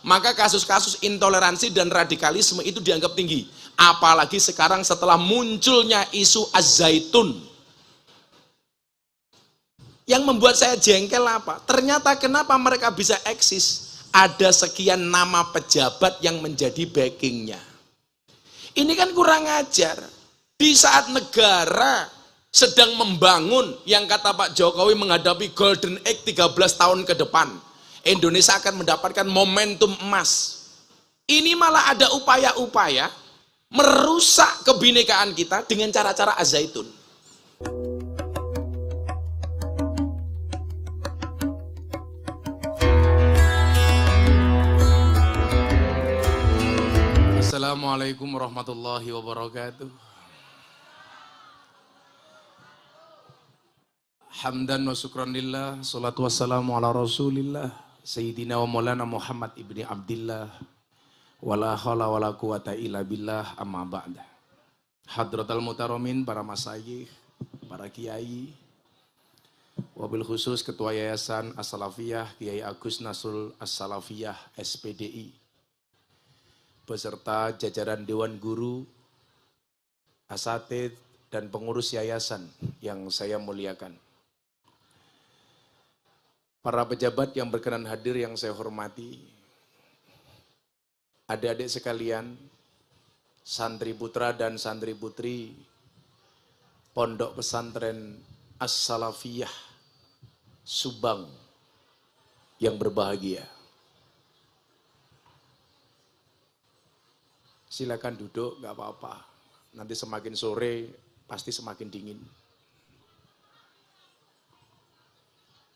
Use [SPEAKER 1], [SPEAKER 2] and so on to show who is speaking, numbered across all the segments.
[SPEAKER 1] maka kasus-kasus intoleransi dan radikalisme itu dianggap tinggi. Apalagi sekarang setelah munculnya isu Az-Zaitun. Yang membuat saya jengkel apa? Ternyata kenapa mereka bisa eksis? Ada sekian nama pejabat yang menjadi backingnya. Ini kan kurang ajar. Di saat negara sedang membangun, yang kata Pak Jokowi menghadapi Golden Age 13 tahun ke depan, Indonesia akan mendapatkan momentum emas. Ini malah ada upaya-upaya merusak kebinekaan kita dengan cara-cara Az-Zaitun. Assalamualaikum warahmatullahi wabarakatuh. Hamdan wa syukran lillah, salatu wassalamu ala rasulillah, Sayyidina wa maulana Muhammad ibni Abdillah, wala hawla wala quwata illa billah, amma ba'da. Hadratal mutaromin, para masyayikh, para kiai, wabil khusus Ketua Yayasan As-Salafiyah, Kiai Agus Nasrul As-Salafiyah, SPDI, beserta jajaran Dewan Guru, asatidz, dan pengurus yayasan yang saya muliakan. Para pejabat yang berkenan hadir yang saya hormati, adik-adik sekalian, santri putra dan santri putri Pondok Pesantren As-Salafiyah Subang yang berbahagia. Silakan duduk, nggak apa-apa. Nanti semakin sore pasti semakin dingin.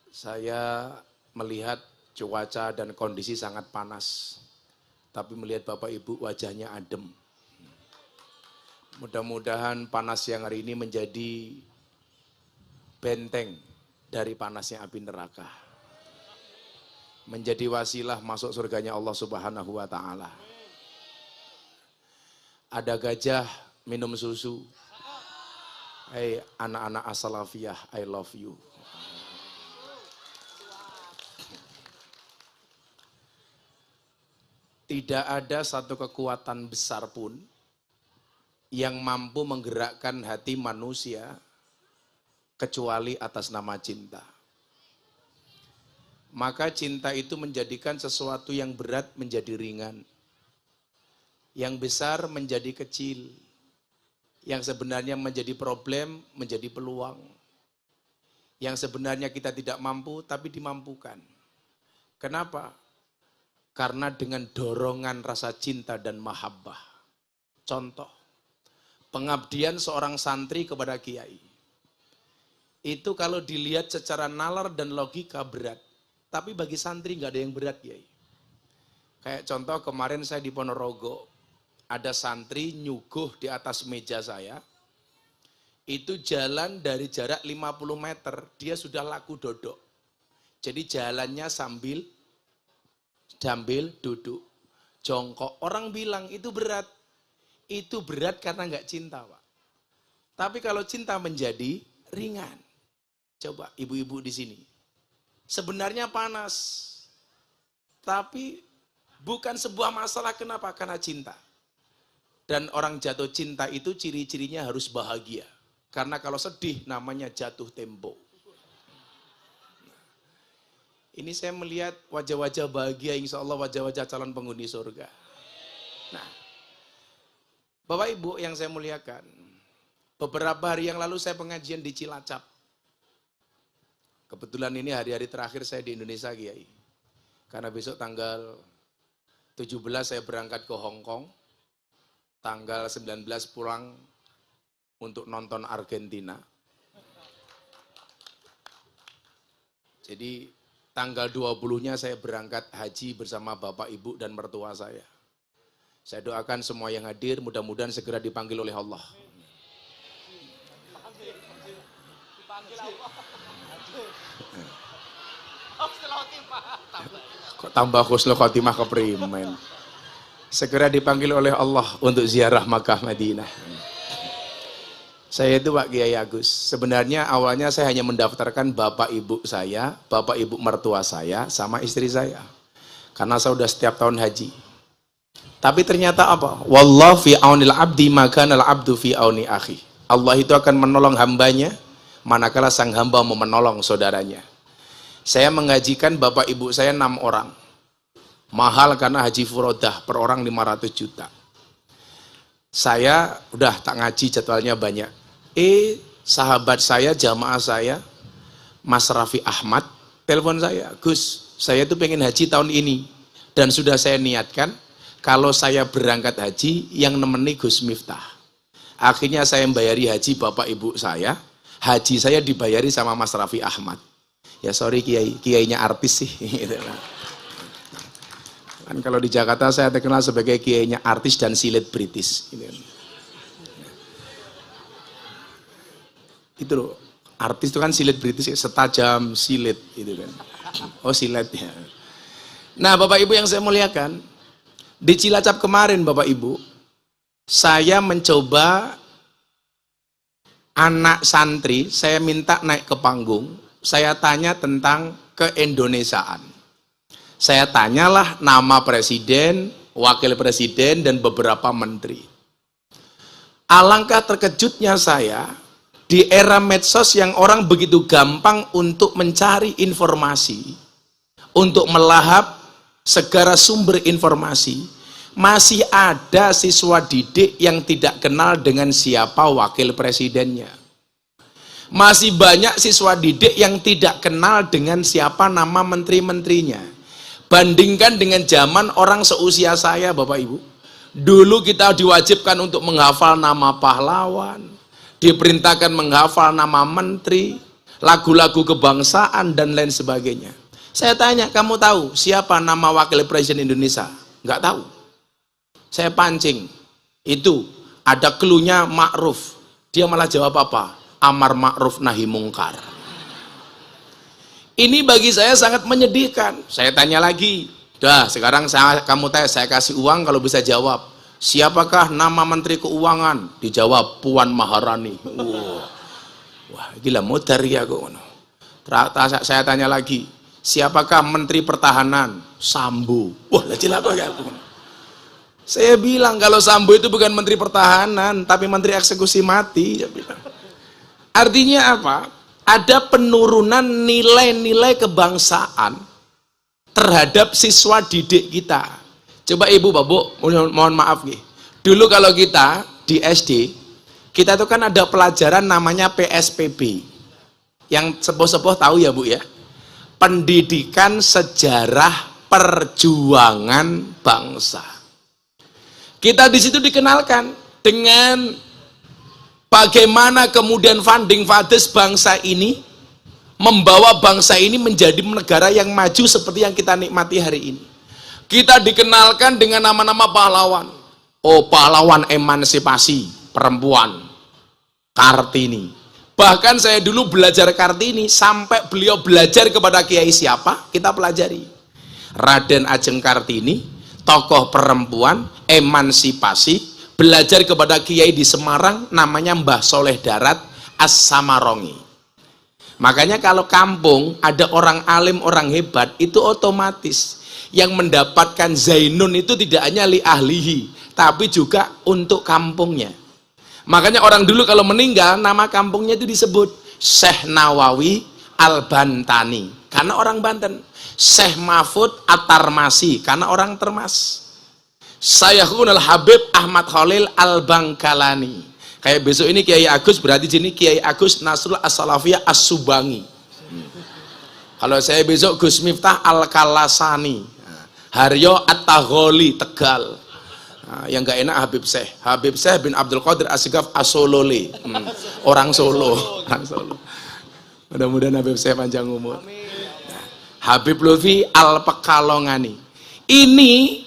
[SPEAKER 1] Saya melihat cuaca dan kondisi sangat panas, tapi melihat Bapak Ibu wajahnya adem. Mudah-mudahan panas yang hari ini menjadi benteng dari panasnya api neraka. Menjadi wasilah masuk surganya Allah Subhanahu wa Ta'ala. Ada gajah minum susu. Hey, anak-anak As-Salafiyah, I love you. Tidak ada satu kekuatan besar pun yang mampu menggerakkan hati manusia kecuali atas nama cinta. Maka cinta itu menjadikan sesuatu yang berat menjadi ringan, yang besar menjadi kecil, yang sebenarnya menjadi problem menjadi peluang, yang sebenarnya kita tidak mampu tapi dimampukan. Kenapa? Karena dengan dorongan rasa cinta dan mahabbah. Contoh, pengabdian seorang santri kepada kiai. Itu kalau dilihat secara nalar dan logika berat. Tapi bagi santri nggak ada yang berat, kiai. Kayak contoh kemarin saya di Ponorogo, ada santri nyuguh di atas meja saya. Itu jalan dari jarak 50 meter, dia sudah laku dodok. Jadi jalannya sambil duduk, jongkok. Orang bilang itu berat. Itu berat karena nggak cinta, Pak. Tapi kalau cinta menjadi ringan. Coba ibu-ibu di sini. Sebenarnya panas. Tapi bukan sebuah masalah, kenapa? Karena cinta. Dan orang jatuh cinta itu ciri-cirinya harus bahagia. Karena kalau sedih namanya jatuh tempo. Ini saya melihat wajah-wajah bahagia, insya Allah wajah-wajah calon penghuni surga. Nah, Bapak Ibu yang saya muliakan, beberapa hari yang lalu saya pengajian di Cilacap. Kebetulan ini hari-hari terakhir saya di Indonesia, Kiai. Karena besok tanggal 17 saya berangkat ke Hong Kong, tanggal 19 pulang untuk nonton Argentina. Jadi tanggal 20-nya saya berangkat haji bersama Bapak, Ibu, dan mertua saya. Saya doakan semua yang hadir mudah-mudahan segera dipanggil oleh Allah. Kok tambah husnul khotimah keprimen. Segera dipanggil oleh Allah untuk ziarah Makkah Madinah. Saya itu Pak Kiai Agus, sebenarnya awalnya saya hanya mendaftarkan bapak ibu saya, bapak ibu mertua saya, sama istri saya. Karena saya udah setiap tahun haji. Tapi ternyata apa? Wallahu fi aunil abdi maka al abdu fi auni akhi. Allah itu akan menolong hambanya manakala sang hamba mau menolong saudaranya. Saya mengajikan bapak ibu saya 6 orang. Mahal karena haji furodah per orang 500 juta. Saya udah tak ngaji jadwalnya banyak. Sahabat saya, jamaah saya, Mas Raffi Ahmad, telepon saya, Gus, saya tuh pengen haji tahun ini. Dan sudah saya niatkan, kalau saya berangkat haji, yang nemeni Gus Miftah. Akhirnya saya membayari haji bapak ibu saya, haji saya dibayari sama Mas Raffi Ahmad. Ya sorry kiai, kiainya artis sih. Kan kalau di Jakarta saya terkenal sebagai kiainya artis dan silet British. Itu loh, artis itu kan silet British, setajam silet gitu kan. Oh silet ya. Nah Bapak Ibu yang saya muliakan, di Cilacap kemarin Bapak Ibu, saya mencoba anak santri, saya minta naik ke panggung, saya tanya tentang keindonesiaan. Saya tanyalah nama presiden, wakil presiden, dan beberapa menteri. Alangkah terkejutnya saya, di era medsos yang orang begitu gampang untuk mencari informasi, untuk melahap segala sumber informasi, masih ada siswa didik yang tidak kenal dengan siapa wakil presidennya. Masih banyak siswa didik yang tidak kenal dengan siapa nama menteri-menterinya. Bandingkan dengan zaman orang seusia saya, Bapak Ibu. Dulu kita diwajibkan untuk menghafal nama pahlawan, diperintahkan menghafal nama menteri, lagu-lagu kebangsaan, dan lain sebagainya. Saya tanya, kamu tahu siapa nama wakil presiden Indonesia? Nggak tahu. Saya pancing. Itu ada cluenya Ma'ruf. Dia malah jawab apa? Amar ma'ruf nahi mungkar. Ini bagi saya sangat menyedihkan. Saya tanya lagi. Dah, sekarang kamu tanya, saya kasih uang kalau bisa jawab. Siapakah nama menteri keuangan? Dijawab Puan Maharani. Wah, gila modar ya kok. Saya tanya lagi. Siapakah menteri pertahanan? Sambo. Wah, jelas apa ya? Saya bilang kalau Sambo itu bukan menteri pertahanan, tapi menteri eksekusi mati. Artinya apa? Ada penurunan nilai-nilai kebangsaan terhadap siswa didik kita. Coba ibu, bapak, mohon maaf nih. Dulu kalau kita di SD, kita itu kan ada pelajaran namanya PSPB. Yang sepuh-sepuh tahu ya bu ya? Pendidikan Sejarah Perjuangan Bangsa. Kita di situ dikenalkan dengan bagaimana kemudian founding fathers bangsa ini membawa bangsa ini menjadi negara yang maju seperti yang kita nikmati hari ini. Kita dikenalkan dengan nama-nama pahlawan. Oh, pahlawan emansipasi perempuan, Kartini. Bahkan saya dulu belajar Kartini sampai beliau belajar kepada kiai siapa, kita pelajari. Raden Ajeng Kartini, tokoh perempuan, emansipasi, belajar kepada kiai di Semarang namanya Mbah Soleh Darat As-Samarongi. Makanya kalau kampung ada orang alim, orang hebat, itu otomatis yang mendapatkan Zainun itu tidak hanya li ahlihi, tapi juga untuk kampungnya. Makanya orang dulu kalau meninggal, nama kampungnya itu disebut Syekh Nawawi Al-Bantani, karena orang Banten. Syekh Mahfud At-Tarmasi, karena orang Termas. Sayyidul Habib Ahmad Khalil Al-Bangkalani. Kayak besok ini Kiai Agus, berarti sini Kiai Agus Nasrul As-Salafiyah As-Subangi. Kalau saya besok Gus Miftah Al-Kalasani, Haryo At-Tagholi Tegal. Nah, yang gak enak Habib Syekh bin Abdul Qadir Asgaf Asolole, orang Solo, mudah-mudahan Habib Syekh panjang umur. Nah, Habib Lutfi Al-Pekalongani ini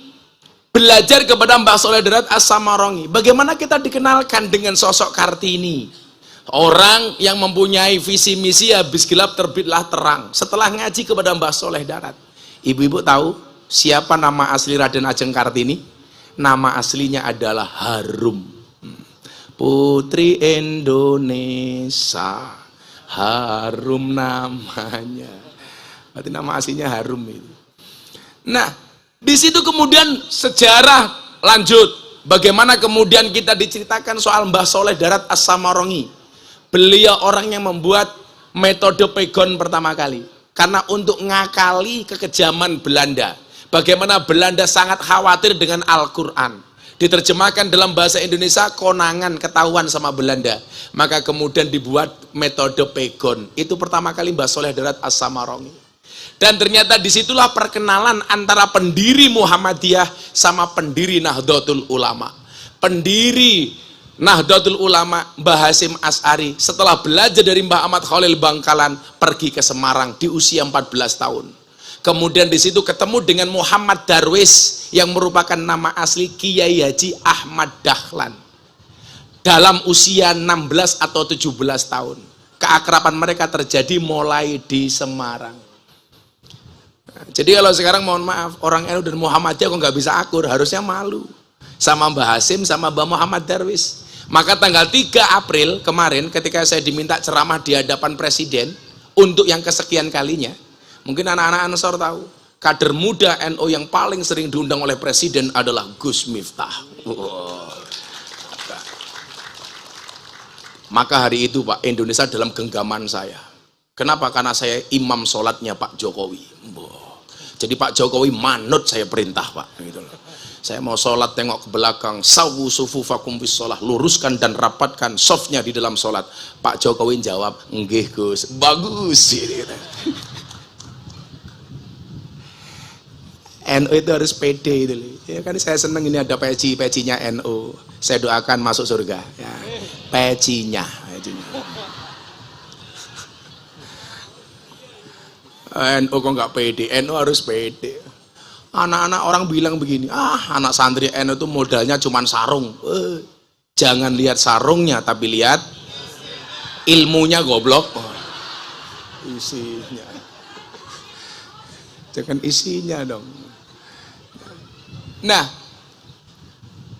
[SPEAKER 1] belajar kepada Mbah Soleh Darat As-Samarongi. Bagaimana kita dikenalkan dengan sosok Kartini, orang yang mempunyai visi misi habis gelap terbitlah terang. Setelah ngaji kepada Mbah Soleh Darat, ibu-ibu tahu siapa nama asli Raden Ajeng Kartini? Nama aslinya adalah Harum, Putri Indonesia, Harum namanya. Berarti nama aslinya Harum itu. Nah, Di situ kemudian sejarah lanjut. Bagaimana kemudian kita diceritakan soal Mbah Soleh Darat As-Samarongi. Beliau orang yang membuat metode pegon pertama kali. Karena untuk ngakali kekejaman Belanda. Bagaimana Belanda sangat khawatir dengan Al-Quran. Diterjemahkan dalam bahasa Indonesia, konangan ketahuan sama Belanda. Maka kemudian dibuat metode pegon. Itu pertama kali Mbah Soleh Darat As-Samarongi. Dan ternyata disitulah perkenalan antara pendiri Muhammadiyah sama pendiri Nahdlatul Ulama. Pendiri Nahdlatul Ulama Mbah Hasyim Asy'ari setelah belajar dari Mbah Ahmad Khalil Bangkalan pergi ke Semarang di usia 14 tahun. Kemudian di situ ketemu dengan Muhammad Darwis yang merupakan nama asli Kiai Haji Ahmad Dahlan. Dalam usia 16 atau 17 tahun. Keakraban mereka terjadi mulai di Semarang. Jadi kalau sekarang mohon maaf, orang NU dan Muhammadiyah kok nggak bisa akur, harusnya malu sama Mbah Hasyim sama Mbah Muhammad Darwis. Maka tanggal 3 April kemarin ketika saya diminta ceramah di hadapan Presiden untuk yang kesekian kalinya, mungkin anak-anak Ansor tahu, kader muda NU yang paling sering diundang oleh Presiden adalah Gus Miftah. Maka hari itu Pak, Indonesia dalam genggaman saya. Kenapa? Karena saya imam sholatnya Pak Jokowi. Jadi Pak Jokowi manut saya perintah Pak. Gitu loh. Saya mau sholat tengok ke belakang, sawu sufufakum bis sholah, luruskan dan rapatkan softnya di dalam sholat. Pak Jokowi jawab, nggih Gus, bagus. Gitu. NU itu harus pede itu. Ya kan saya seneng ini ada peci-pecinya NU. Saya doakan masuk surga. Ya. Pecinya. NU kok nggak pede, NU harus pede. Anak-anak orang bilang begini, anak santri NU itu modalnya cuma sarung. Jangan lihat sarungnya, tapi lihat ilmunya goblok. Isinya. Jangan isinya dong. Nah,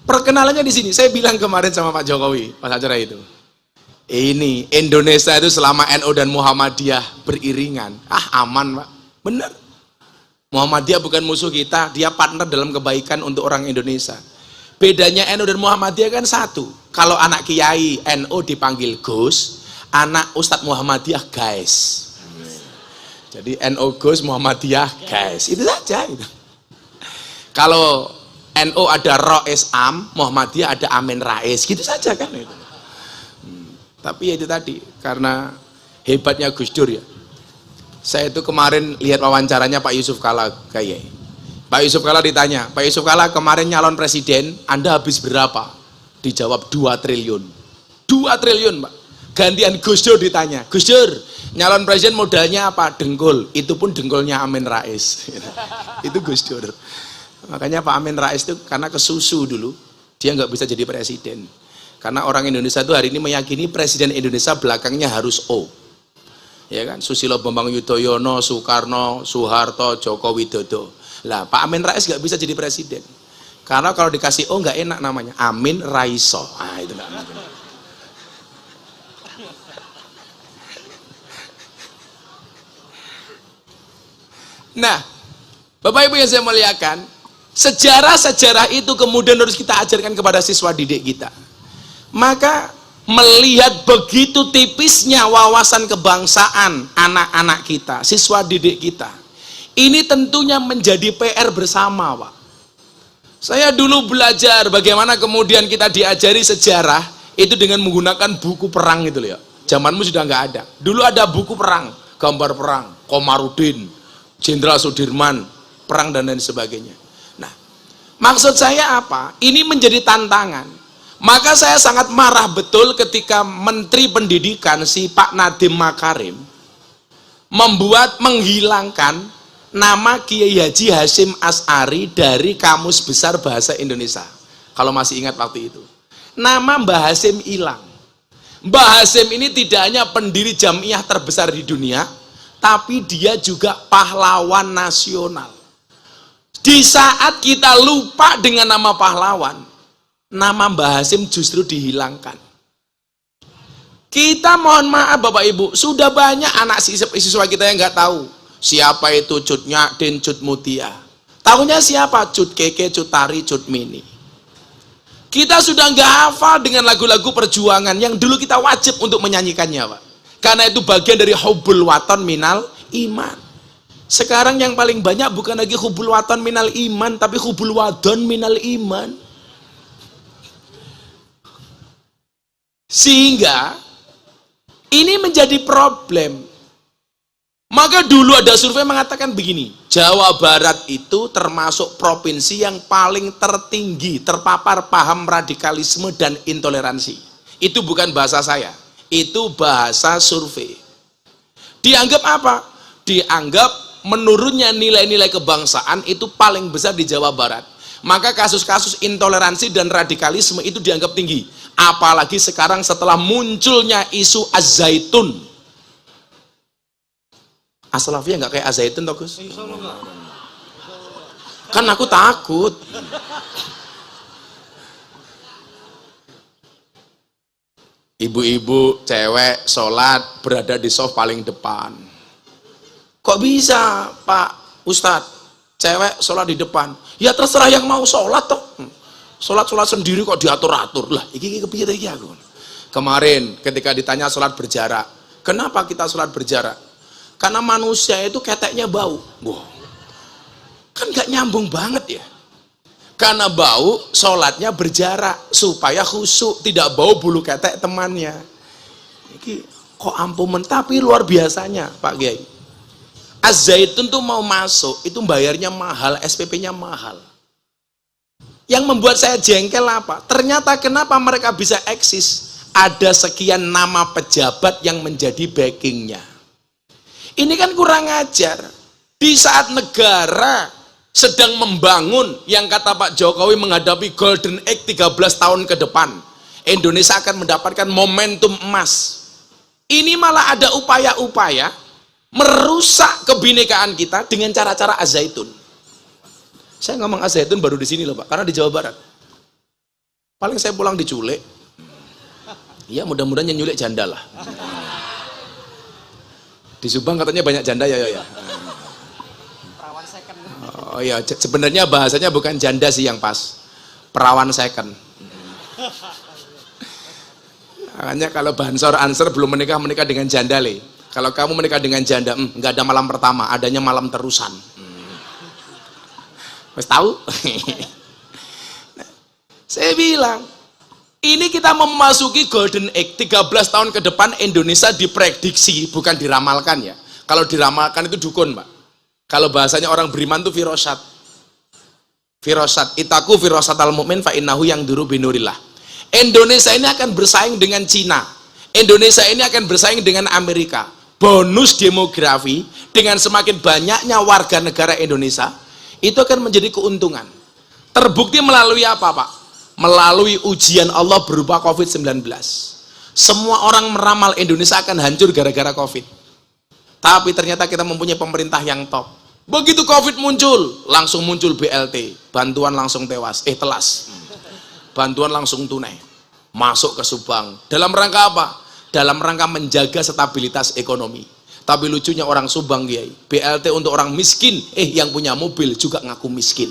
[SPEAKER 1] perkenalannya di sini. Saya bilang kemarin sama Pak Jokowi pas acara itu. Ini Indonesia itu selama NU dan Muhammadiyah beriringan, aman Pak, bener. Muhammadiyah bukan musuh kita, dia partner dalam kebaikan untuk orang Indonesia. Bedanya NU dan Muhammadiyah kan satu, kalau anak kiai NU dipanggil Gus, anak Ustadz Muhammadiyah guys. Jadi NU Gus, Muhammadiyah guys, itu saja. Gitu. Kalau NU ada Rois Am, Muhammadiyah ada Amin Rais, gitu saja kan itu. Tapi ya itu tadi, karena hebatnya Gus Dur ya. Saya itu kemarin lihat wawancaranya Pak Yusuf Kala kayak. Pak Yusuf Kala ditanya, Pak Yusuf Kala kemarin nyalon presiden, Anda habis berapa? Dijawab 2 triliun. 2 triliun Pak. Gantian Gus Dur ditanya, Gus Dur, nyalon presiden modalnya apa? Dengkul. Itu pun dengkulnya Amin Rais. Itu Gus Dur. Makanya Pak Amin Rais itu karena kesusu dulu, dia nggak bisa jadi presiden. Karena orang Indonesia itu hari ini meyakini presiden Indonesia belakangnya harus O. Ya kan, Susilo Bambang Yudhoyono, Soekarno, Soeharto, Joko Widodo. Lah, Pak Amin Rais nggak bisa jadi presiden. Karena kalau dikasih O nggak enak namanya, Amin Raiso. Itu nggak mungkin. Nah, Bapak Ibu yang saya muliakan, sejarah-sejarah itu kemudian harus kita ajarkan kepada siswa didik kita. Maka melihat begitu tipisnya wawasan kebangsaan anak-anak kita, siswa didik kita, ini tentunya menjadi PR bersama Pak. Saya dulu belajar bagaimana kemudian kita diajari sejarah itu dengan menggunakan buku perang itu loh ya. Zamanmu sudah nggak ada. Dulu ada buku perang, gambar perang, Komarudin, Jenderal Sudirman, perang dan lain sebagainya. Nah, maksud saya apa? Ini menjadi tantangan. Maka saya sangat marah betul ketika Menteri Pendidikan si Pak Nadiem Makarim menghilangkan nama Kiai Haji Hasyim Asy'ari dari Kamus Besar Bahasa Indonesia. Kalau masih ingat waktu itu. Nama Mbah Hasyim hilang. Mbah Hasyim ini tidak hanya pendiri jamiah terbesar di dunia, tapi dia juga pahlawan nasional. Di saat kita lupa dengan nama pahlawan, nama Mbah Hasyim justru dihilangkan. Kita mohon maaf Bapak Ibu, sudah banyak anak siswa kita yang nggak tahu siapa itu Cut Nyadin, Cut Mutia. Tahunya siapa? Cut Keke, Cut Tari, Cut Mini. Kita sudah nggak hafal dengan lagu-lagu perjuangan yang dulu kita wajib untuk menyanyikannya, Pak. Karena itu bagian dari hubbul waton minal iman. Sekarang yang paling banyak bukan lagi hubbul waton minal iman, tapi hubbul wadon minal iman. Sehingga ini menjadi problem. Maka dulu ada survei mengatakan begini, Jawa Barat itu termasuk provinsi yang paling tertinggi terpapar paham radikalisme dan intoleransi. Itu bukan bahasa saya, itu bahasa survei. Dianggap apa? Dianggap menurunnya nilai-nilai kebangsaan itu paling besar di Jawa Barat. Maka kasus-kasus intoleransi dan radikalisme itu dianggap tinggi. Apalagi sekarang setelah munculnya isu Az-Zaitun. As-Salafiyah nggak kayak Az-Zaitun toh, Gus? Kan aku takut. Ibu-ibu, cewek, sholat, berada di soft paling depan. Kok bisa, Pak Ustadz? Cewek sholat di depan. Ya terserah yang mau sholat toh. Sholat sendiri kok diatur-atur. Lah, iki kepiye iki aku. Kemarin ketika ditanya sholat berjarak. Kenapa kita sholat berjarak? Karena manusia itu keteknya bau. Wah, kan gak nyambung banget ya. Karena bau, sholatnya berjarak supaya khusyuk, tidak bau bulu ketek temannya. Ini kok ampumen, tapi luar biasanya Pak Kiai. Az-Zaitun tuh mau masuk, itu bayarnya mahal, SPP-nya mahal. Yang membuat saya jengkel apa? Ternyata kenapa mereka bisa eksis? Ada sekian nama pejabat yang menjadi backingnya. Ini kan kurang ajar. Di saat negara sedang membangun, yang kata Pak Jokowi menghadapi Golden Age 13 tahun ke depan, Indonesia akan mendapatkan momentum emas. Ini malah ada upaya-upaya merusak kebinekaan kita dengan cara-cara Az-Zaitun. Saya ngomong Az-Zaitun baru di sini loh Pak, karena di Jawa Barat. Paling saya pulang diculik. Ya mudah-mudahan yang nyulik janda lah. Di Subang katanya banyak janda ya.
[SPEAKER 2] Perawan second.
[SPEAKER 1] Oh iya, sebenarnya bahasanya bukan janda sih yang pas. Perawan second. Makanya kalau Bansor Ansor belum menikah dengan janda le. Kalau kamu menikah dengan janda, nggak ada malam pertama, adanya malam terusan. Mas tahu? Saya bilang, ini kita memasuki Golden Age. 13 tahun ke depan Indonesia diprediksi, bukan diramalkan ya. Kalau diramalkan itu dukun Pak. Kalau bahasanya orang beriman itu firosat. Firosat, itaku firosat al-mu'min fa'innahu yang duru binurillah. Indonesia ini akan bersaing dengan Cina. Indonesia ini akan bersaing dengan Amerika. Bonus demografi dengan semakin banyaknya warga negara Indonesia, itu akan menjadi keuntungan. Terbukti melalui apa Pak? Melalui ujian Allah berupa COVID-19. Semua orang meramal Indonesia akan hancur gara-gara COVID. Tapi ternyata kita mempunyai pemerintah yang top. Begitu COVID muncul, langsung muncul BLT. Bantuan langsung telas. Bantuan langsung tunai. Masuk ke Subang. Dalam rangka apa? Dalam rangka menjaga stabilitas ekonomi. Tapi lucunya orang Subang, Kiai, BLT untuk orang miskin, yang punya mobil juga ngaku miskin.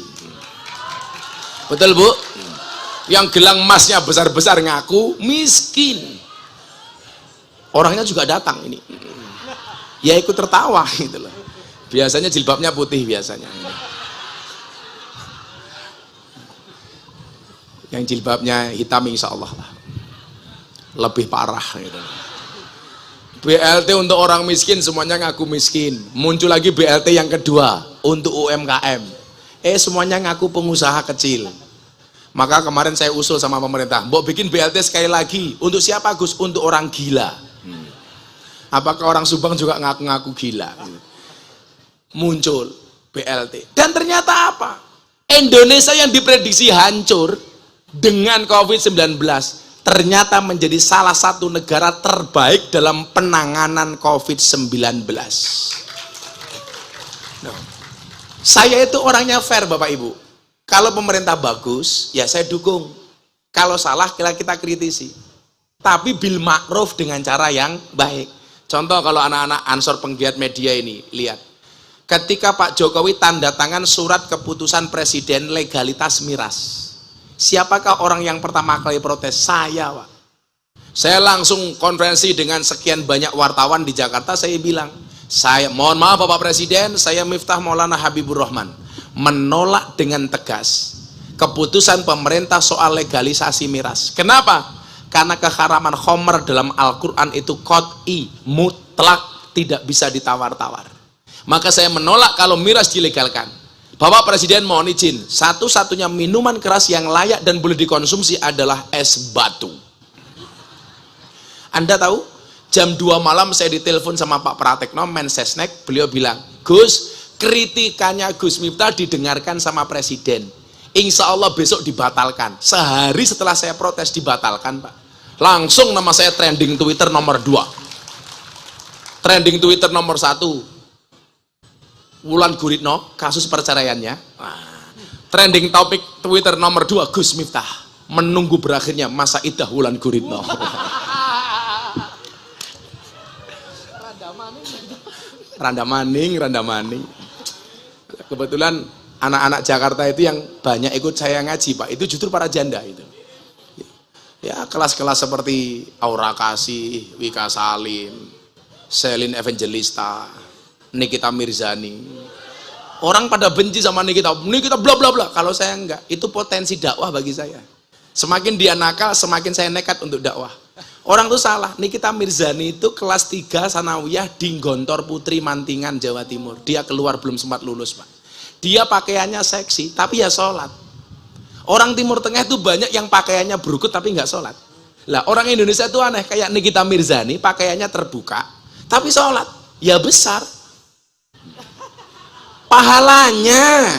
[SPEAKER 1] Betul Bu? Yang gelang emasnya besar-besar ngaku miskin. Orangnya juga datang ini. Ya ikut tertawa gitu loh. Biasanya jilbabnya putih biasanya. Yang jilbabnya hitam insya Allah lah. Lebih parah gitu. BLT untuk orang miskin semuanya ngaku miskin. Muncul lagi BLT yang kedua untuk UMKM. Semuanya ngaku pengusaha kecil. Maka kemarin saya usul sama pemerintah, mbok bikin BLT sekali lagi. Untuk siapa Gus? Untuk orang gila. Apakah orang Subang juga ngaku-ngaku gila? Muncul BLT. Dan ternyata apa? Indonesia yang diprediksi hancur dengan COVID-19 ternyata menjadi salah satu negara terbaik dalam penanganan COVID-19. Saya itu orangnya fair Bapak Ibu. Kalau pemerintah bagus, ya saya dukung. Kalau salah, kita kritisi. Tapi bil ma'ruf dengan cara yang baik. Contoh kalau anak-anak Ansor penggiat media ini, lihat. ketika Pak Jokowi tanda tangan surat keputusan presiden legalitas miras. Siapakah orang yang pertama kali protes? Saya, Pak. Saya langsung konferensi dengan sekian banyak wartawan di Jakarta, saya bilang, saya mohon maaf Bapak Presiden, saya Miftah Maulana Habibur Rahman, menolak dengan tegas keputusan pemerintah soal legalisasi miras. Kenapa? Karena keharaman khamr dalam Al-Quran itu qat'i, mutlak, tidak bisa ditawar-tawar. Maka saya menolak kalau miras dilegalkan. Bapak Presiden mohon izin, satu-satunya minuman keras yang layak dan boleh dikonsumsi adalah es batu. Anda tahu, jam 2 malam saya ditelepon sama Pak Pratekno, Mensesnek, beliau bilang, Gus, kritikannya Gus Miftah didengarkan sama Presiden. Insya Allah besok dibatalkan. Sehari setelah saya protes dibatalkan, Pak. Langsung nama saya trending Twitter nomor 2. Trending Twitter nomor 1. Wulan Guritno, kasus perceraiannya. Trending topik Twitter nomor 2, Gus Miftah menunggu berakhirnya masa iddah Wulan Guritno. Randa maning. Kebetulan anak-anak Jakarta itu yang banyak ikut saya ngaji, Pak, itu justru para janda itu. Ya, kelas-kelas seperti Aura Kasih, Wika Salim, Selin Evangelista, Nikita Mirzani. Orang pada benci sama Nikita bla bla bla. Kalau saya enggak, itu potensi dakwah bagi saya. Semakin dia nakal, semakin saya nekat untuk dakwah. Orang tuh salah. Nikita Mirzani itu kelas 3 sanawiyah di Gontor Putri Mantingan, Jawa Timur. Dia keluar belum sempat lulus, Pak. Dia pakaiannya seksi, tapi ya sholat. Orang Timur Tengah itu banyak yang pakaiannya berukut tapi nggak sholat. Lah orang Indonesia itu aneh, kayak Nikita Mirzani pakaiannya terbuka, tapi sholat. Ya besar. Pahalanya.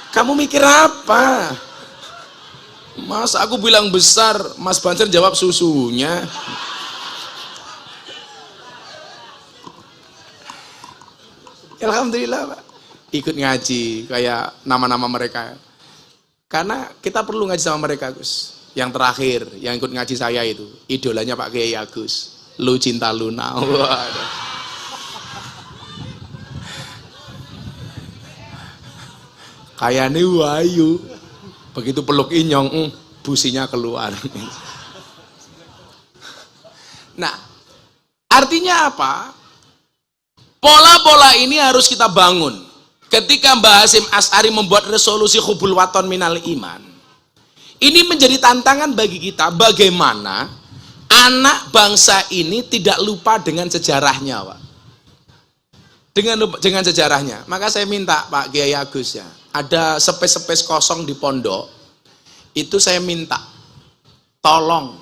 [SPEAKER 1] Kamu mikir apa? Mas, aku bilang besar, Mas Banser jawab susunya. Alhamdulillah, Pak. Ikut ngaji kayak nama-nama mereka. Karena kita perlu ngaji sama mereka, Gus. Yang terakhir, yang ikut ngaji saya itu, idolanya Pak Kiai Agus. Lu cinta Luna. Waduh. Kayaknya wayu. Begitu peluk Inyong, businya keluar. Nah, artinya apa? Pola-pola ini harus kita bangun. Ketika Mbah Hasyim Asy'ari membuat resolusi hubul waton minal iman, ini menjadi tantangan bagi kita bagaimana anak bangsa ini tidak lupa dengan sejarahnya, Pak. Dengan sejarahnya. Maka saya minta Pak Kiai Agus ya, ada space kosong di pondok, itu saya minta tolong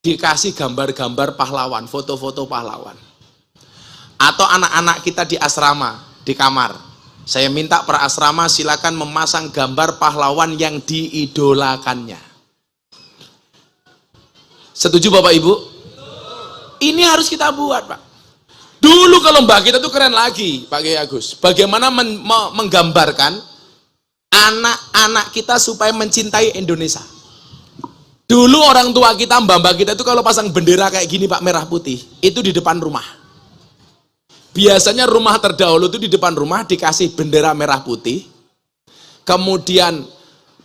[SPEAKER 1] dikasih gambar-gambar pahlawan, foto-foto pahlawan. Atau anak-anak kita di asrama, di kamar, saya minta para asrama silakan memasang gambar pahlawan yang diidolakannya. Setuju Bapak Ibu? Ini harus kita buat, Pak. Dulu kalau mbah kita tuh keren lagi, Pak Kiai Agus. Bagaimana menggambarkan anak-anak kita supaya mencintai Indonesia. Dulu orang tua kita, mbah-mbah kita itu kalau pasang bendera kayak gini, Pak, merah putih, itu di depan rumah. Biasanya rumah terdahulu itu di depan rumah dikasih bendera merah putih, kemudian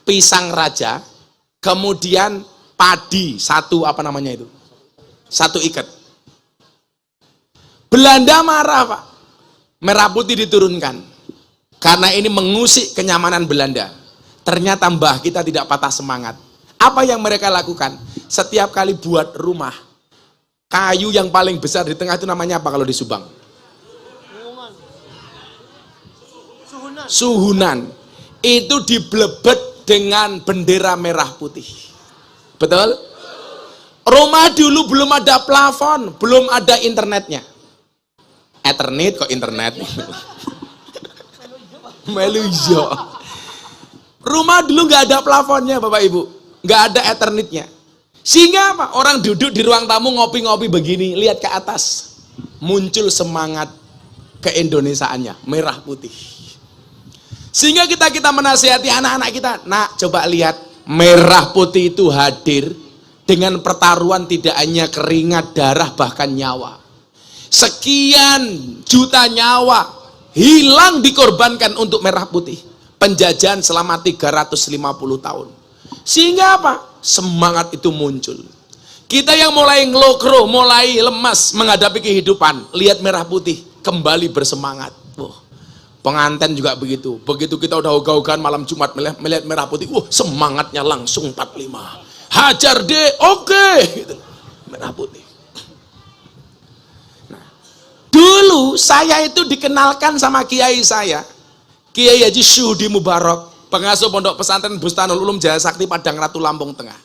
[SPEAKER 1] pisang raja, kemudian padi satu, apa namanya itu? Satu ikat. Belanda marah, Pak. Merah putih diturunkan. Karena ini mengusik kenyamanan Belanda. Ternyata mbah kita tidak patah semangat. Apa yang mereka lakukan? Setiap kali buat rumah, kayu yang paling besar di tengah itu namanya apa kalau di Subang? Suhunan. Itu diblebet dengan bendera merah putih. Betul? Rumah dulu belum ada plafon, belum ada internetnya. Ethernet kok internet. Melujo. Rumah dulu nggak ada plafonnya, Bapak Ibu, nggak ada Ethernetnya. Sehingga apa? Orang duduk di ruang tamu ngopi-ngopi begini, lihat ke atas, muncul semangat keindonesiaannya, merah putih. Sehingga kita menasihati anak-anak kita, nak coba lihat, merah putih itu hadir dengan pertaruhan tidak hanya keringat, darah, bahkan nyawa. Sekian juta nyawa hilang dikorbankan untuk merah putih. Penjajahan selama 350 tahun. Sehingga apa? Semangat itu muncul. Kita yang mulai ngelokro, mulai lemas menghadapi kehidupan, lihat merah putih, kembali bersemangat. Pengantin juga begitu. Begitu kita udah ogah-ogahan malam Jumat melihat merah putih, semangatnya langsung 45. Hajar deh, oke. Gitu. Merah putih. Nah, dulu saya itu dikenalkan sama kiai saya, Kiai Haji Syuhudi Mubarak, pengasuh Pondok Pesantren Bustanul Ulum Jaya Sakti Padang Ratu Lampung Tengah.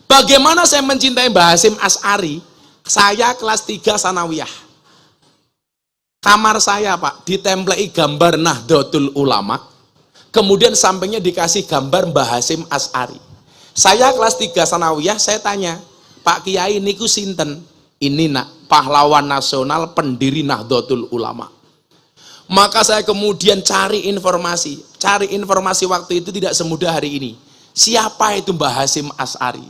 [SPEAKER 1] Bagaimana saya mencintai Mbah Hasyim Asy'ari? Saya kelas 3 sanawiyah. Kamar saya, Pak, ditemplei gambar Nahdlatul Ulama, kemudian sampingnya dikasih gambar Mbah Hasyim Asy'ari. Saya kelas 3 sanawiyah, saya tanya, Pak Kiai niku sinten? Ini nak, pahlawan nasional pendiri Nahdlatul Ulama. Maka saya kemudian cari informasi. Cari informasi waktu itu tidak semudah hari ini. Siapa itu Mbah Hasyim Asy'ari?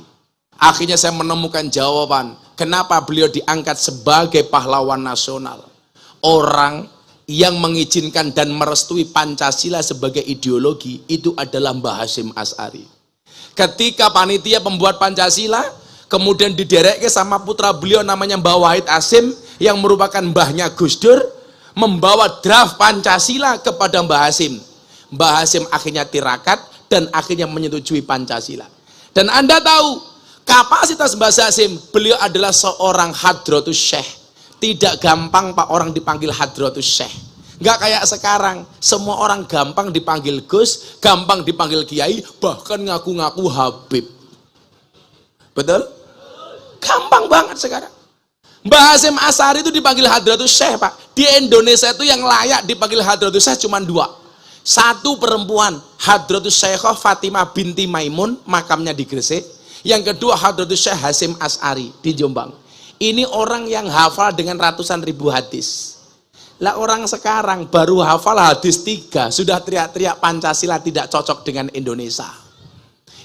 [SPEAKER 1] Akhirnya saya menemukan jawaban. Kenapa beliau diangkat sebagai pahlawan nasional? Orang yang mengizinkan dan merestui Pancasila sebagai ideologi itu adalah Mbah Hasyim Asy'ari. Ketika panitia pembuat Pancasila, kemudian diderek sama putra beliau namanya Mbah Wahid Hasyim yang merupakan mbahnya Gus Dur, membawa draft Pancasila kepada Mbah Hasyim. Mbah Hasyim akhirnya tirakat dan akhirnya menyetujui Pancasila. Dan Anda tahu, kapasitas Mbah Hasyim, beliau adalah seorang hadratus syekh. Tidak gampang Pak orang dipanggil hadratus syekh. Nggak kayak sekarang, semua orang gampang dipanggil Gus, gampang dipanggil Kiai, bahkan ngaku-ngaku Habib. Betul? Gampang banget sekarang. Mbah Hasyim Asy'ari itu dipanggil hadratus syekh, Pak. Di Indonesia itu yang layak dipanggil hadratus syekh cuma 2. Satu perempuan, Hadratus Syekhah Fatimah binti Maimun, makamnya di Gresik. Yang kedua Hadratus Syekh Hasyim Asy'ari di Jombang. Ini orang yang hafal dengan ratusan ribu hadis. Lah orang sekarang baru hafal hadis 3 sudah teriak-teriak Pancasila tidak cocok dengan Indonesia.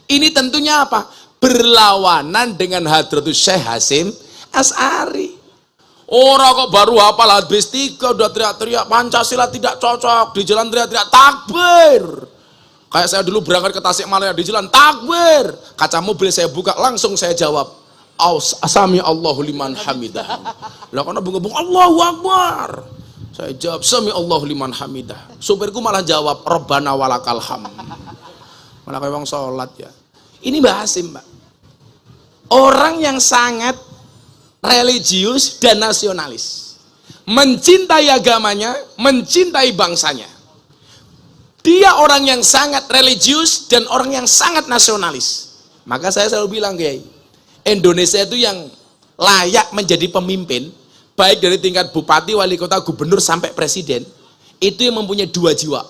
[SPEAKER 1] Ini tentunya apa? Berlawanan dengan Hadratus Syekh Hasyim Asy'ari. Orang kok baru hafal hadis 3 udah teriak-teriak Pancasila tidak cocok, di jalan teriak-teriak takbir. Kayak saya dulu berangkat ke Tasikmalaya di jalan takbir, kaca mobil saya buka langsung saya jawab Sami Allahu liman hamidah. Lah karena bunga Allahu Akbar, saya jawab Sami Allahu liman hamidah. Supirku malah jawab Rabbana walakal hamd. Malah kayak orang sholat ya. Ini Mbah Hasyim, Mbak. Orang yang sangat religius dan nasionalis, mencintai agamanya, mencintai bangsanya. Dia orang yang sangat religius dan orang yang sangat nasionalis. Maka saya selalu bilang, Kiai, Indonesia itu yang layak menjadi pemimpin, baik dari tingkat bupati, wali kota, gubernur sampai presiden, itu yang mempunyai 2 jiwa,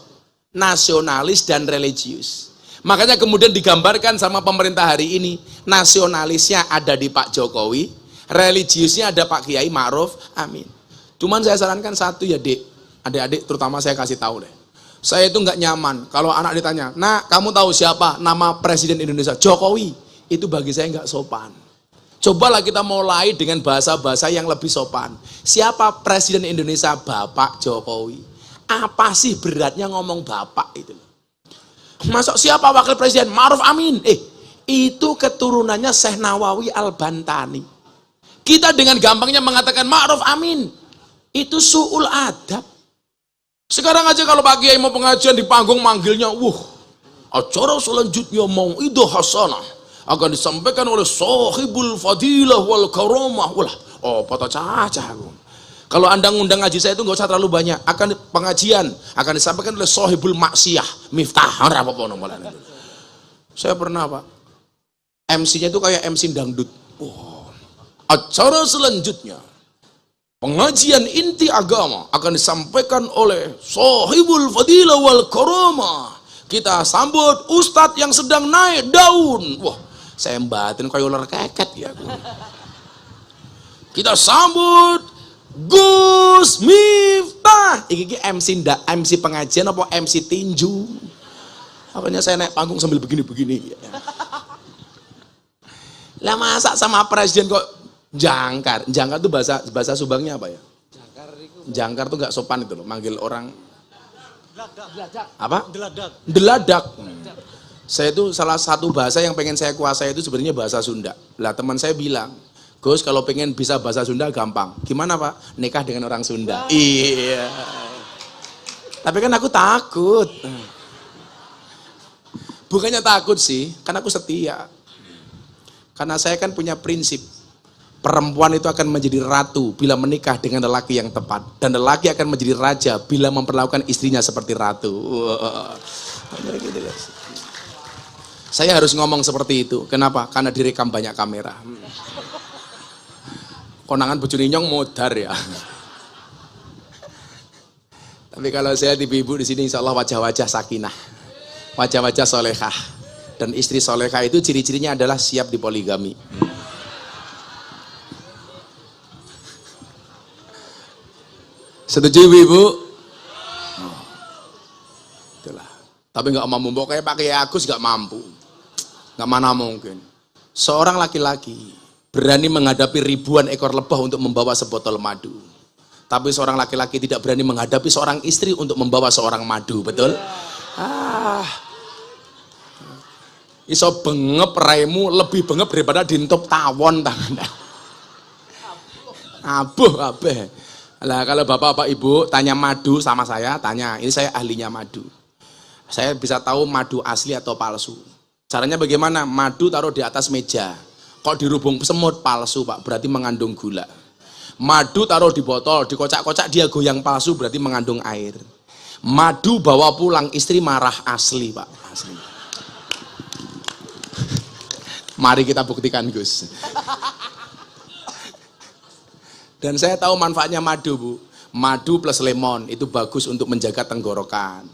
[SPEAKER 1] nasionalis dan religius. Makanya kemudian digambarkan sama pemerintah hari ini, nasionalisnya ada di Pak Jokowi, religiusnya ada Pak Kiai Ma'ruf Amin. Cuman saya sarankan satu ya, Dek, adik-adik terutama saya kasih tahu deh. Saya itu nggak nyaman kalau anak ditanya, "Nah, kamu tahu siapa nama Presiden Indonesia?" Jokowi. Itu bagi saya nggak sopan. Cobalah kita mulai dengan bahasa-bahasa yang lebih sopan. Siapa Presiden Indonesia? Bapak Jokowi. Apa sih beratnya ngomong Bapak itu? Masuk siapa Wakil Presiden? Ma'ruf Amin. Itu keturunannya Syekh Nawawi Al-Bantani. Kita dengan gampangnya mengatakan Ma'ruf Amin. Itu su'ul adab. Sekarang aja kalau Pak Kiai mau pengajian di panggung manggilnya, acara selanjutnya mau'idah hasanah akan disampaikan oleh sahibul fadilah wal karamah. Patah cacah. Kalau Anda ngundang ngaji saya itu nggak usah terlalu banyak. Akan pengajian akan disampaikan oleh sahibul maksiyah, Miftah. Saya pernah, Pak, MC-nya itu kayak MC dangdut. Acara selanjutnya pengajian inti agama akan disampaikan oleh sahibul fadilah wal karamah. Kita sambut ustadz yang sedang naik daun. Saya batin kayak ular keket ya. Kita sambut Gus Miftah. Iki MC pengajian apa MC tinju? Apanya saya naik panggung sambil begini-begini. Lah masa sama presiden kok jangkar? Jangkar itu bahasa Subangnya apa ya?
[SPEAKER 2] Jangkar itu
[SPEAKER 1] Jangkar tuh nggak sopan itu loh, manggil orang
[SPEAKER 2] Deladak.
[SPEAKER 1] apa?
[SPEAKER 2] Deladak.
[SPEAKER 1] Deladak. Saya itu salah satu bahasa yang pengen saya kuasai itu sebenarnya bahasa Sunda. Lah teman saya bilang, Gus kalau pengen bisa bahasa Sunda gampang. Gimana Pak? Nikah dengan orang Sunda. Iya. Tapi kan aku takut. Bukannya takut sih, karena aku setia. Karena saya kan punya prinsip. Perempuan itu akan menjadi ratu bila menikah dengan lelaki yang tepat. Dan lelaki akan menjadi raja bila memperlakukan istrinya seperti ratu. Gitu, guys. Saya harus ngomong seperti itu. Kenapa? Karena direkam banyak kamera. Konangan bojone nyong modar ya. Tapi kalau saya ibu-ibu di sini insya Allah wajah-wajah sakinah. Wajah-wajah solehah. Dan istri solehah itu ciri-cirinya adalah siap dipoligami. Setuju ibu? Itulah. Tapi nggak mampu, pokoknya pakai Agus nggak mampu. Nggak mana mungkin. Seorang laki-laki berani menghadapi ribuan ekor lebah untuk membawa sebotol madu. Tapi seorang laki-laki tidak berani menghadapi seorang istri untuk membawa seorang madu, betul? Iso bengep raimu lebih bengep daripada dintop tawon tangan. Abuh, abeh. Lah kalau bapak-bapak ibu tanya madu sama saya, tanya, ini saya ahlinya madu. Saya bisa tahu madu asli atau palsu. Caranya bagaimana? Madu taruh di atas meja. Kok dirubung semut palsu Pak, berarti mengandung gula. Madu taruh di botol, dikocak-kocak dia goyang palsu, berarti mengandung air. Madu bawa pulang istri marah asli Pak, asli. Mari kita buktikan Gus. Dan saya tahu manfaatnya madu Bu. Madu plus lemon itu bagus untuk menjaga tenggorokan.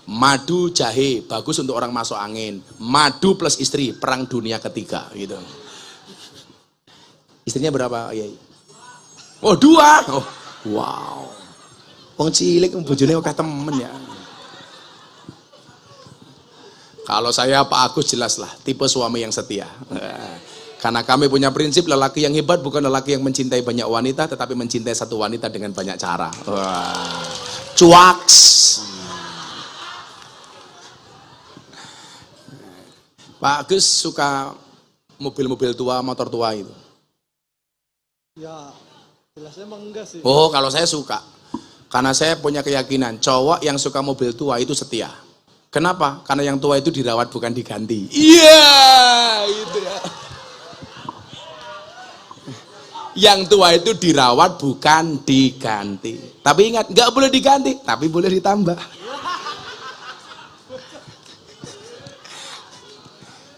[SPEAKER 1] Madu jahe bagus untuk orang masuk angin. Madu plus istri perang dunia ketiga gitu. Istrinya berapa? Oh 2. Oh, wow. Wong cilik bojone akeh temen ya. Kalau saya Pak Agus jelas lah tipe suami yang setia. Karena kami punya prinsip lelaki yang hebat bukan lelaki yang mencintai banyak wanita, tetapi mencintai satu wanita dengan banyak cara. Wah. Cuaks. Pak Agus suka mobil-mobil tua, motor tua itu?
[SPEAKER 2] Ya, jelasnya emang enggak sih.
[SPEAKER 1] Oh, kalau saya suka. Karena saya punya keyakinan, cowok yang suka mobil tua itu setia. Kenapa? Karena yang tua itu dirawat bukan diganti. Iya, gitu ya. Yang tua itu dirawat bukan diganti. Tapi ingat, nggak boleh diganti, tapi boleh ditambah.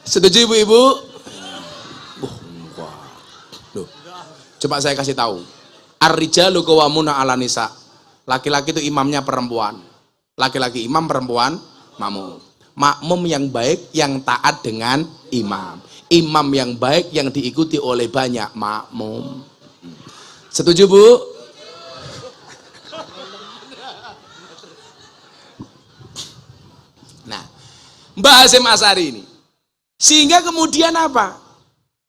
[SPEAKER 1] Setuju ibu-ibu? Loh. Coba saya kasih tahu. Ar-rijalu qawwamuna 'alan nisa. Laki-laki itu imamnya perempuan. Laki-laki imam, perempuan makmum. Makmum yang baik yang taat dengan imam. Imam yang baik yang diikuti oleh banyak makmum. Setuju Bu? Nah, Mbah Hasyim Asy'ari ini. Sehingga kemudian apa?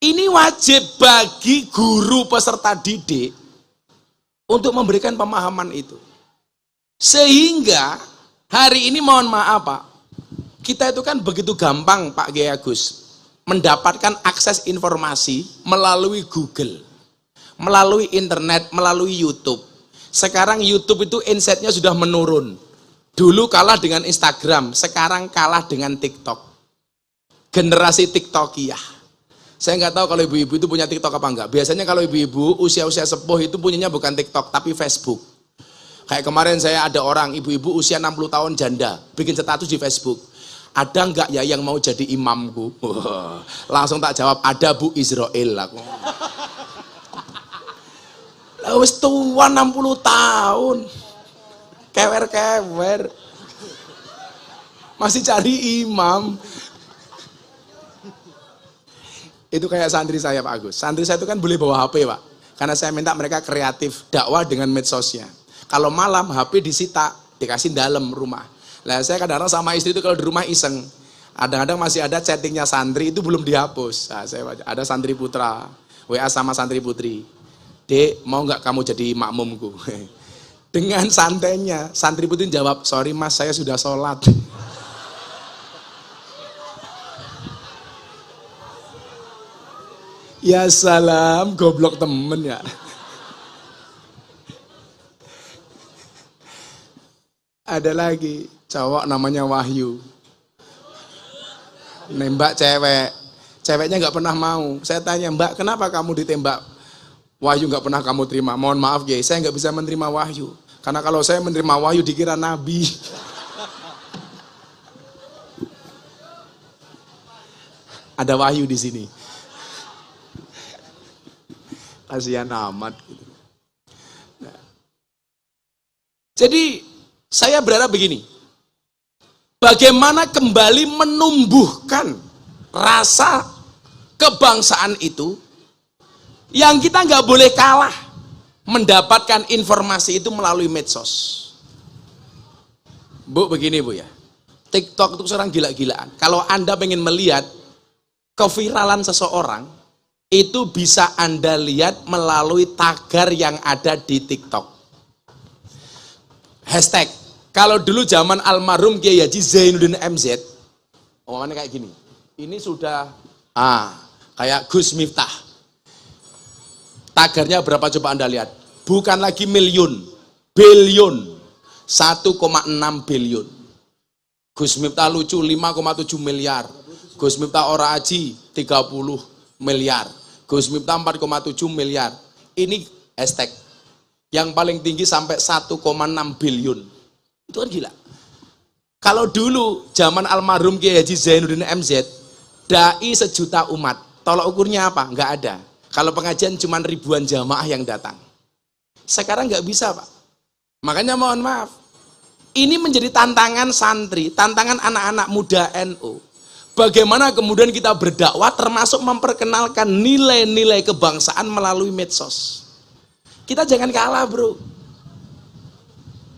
[SPEAKER 1] Ini wajib bagi guru peserta didik untuk memberikan pemahaman itu. Sehingga hari ini mohon maaf Pak, kita itu kan begitu gampang Pak Kiai Agus mendapatkan akses informasi melalui Google, melalui internet, melalui YouTube. Sekarang YouTube itu insight-nya sudah menurun. Dulu kalah dengan Instagram, sekarang kalah dengan TikTok. Generasi TikTokiyah. Saya nggak tahu kalau ibu-ibu itu punya TikTok apa enggak. Biasanya kalau ibu-ibu usia-usia sepuh itu punyanya bukan TikTok, tapi Facebook. Kayak kemarin saya ada orang, ibu-ibu usia 60 tahun janda, bikin status di Facebook. Ada enggak ya yang mau jadi imamku? Langsung tak jawab, ada Bu Israel aku. Lah wis tua 60 tahun. Kewer-kewer. Masih cari imam. Itu kayak santri saya Pak Agus. Santri saya itu kan boleh bawa HP Pak. Karena saya minta mereka kreatif dakwah dengan medsosnya. Kalau malam HP disita, dikasih dalam rumah. Lah saya kadang-kadang sama istri itu kalau di rumah iseng. Kadang-kadang masih ada chattingnya santri itu belum dihapus. Nah, saya baca. Ada santri putra, WA sama santri putri. Dek, mau nggak kamu jadi makmumku? Dengan santainya, santri putih jawab, sorry mas, saya sudah sholat. Ya salam, goblok temen ya. Ada lagi, cowok namanya Wahyu. Nembak cewek. Ceweknya nggak pernah mau. Saya tanya, mbak kenapa kamu ditembak? Wahyu nggak pernah kamu terima. Mohon maaf ya, saya nggak bisa menerima wahyu. Karena kalau saya menerima wahyu dikira nabi. Ada wahyu di sini. Kasihan amat. Nah. Jadi saya berharap begini. Bagaimana kembali menumbuhkan rasa kebangsaan itu yang kita nggak boleh kalah mendapatkan informasi itu melalui medsos. Bu, begini Bu ya. TikTok itu sekarang gila-gilaan. Kalau Anda pengen melihat keviralan seseorang, itu bisa Anda lihat melalui tagar yang ada di TikTok. Hashtag. Kalau dulu zaman almarhum Kiai Haji Zainuddin MZ, omongannya kayak gini. Ini sudah kayak Gus Miftah. Tagarnya berapa coba Anda lihat? Bukan lagi miliun, bilion. 1,6 bilion. Gus Miftah lucu 5,7 miliar. Gus Miftah ora aji 30 miliar. Gus Miftah 4,7 miliar. Ini hashtag. Yang paling tinggi sampai 1,6 bilion. Itu kan gila. Kalau dulu zaman almarhum Kiai Haji Zainuddin MZ, dai sejuta umat. Tolak ukurnya apa? Enggak ada. Kalau pengajian cuma ribuan jamaah yang datang. Sekarang nggak bisa, Pak. Makanya mohon maaf. Ini menjadi tantangan santri, tantangan anak-anak muda NU. Bagaimana kemudian kita berdakwah termasuk memperkenalkan nilai-nilai kebangsaan melalui medsos. Kita jangan kalah, bro.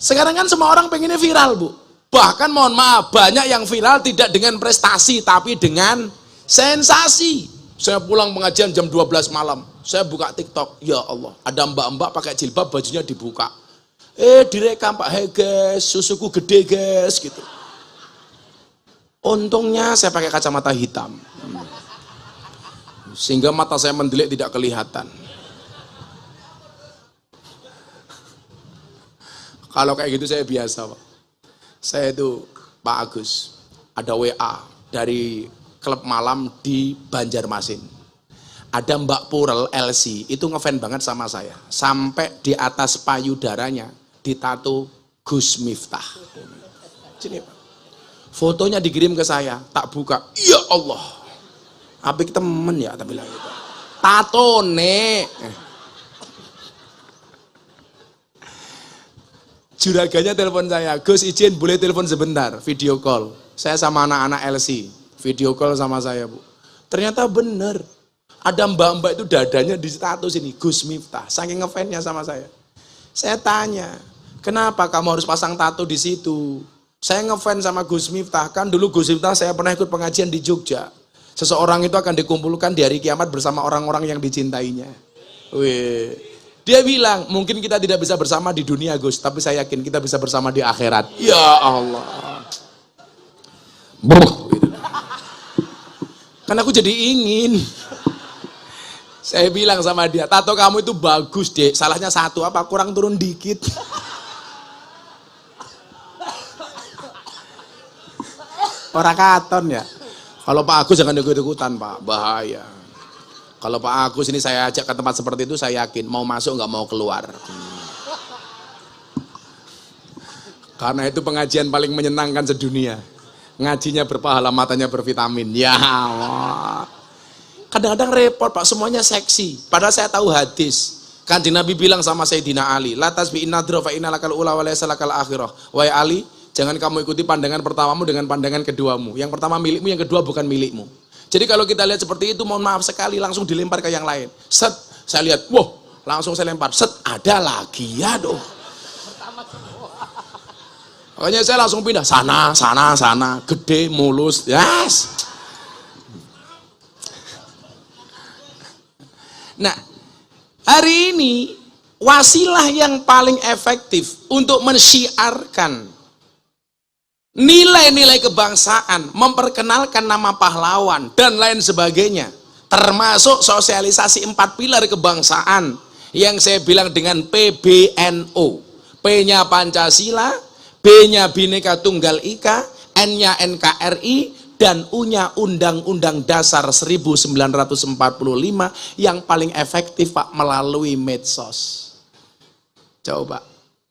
[SPEAKER 1] Sekarang kan semua orang pengennya viral, Bu. Bahkan mohon maaf, banyak yang viral tidak dengan prestasi, tapi dengan sensasi. Saya pulang pengajian jam 12 malam, saya buka TikTok, ya Allah, ada mbak-mbak pakai jilbab, bajunya dibuka. Direkam Pak, hey guys, susuku gede guys, gitu. Untungnya saya pakai kacamata hitam. Sehingga mata saya mendelik tidak kelihatan. Kalau kayak gitu saya biasa, Pak. Saya itu, Pak Agus, ada WA dari klub malam di Banjarmasin. Ada Mbak Purel LC, itu ngefans banget sama saya. Sampai di atas payudaranya ditato Gus Miftah. Sini, Pak. Fotonya dikirim ke saya, tak buka. Ya Allah. Apik temen ya, tak bilang gitu. Tato, Nek. Juraganya telepon saya, Gus izin boleh telepon sebentar, video call. Saya sama anak-anak LC, video call sama saya, Bu. Ternyata benar, ada mbak-mbak itu dadanya di status ini, Gus Miftah, saking ngefansnya sama saya. Saya tanya, kenapa kamu harus pasang tato di situ? Saya ngefans sama Gus Miftah, kan dulu Gus Miftah saya pernah ikut pengajian di Jogja. Seseorang itu akan dikumpulkan di hari kiamat bersama orang-orang yang dicintainya. Wih. Dia bilang, mungkin kita tidak bisa bersama di dunia Gus, tapi saya yakin kita bisa bersama di akhirat. Ya Allah. Kan aku jadi ingin. Saya bilang sama dia, tato kamu itu bagus dek, salahnya satu, apa kurang turun dikit. Orang katon ya. Kalau Pak Agus jangan ikut-ikutan Pak, bahaya. Kalau Pak Agus ini saya ajak ke tempat seperti itu, saya yakin mau masuk nggak mau keluar. Karena itu pengajian paling menyenangkan sedunia. Ngajinya berpahala, matanya bervitamin. Ya Allah. Kadang-kadang repot Pak, semuanya seksi. Padahal saya tahu hadis. Kanjeng Nabi bilang sama Sayyidina Ali, la tasbi'in nadra fa inna lakal ula wa laysa lakal akhirah. Wahai Ali, jangan kamu ikuti pandangan pertamamu dengan pandangan keduamu. Yang pertama milikmu, yang kedua bukan milikmu. Jadi kalau kita lihat seperti itu, mohon maaf sekali, langsung dilempar ke yang lain. Set, saya lihat, wah, langsung saya lempar. Set, ada lagi, ya doh. Makanya saya langsung pindah, sana, gede, mulus, yes. Nah, hari ini wasilah yang paling efektif untuk mensyiarkan nilai-nilai kebangsaan, memperkenalkan nama pahlawan dan lain sebagainya, termasuk sosialisasi 4 pilar kebangsaan yang saya bilang dengan PBNO. P-nya Pancasila, B-nya Bhinneka Tunggal Ika, N-nya NKRI, dan U-nya Undang-Undang Dasar 1945 yang paling efektif Pak melalui medsos. Coba,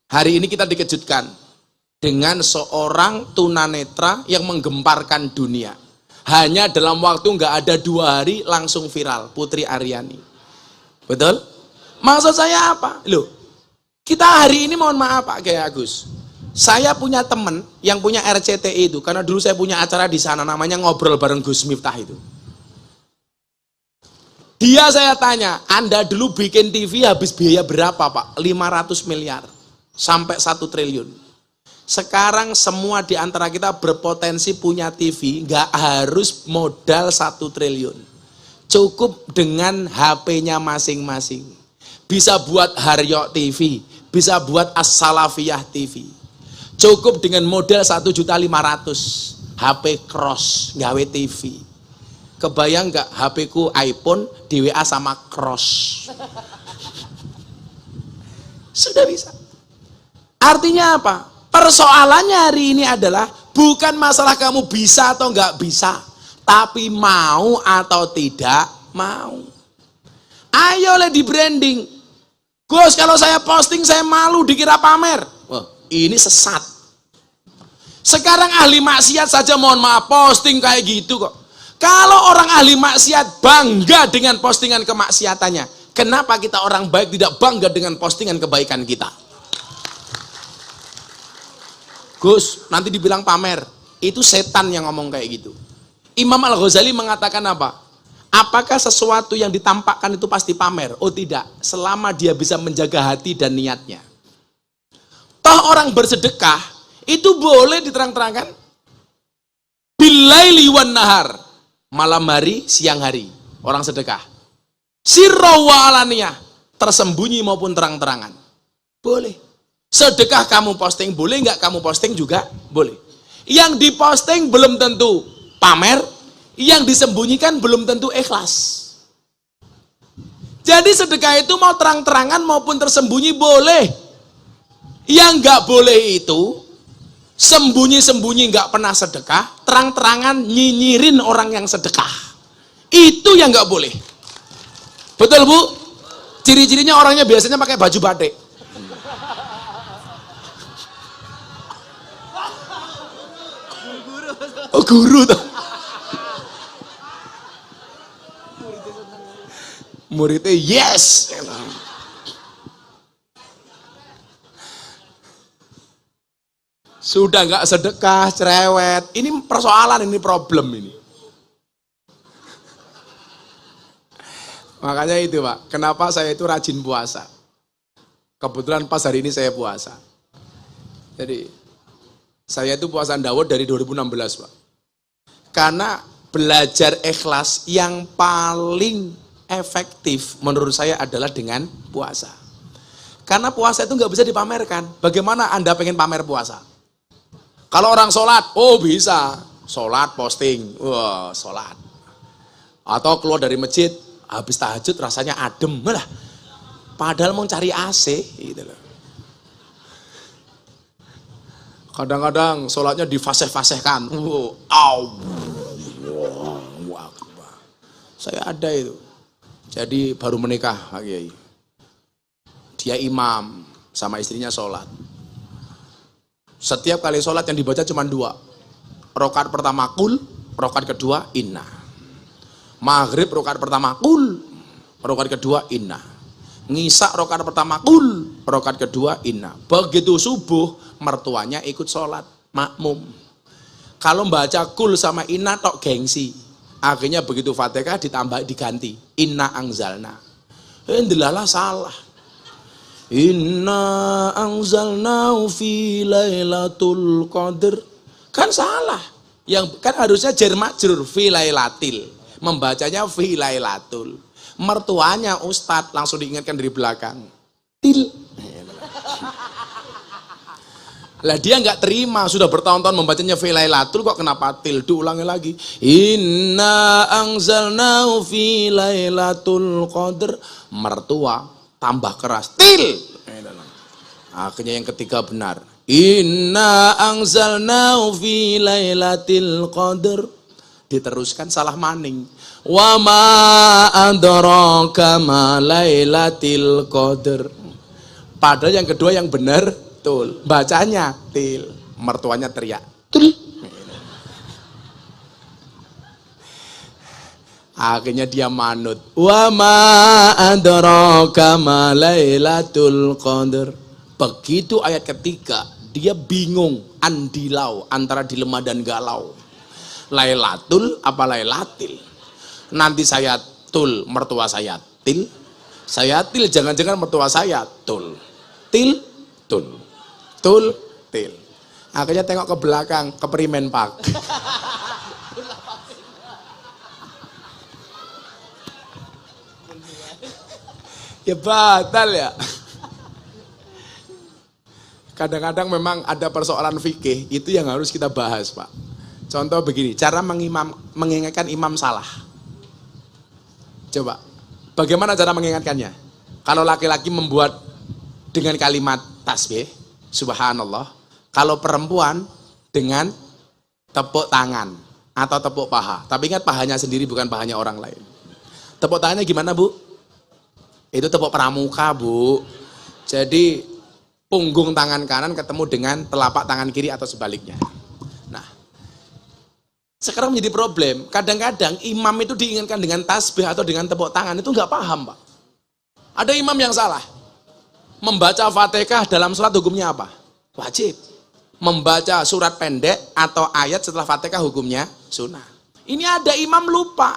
[SPEAKER 1] hari ini kita dikejutkan dengan seorang tunanetra yang menggemparkan dunia. Hanya dalam waktu nggak ada 2 hari langsung viral, Putri Aryani. Betul? Maksud saya apa? Loh, kita hari ini mohon maaf Pak Kiai Agus. Saya punya teman yang punya RCTI itu, karena dulu saya punya acara di sana namanya Ngobrol Bareng Gus Miftah itu. Dia saya tanya, Anda dulu bikin TV habis biaya berapa Pak? 500 miliar sampai 1 triliun. Sekarang semua di antara kita berpotensi punya TV, nggak harus modal 1 triliun. Cukup dengan HP-nya masing-masing. Bisa buat Haryo TV, bisa buat As-Salafiyah TV. Cukup dengan modal 1.500.000 HP cross gawe TV. Kebayang nggak HP ku iPhone di WA sama cross? Sudah bisa. Artinya apa? Persoalannya hari ini adalah bukan masalah kamu bisa atau nggak bisa, tapi mau atau tidak mau. Ayo le di branding. Gus, kalau saya posting saya malu dikira pamer. Wah, ini sesat. Sekarang ahli maksiat saja mohon maaf posting kayak gitu kok. Kalau orang ahli maksiat bangga dengan postingan kemaksiatannya, kenapa kita orang baik tidak bangga dengan postingan kebaikan kita? Gus, nanti dibilang pamer. Itu setan yang ngomong kayak gitu. Imam Al-Ghazali mengatakan apa? Apakah sesuatu yang ditampakkan itu pasti pamer? Oh tidak, selama dia bisa menjaga hati dan niatnya. Toh orang bersedekah itu boleh diterang-terangkan. Bilaili wan nahar, malam hari, siang hari, orang sedekah. Sirra wa alaniyah, tersembunyi maupun terang-terangan. Boleh. Sedekah kamu posting boleh, nggak kamu posting juga boleh. Yang diposting belum tentu pamer, yang disembunyikan belum tentu ikhlas. Jadi sedekah itu mau terang-terangan maupun tersembunyi boleh. Yang nggak boleh itu sembunyi-sembunyi nggak pernah sedekah, terang-terangan nyinyirin orang yang sedekah. Itu yang nggak boleh. Betul Bu? Ciri-cirinya orangnya biasanya pakai baju batik. Oh guru tuh. Muridnya yes. Sudah nggak sedekah, cerewet. Ini persoalan, ini problem ini. Makanya itu Pak, kenapa saya itu rajin puasa. Kebetulan pas hari ini saya puasa. Jadi saya itu puasa Dawud dari 2016 Pak. Karena belajar ikhlas yang paling efektif menurut saya adalah dengan puasa. Karena puasa itu nggak bisa dipamerkan. Bagaimana Anda pengen pamer puasa? Kalau orang sholat, oh bisa. Sholat posting, wah sholat. Atau keluar dari masjid, habis tahajud rasanya adem. Malah, padahal mau cari AC. Gitu loh. Kadang-kadang sholatnya difaseh-fasehkan. Saya ada itu. Jadi baru menikah, Pak Kiai. Dia imam, sama istrinya sholat. Setiap kali sholat yang dibaca cuma 2. Rakaat pertama kul, rakaat kedua inna. Maghrib rakaat pertama kul, rakaat kedua inna. Ngisak rakaat pertama kul, rakaat kedua inna. Begitu subuh, mertuanya ikut sholat, makmum. Kalau baca kul sama inna tok gengsi. Akhirnya begitu Fatihah ditambah diganti inna anzalna. Ndelalah salah. Inna anzalnahu fi lailatul qadr. Kan salah. Yang kan harusnya jar majrur fi lailatil. Membacanya fi lailatul. Mertuanya ustadz langsung diingatkan dari belakang. til. Lah dia nggak terima, sudah bertahun-tahun membacanya fi lailatul kok kenapa til? Diulangi lagi. Inna anzalnahu fi lailatul qadr. Mertua tambah keras. Til. Akhirnya yang ketiga benar. Inna anzalnahu fi lailatul qadr. Diteruskan salah maning. Wa ma adraka ma lailatul qadr. Padahal yang kedua yang benar tul, bacanya til, mertuanya teriak tul. Akhirnya dia manut. Wa ma adraka ma lailatul qadr. Begitu ayat ketiga, dia bingung, andilau antara dilema dan galau. Lailatul apa lailatil? Nanti saya tul, mertua saya til. Saya til, jangan-jangan mertua saya tul. Til, tul. Tul, til. Akhirnya tengok ke belakang, ke Perimen Park. Ya batal ya. Kadang-kadang memang ada persoalan fikih, itu yang harus kita bahas, Pak. Contoh begini, cara mengingatkan imam salah. Coba, bagaimana cara mengingatkannya? Kalau laki-laki membuat dengan kalimat tasbih, subhanallah. Kalau perempuan dengan tepuk tangan atau tepuk paha. Tapi ingat pahanya sendiri bukan pahanya orang lain. Tepuk tangannya gimana, Bu? Itu tepuk pramuka, Bu. Jadi punggung tangan kanan ketemu dengan telapak tangan kiri atau sebaliknya. Nah, sekarang menjadi problem. Kadang-kadang imam itu diingatkan dengan tasbih atau dengan tepuk tangan itu nggak paham, Pak. Ada imam yang salah. Membaca Fatihah dalam sholat hukumnya apa? Wajib. Membaca surat pendek atau ayat setelah Fatihah hukumnya sunnah. Ini ada imam lupa.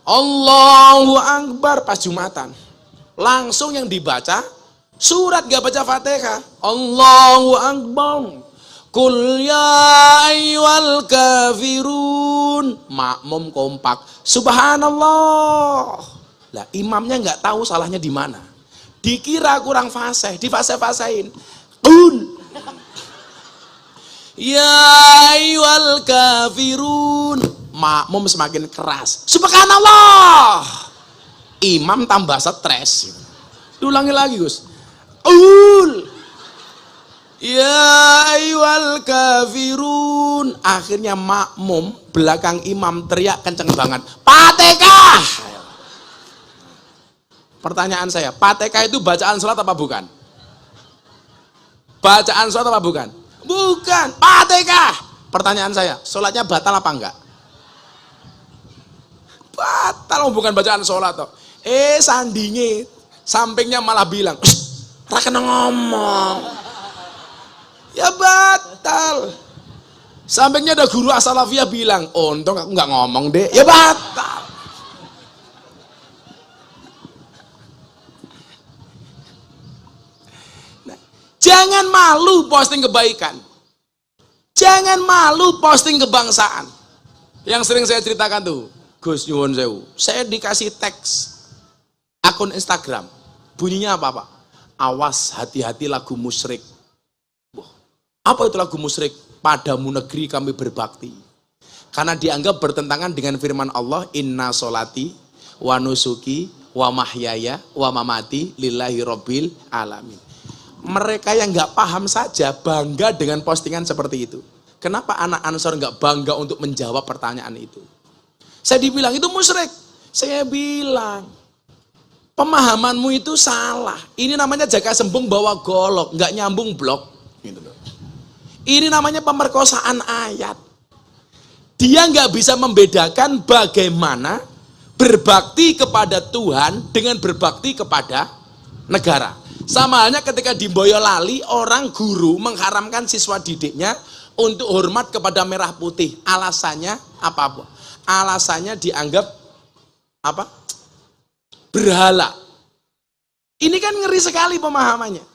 [SPEAKER 1] Allahu Akbar pas Jumatan. Langsung yang dibaca surat, gak baca Fatihah. Allahu Akbar. Qul ya ayyuhal kafirun. Makmum kompak. Subhanallah. Lah imamnya nggak tahu salahnya di mana. Dikira kurang fasih, difasih-fasahin. Qul ya ayyuhal kafirun. Makmum semakin keras. Subhanallah. Imam tambah stres. Diulangi lagi, Gus. Qul ya ayyuhal kafirun. Akhirnya makmum belakang imam teriak kenceng banget. Fatihah. Pertanyaan saya, Fatihah itu bacaan sholat apa bukan? Bacaan sholat apa bukan? Bukan. Fatihah. Pertanyaan saya, sholatnya batal apa enggak? Batal, bukan bacaan sholat toh. Sandinge, sampingnya malah bilang, ra kena ngomong. Ya batal. Sampingnya ada guru as-salafiyah bilang, untung aku nggak ngomong deh. Ya batal. Nah, jangan malu posting kebaikan. Jangan malu posting kebangsaan. Yang sering saya ceritakan tuh, Gus nyuwun sewu. Saya dikasih teks akun Instagram. Bunyinya apa, Pak? Awas, hati-hati lagu musyrik. Apa itu lagu musyrik? Padamu negeri kami berbakti. Karena dianggap bertentangan dengan firman Allah, inna solati wa nusuki wa mahyaya wa mamati lillahi rabbil alamin. Mereka yang nggak paham saja bangga dengan postingan seperti itu. Kenapa anak Ansor nggak bangga untuk menjawab pertanyaan itu? Saya dibilang itu musyrik. Saya bilang, pemahamanmu itu salah. Ini namanya jaga sembung bawa golok, nggak nyambung blok. Gitu loh. Ini namanya pemerkosaan ayat. Dia nggak bisa membedakan bagaimana berbakti kepada Tuhan dengan berbakti kepada negara. Sama halnya ketika di Boyolali orang guru mengharamkan siswa didiknya untuk hormat kepada merah putih. Alasannya apa? Alasannya dianggap apa? Berhala. Ini kan ngeri sekali pemahamannya.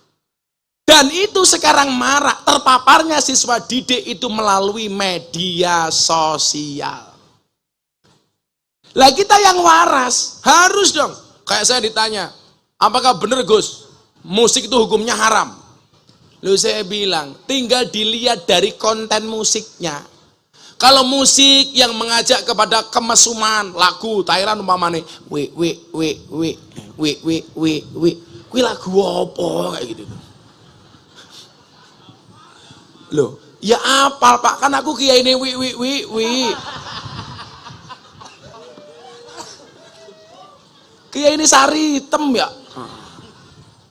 [SPEAKER 1] Dan itu sekarang marak, terpaparnya siswa didik itu melalui media sosial. Lah kita yang waras, harus dong. Kayak saya ditanya, apakah benar Gus, musik itu hukumnya haram. Lalu saya bilang, tinggal dilihat dari konten musiknya. Kalau musik yang mengajak kepada kemesuman, lagu Thailand umpamane, kuwi lagu apa kayak gitu. Loh, ya apal Pak, kan aku kiai ini kiai ini Sari Hitam ya.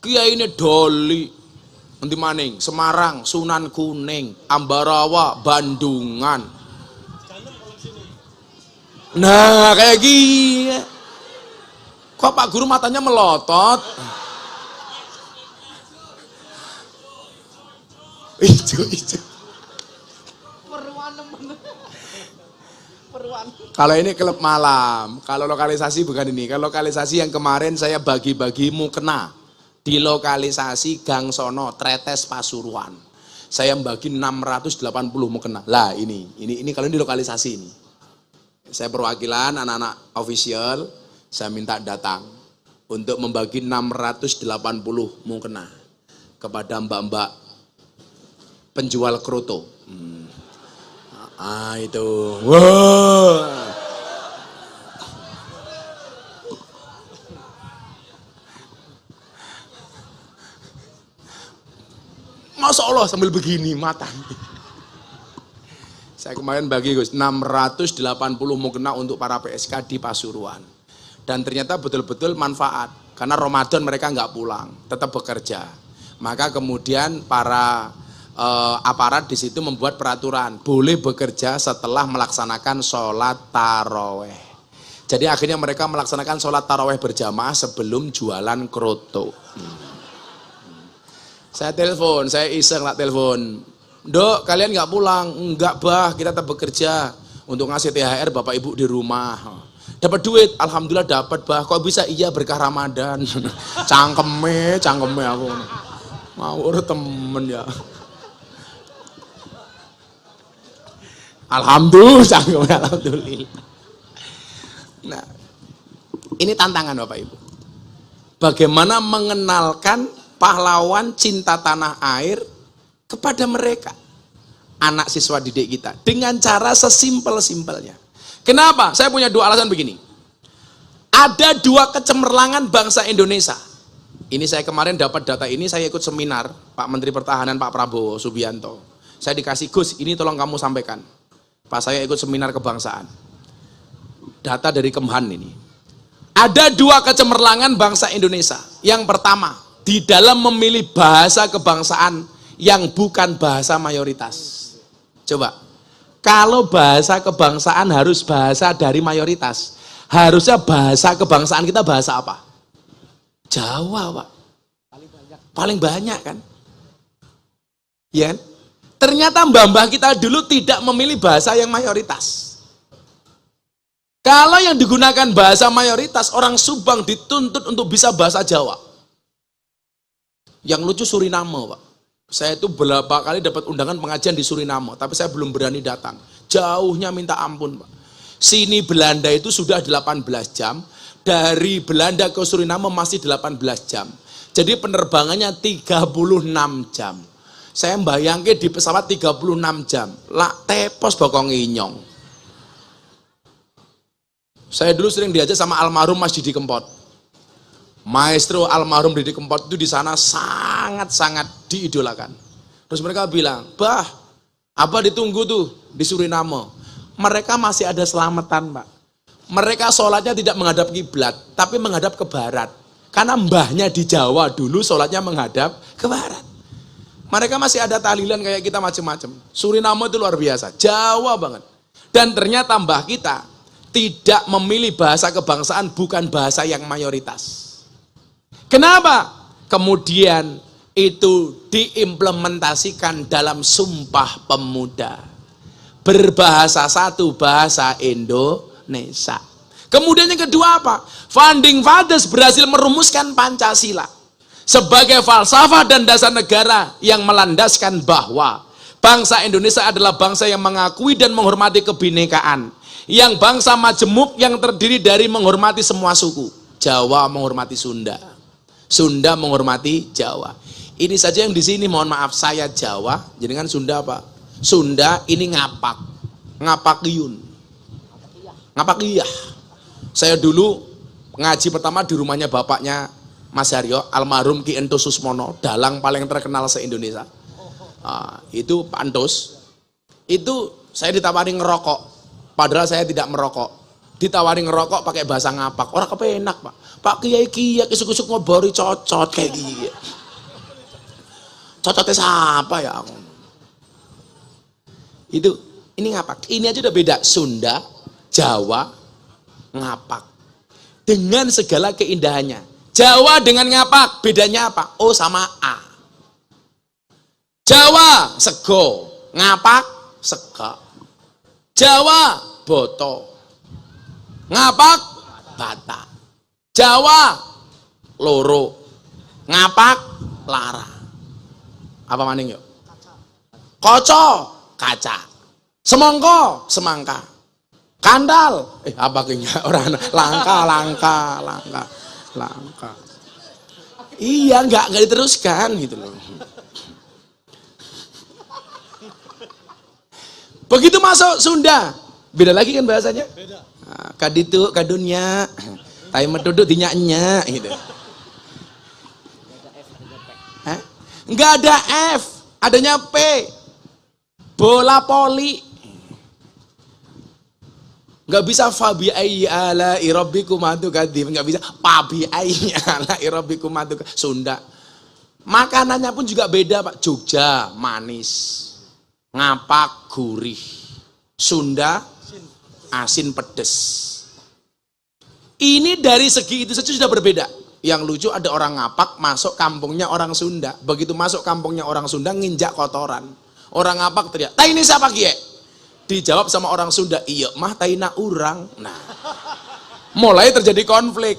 [SPEAKER 1] Kiai ini Doli. Nanti maning, Semarang, Sunan Kuning, Ambarawa, Bandungan. Nah, kayak gini. Kok Pak Guru matanya melotot? Ijo. Kalau ini klub malam, kalau lokalisasi bukan ini. Kalau lokalisasi yang kemarin saya bagi-bagi mukena di lokalisasi Gang Sono, Tretes Pasuruan. Saya bagi 680 mukena. Lah ini kalau ini lokalisasi ini. Saya perwakilan anak-anak official, saya minta datang untuk membagi 680 mukena kepada mbak-mbak penjual kroto. Itu. Wow. Masya Allah sambil begini mata. Saya kemarin bagi Gus 680 mukena untuk para PSK di Pasuruan. Dan ternyata betul-betul manfaat. Karena Ramadan mereka nggak pulang, tetap bekerja. Maka kemudian para aparat di situ membuat peraturan boleh bekerja setelah melaksanakan sholat taraweh. Jadi akhirnya mereka melaksanakan sholat taraweh berjamaah sebelum jualan kroto. Saya telepon, saya iseng lah telepon. Dok, kalian nggak pulang? Enggak bah, kita tetap bekerja untuk ngasih THR bapak ibu di rumah. Dapat duit, alhamdulillah dapat bah. Kok bisa? Iya berkah Ramadan. Cangkeme aku. Mau temen ya. Alhamdulillah. Nah, ini tantangan Bapak Ibu. Bagaimana mengenalkan pahlawan cinta tanah air kepada mereka, anak siswa didik kita, dengan cara sesimpel-simpelnya. Kenapa? Saya punya dua alasan begini. Ada dua kecemerlangan bangsa Indonesia. Ini saya kemarin dapat data ini, saya ikut seminar Pak Menteri Pertahanan Pak Prabowo Subianto. Saya dikasih, Gus, ini tolong kamu sampaikan. Pas saya ikut seminar kebangsaan. Data dari Kemhan ini. Ada dua kecemerlangan bangsa Indonesia. Yang pertama, di dalam memilih bahasa kebangsaan yang bukan bahasa mayoritas. Coba, kalau bahasa kebangsaan harus bahasa dari mayoritas, harusnya bahasa kebangsaan kita bahasa apa? Jawa, Pak. Paling banyak kan? Ya kan? Ternyata mbah-mbah kita dulu tidak memilih bahasa yang mayoritas. Kalau yang digunakan bahasa mayoritas, orang Subang dituntut untuk bisa bahasa Jawa. Yang lucu Suriname, Pak. Saya itu beberapa kali dapat undangan pengajian di Suriname, tapi saya belum berani datang. Jauhnya minta ampun, Pak. Sini Belanda itu sudah 18 jam, dari Belanda ke Suriname masih 18 jam. Jadi penerbangannya 36 jam. Saya bayangke di pesawat 36 jam. Lak tepos bokong inyong. Saya dulu sering diajak sama almarhum Mas Didi Kempot. Maestro almarhum Didi Kempot itu di sana sangat-sangat diidolakan. Terus mereka bilang, "Bah, apa ditunggu tuh di Suriname?" Mereka masih ada selamatan, Pak. Mereka sholatnya tidak menghadap kiblat, tapi menghadap ke barat. Karena mbahnya di Jawa dulu sholatnya menghadap ke barat. Mereka masih ada tahlilan kayak kita macam-macam. Suriname itu luar biasa, Jawa banget. Dan ternyata mbah kita tidak memilih bahasa kebangsaan bukan bahasa yang mayoritas. Kenapa? Kemudian itu diimplementasikan dalam Sumpah Pemuda. Berbahasa satu bahasa Indonesia. Kemudian yang kedua apa? Founding Fathers berhasil merumuskan Pancasila sebagai falsafah dan dasar negara yang melandaskan bahwa bangsa Indonesia adalah bangsa yang mengakui dan menghormati kebinekaan, yang bangsa majemuk yang terdiri dari menghormati semua suku. Jawa menghormati Sunda, Sunda menghormati Jawa. Ini saja yang di sini, mohon maaf saya Jawa, jenengan Sunda apa? Sunda ini ngapak. Ngapakiyun. Ngapakiyah. Saya dulu ngaji pertama di rumahnya bapaknya Mas Haryo, almarhum Ki Entus Susmono, dalang paling terkenal se-Indonesia. Itu Pak Entus. Itu saya ditawari ngerokok, padahal saya tidak merokok. Ditawari ngerokok pakai bahasa ngapak, orang kepenak Pak. Pak Kiai Kiai isuk-isuk ngobori cocot kayak gini. Cocotnya siapa ya? Itu ini ngapak. Ini aja udah beda, Sunda, Jawa, ngapak. Dengan segala keindahannya. Jawa dengan ngapak, bedanya apa? O sama A. Jawa sego, ngapak sega. Jawa boto, ngapak bata. Jawa loro, ngapak lara. Apa maning yuk? Koco kaca, semongko semangka, kandal apa kayaknya orang langka. Iya, nggak diteruskan gitu loh. Begitu masuk Sunda, beda lagi kan bahasanya? Beda. Kaditu kadunya, tai meduduk dinyaknya gitu. Nggak ada F, adanya P. Bola poli. Nggak bisa fabi ayyi ala rabbikum atukadim, nggak bisa fabi ayyi ala rabbikum atukadim. Sunda. Makanannya pun juga beda Pak. Jogja manis, ngapak gurih. Sunda asin pedes. Ini dari segi itu saja sudah berbeda. Yang lucu ada orang ngapak masuk kampungnya orang Sunda. Begitu masuk kampungnya orang Sunda nginjak kotoran. Orang ngapak teriak, "Tai ini siapa Kiai?" Dijawab sama orang Sunda, "Iya mah taina urang." Nah, mulai terjadi konflik.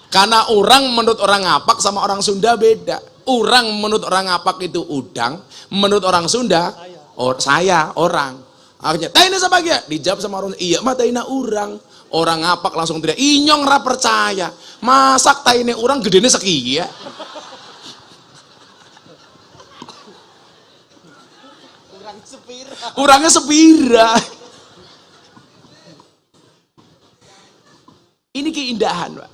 [SPEAKER 1] Karena orang menurut orang ngapak sama orang Sunda beda. Orang menurut orang ngapak itu udang, menurut orang Sunda, saya orang. Akhirnya, "Tai ini siapa Kiai?" Dijawab sama orang, "Iya mah taina urang." Orang ngapak langsung teriak, "Inyong ra percaya. Masak taine urang gedene sekiya." Urangnya sepira. Ini keindahan, Pak.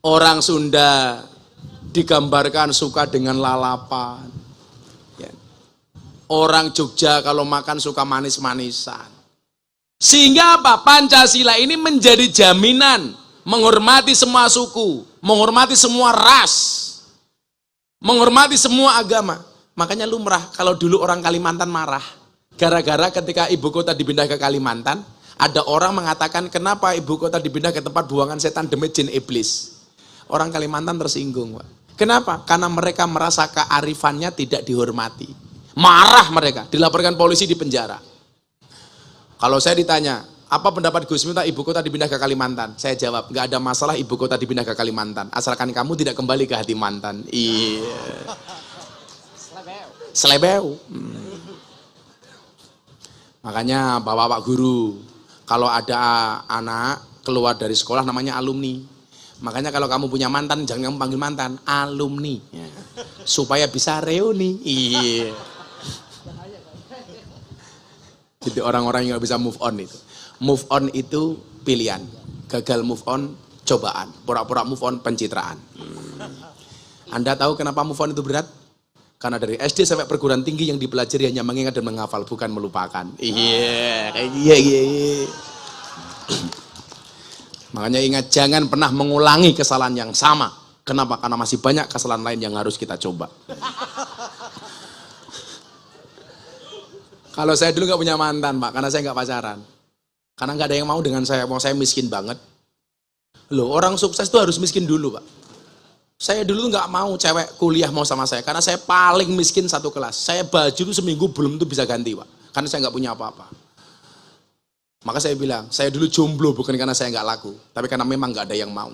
[SPEAKER 1] Orang Sunda digambarkan suka dengan lalapan. Orang Jogja kalau makan suka manis-manisan. Sehingga apa? Pancasila ini menjadi jaminan menghormati semua suku, menghormati semua ras, menghormati semua agama. Makanya lumrah kalau dulu orang Kalimantan marah gara-gara ketika ibu kota dipindah ke Kalimantan, ada orang mengatakan kenapa ibu kota dipindah ke tempat buangan setan demit jin iblis. Orang Kalimantan tersinggung, Pak. Kenapa? Karena mereka merasa kearifannya tidak dihormati. Marah mereka, dilaporkan polisi, di penjara. Kalau saya ditanya, apa pendapat Gus Miftah ibu kota dipindah ke Kalimantan? Saya jawab, nggak ada masalah ibu kota dipindah ke Kalimantan, asalkan kamu tidak kembali ke hati mantan. Iya. Selebeu. Makanya bapak-bapak guru, kalau ada anak keluar dari sekolah namanya alumni. Makanya kalau kamu punya mantan, jangan kamu panggil mantan, alumni. Supaya bisa reuni. Iya. Jadi orang-orang yang nggak bisa move on itu. Move on itu pilihan. Gagal move on, cobaan. Pura-pura move on, pencitraan. Anda tahu kenapa move on itu berat? Karena dari SD sampai perguruan tinggi yang dipelajari hanya mengingat dan menghafal, bukan melupakan. Iya. Makanya ingat, jangan pernah mengulangi kesalahan yang sama. Kenapa? Karena masih banyak kesalahan lain yang harus kita coba. Kalau saya dulu nggak punya mantan, Pak, karena saya nggak pacaran. Karena nggak ada yang mau dengan saya, mau saya miskin banget. Loh, orang sukses itu harus miskin dulu, Pak. Saya dulu nggak mau cewek kuliah mau sama saya, karena saya paling miskin satu kelas. Saya baju itu seminggu belum tuh bisa ganti, Pak. Karena saya nggak punya apa-apa. Maka saya bilang, saya dulu jomblo bukan karena saya nggak laku, tapi karena memang nggak ada yang mau.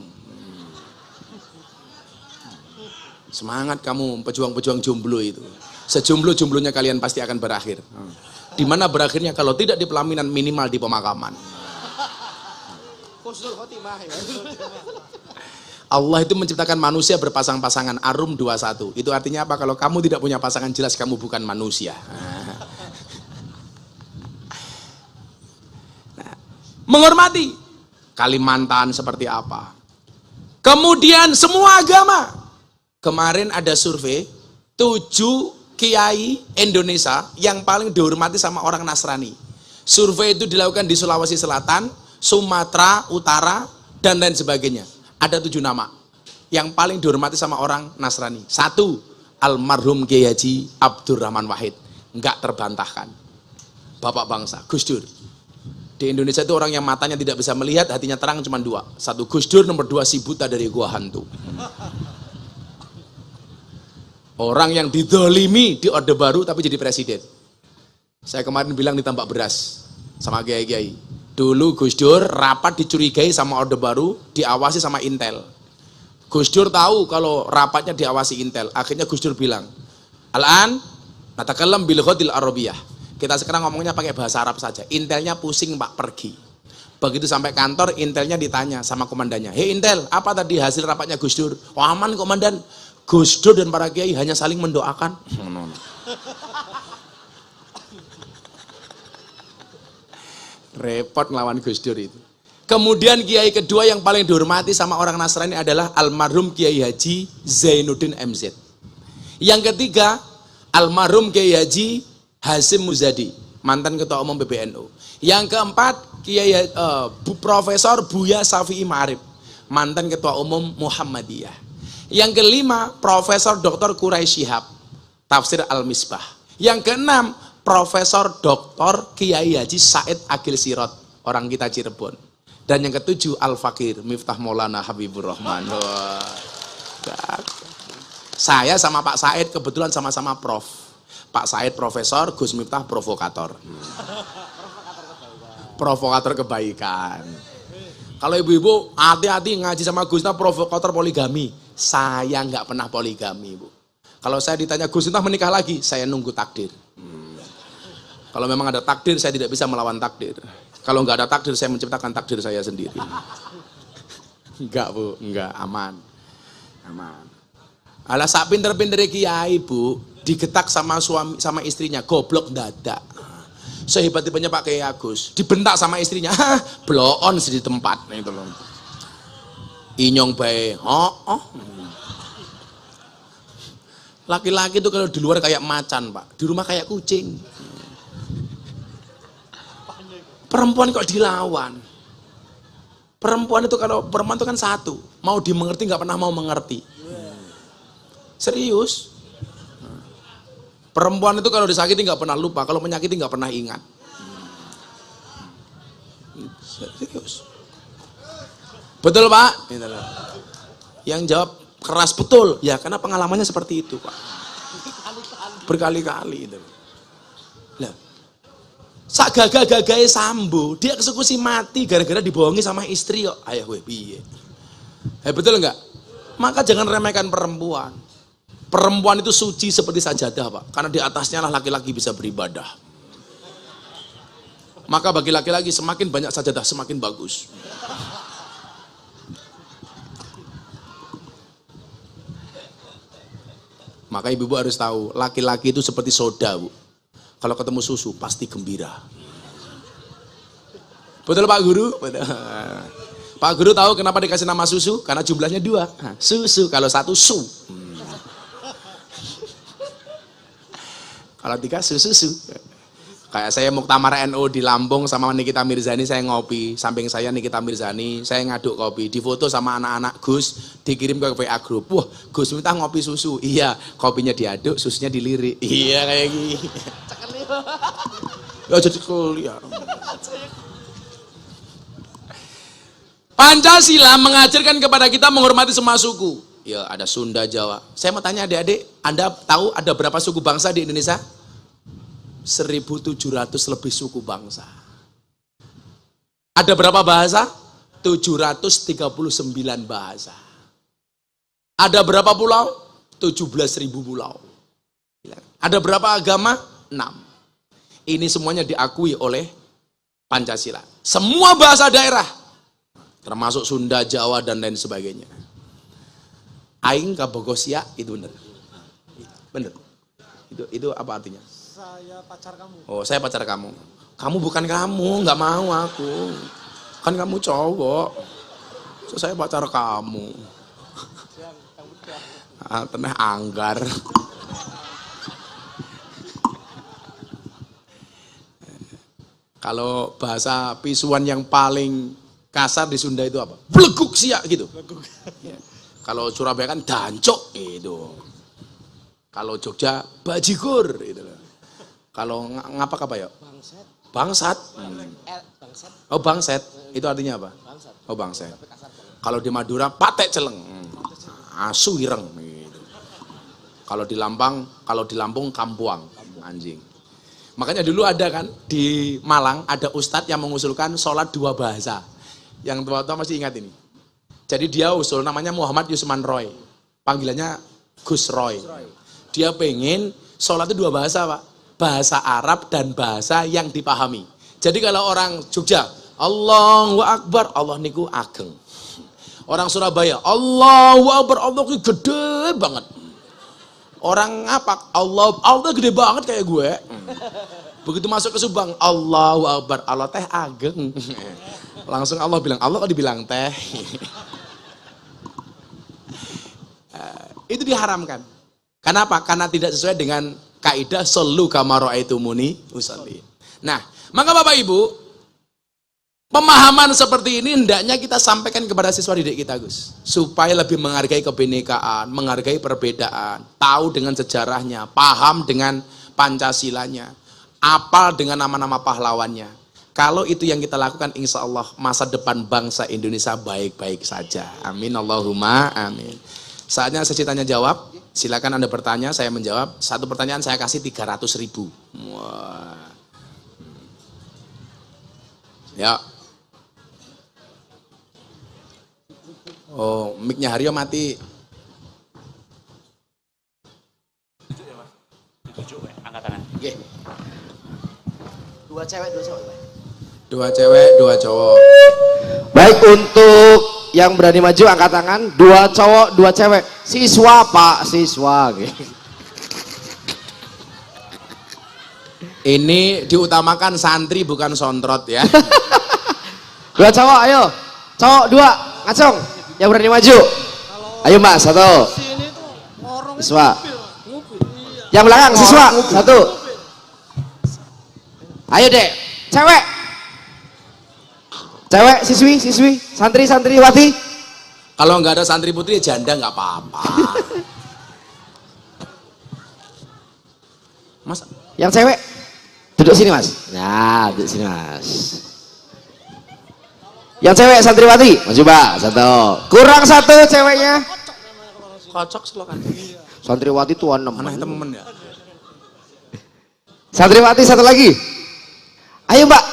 [SPEAKER 1] Semangat kamu, pejuang-pejuang jomblo itu. Sejomblo-jomblonya kalian pasti akan berakhir. Di mana berakhirnya? Kalau tidak di pelaminan, minimal di pemakaman. Allah itu menciptakan manusia berpasang-pasangan, Ar-Rum 21. Itu artinya apa? Kalau kamu tidak punya pasangan, jelas kamu bukan manusia. Nah, menghormati Kalimantan seperti apa. Kemudian semua agama. Kemarin ada survei 7 kiai Indonesia yang paling dihormati sama orang Nasrani. Survei itu dilakukan di Sulawesi Selatan, Sumatera Utara, dan lain sebagainya. Ada 7 nama yang paling dihormati sama orang Nasrani. 1, almarhum Kiai Haji Abdurrahman Wahid, enggak terbantahkan, bapak bangsa, Gus Dur. Di Indonesia itu orang yang matanya tidak bisa melihat, hatinya terang cuma 2. 1 Gus Dur, nomor 2 si buta dari gua hantu. Orang yang didolimi di Orde Baru tapi jadi presiden. Saya kemarin bilang di Tambak Beras sama kiai-kiai. Dulu Gus Dur rapat dicurigai sama Orde Baru, diawasi sama Intel. Gus Dur tahu kalau rapatnya diawasi Intel. Akhirnya Gus Dur bilang, "Al-an natakallam bil ghatil arabiyah." Kita sekarang ngomongnya pakai bahasa Arab saja. Intelnya pusing, Pak, pergi. Begitu sampai kantor, Intelnya ditanya sama komandannya, "Hei Intel, apa tadi hasil rapatnya Gus Dur?" "Oh, aman komandan. Gus Dur dan para kiai hanya saling mendoakan." Repot ngelawan Gus Dur itu. Kemudian kiai kedua yang paling dihormati sama orang Nasrani adalah almarhum Kiai Haji Zainuddin MZ. Yang ketiga, almarhum Kiai Haji Hasyim Muzadi, mantan ketua umum PBNU. Yang keempat, Profesor Buya Syafi'i Ma'arif, mantan ketua umum Muhammadiyah. Yang kelima, Profesor Dr. Quraisy Shihab, Tafsir Al-Misbah. Yang keenam, Profesor Dr. Kiai Haji Said Agil Sirot, orang kita Cirebon. Dan yang ketujuh, Al-Fakir Miftah Maulana Habibur Rahman. Saya sama Pak Said kebetulan sama-sama prof. Pak Said profesor, Gus Miftah provokator. Provokator kebaikan. Kalau ibu-ibu hati-hati ngaji sama Gus Miftah provokator poligami. Saya nggak pernah poligami, Bu. Kalau saya ditanya Gus Miftah menikah lagi, saya nunggu takdir. Kalau memang ada takdir, saya tidak bisa melawan takdir. Kalau nggak ada takdir, saya menciptakan takdir saya sendiri. Enggak, Bu, enggak, aman. Aman. Alah sak pinter-pinter kiai, Bu, digetak sama suami sama istrinya, goblok dadak. Sehebat-hebatnya Pak Kiai Agus, dibentak sama istrinya, bloon di tempat. Nah, itu loh. Inyong bae, Laki-laki itu kalau di luar kayak macan, Pak, di rumah kayak kucing. Perempuan kok dilawan. Perempuan itu kalau perempuan itu kan satu, mau dimengerti nggak pernah mau mengerti. Serius. Perempuan itu kalau disakiti nggak pernah lupa, kalau menyakiti nggak pernah ingat. Serius. Betul, Pak? Yang jawab keras betul. Ya karena pengalamannya seperti itu, Pak. Berkali-kali itu. Lah, sak gagah-gagahe Sambo, dia eksekusi mati gara-gara dibohongi sama istri kok. Ayo gue piye? Betul enggak? Maka jangan remehkan perempuan. Perempuan itu suci seperti sajadah, Pak. Karena di atasnya lah laki-laki bisa beribadah. Maka bagi laki-laki semakin banyak sajadah semakin bagus. Maka ibu-ibu harus tahu, laki-laki itu seperti soda, Bu. Kalau ketemu susu pasti gembira. Betul Pak Guru? Betul. Pak Guru tahu kenapa dikasih nama susu? Karena jumlahnya 2. Susu, kalau 1 su. Kalau 3 susu. Kayak saya Muktamar NU di Lampung sama Nikita Mirzani, saya ngopi. Samping saya Nikita Mirzani, saya ngaduk kopi. Difoto sama anak-anak Gus, dikirim ke WA Group. Wah, Gus minta ngopi susu. Iya, kopinya diaduk, susunya dilirik. Iya kayak gini. Ya jadi kuliah. Pancasila mengajarkan kepada kita menghormati semua suku. Ya ada Sunda, Jawa. Saya mau tanya adik-adik, Anda tahu ada berapa suku bangsa di Indonesia? 1.700 lebih suku bangsa. Ada berapa bahasa? 739 bahasa. Ada berapa pulau? 17.000 pulau. Ada berapa agama? 6. Ini semuanya diakui oleh Pancasila. Semua bahasa daerah, termasuk Sunda, Jawa, dan lain sebagainya. Aing kabogosia itu bener. Bener. Itu apa artinya?
[SPEAKER 2] Saya pacar kamu.
[SPEAKER 1] Oh, saya pacar kamu. Kamu bukan kamu, nggak mau aku. Kan kamu cowok. So, saya pacar kamu. Teneh anggar. Kalau bahasa pisuan yang paling kasar di Sunda itu apa? Bleguk siak gitu. Ya. Kalau Surabaya kan dancok itu. Kalau Jogja bajigur gitu. Kalau ngapa ya?
[SPEAKER 2] Bangset.
[SPEAKER 1] Bangsat.
[SPEAKER 2] Bangset.
[SPEAKER 1] Oh bangset. Itu artinya apa?
[SPEAKER 2] Bangsat.
[SPEAKER 1] Oh bangset. Kalau di Madura patek celeng. Asu ireng gitu. Kalau di Lampung kampuang anjing. Makanya dulu ada kan di Malang ada ustadz yang mengusulkan sholat 2 bahasa. Yang tua-tua masih ingat ini. Jadi dia usul namanya Muhammad Yusman Roy. Panggilannya Gus Roy. Dia pengen sholat itu 2 bahasa Pak. Bahasa Arab dan bahasa yang dipahami. Jadi kalau orang Jogja, Allahu Akbar, Allah niku ageng. Orang Surabaya, Allahu Akbar, Allah niku gede banget. Orang ngapak, Allah gede banget kayak gue. Begitu masuk ke Subang, Allahu Akbar, Allah teh ageng. Langsung Allah bilang, Allah kok dibilang teh. Itu diharamkan. Kenapa? Karena tidak sesuai dengan kaidah sallu kama ra'aitumuni usolli. Nah, maka Bapak Ibu, pemahaman seperti ini hendaknya kita sampaikan kepada siswa didik kita, Gus, supaya lebih menghargai kebinekaan, menghargai perbedaan, tahu dengan sejarahnya, paham dengan Pancasilanya, apal dengan nama-nama pahlawannya. Kalau itu yang kita lakukan, insya Allah masa depan bangsa Indonesia baik-baik saja. Amin Allahumma amin. Saatnya sesi tanya jawab. Silakan Anda bertanya, saya menjawab. Satu pertanyaan saya kasih 300.000. Wah. Ya. Oh, mic-nya Haryo mati.
[SPEAKER 3] Angkat tangan.
[SPEAKER 1] Oke.
[SPEAKER 3] 2 cewek, 2 cowok.
[SPEAKER 1] 2 cewek, 2 cowok.
[SPEAKER 3] Baik, untuk yang berani maju angkat tangan. 2 cowok, 2 cewek. Siswa Pak, siswa.
[SPEAKER 1] Ini diutamakan santri bukan sontrot ya.
[SPEAKER 3] 2 cowok, ayo. Cowok 2, ngacung. Yang berani maju. Ayo Mbak, 1.
[SPEAKER 2] Sini tuh orang
[SPEAKER 3] Siswa.
[SPEAKER 2] ngupil. Iya.
[SPEAKER 3] Yang belakang, siswa. 1. Ayo dek, cewek. Cewek, siswi, santriwati.
[SPEAKER 1] Kalau nggak ada santri putri janda nggak apa-apa. Mas,
[SPEAKER 3] Yang cewek, duduk sini Mas. Nah, duduk sini Mas. Yang cewek santriwati, maju Mbak, 1. Kurang 1 ceweknya.
[SPEAKER 1] kocok selokan.
[SPEAKER 3] Santriwati tuan 6.
[SPEAKER 1] Mana temen ya?
[SPEAKER 3] Santriwati 1 lagi. Ayo Mbak.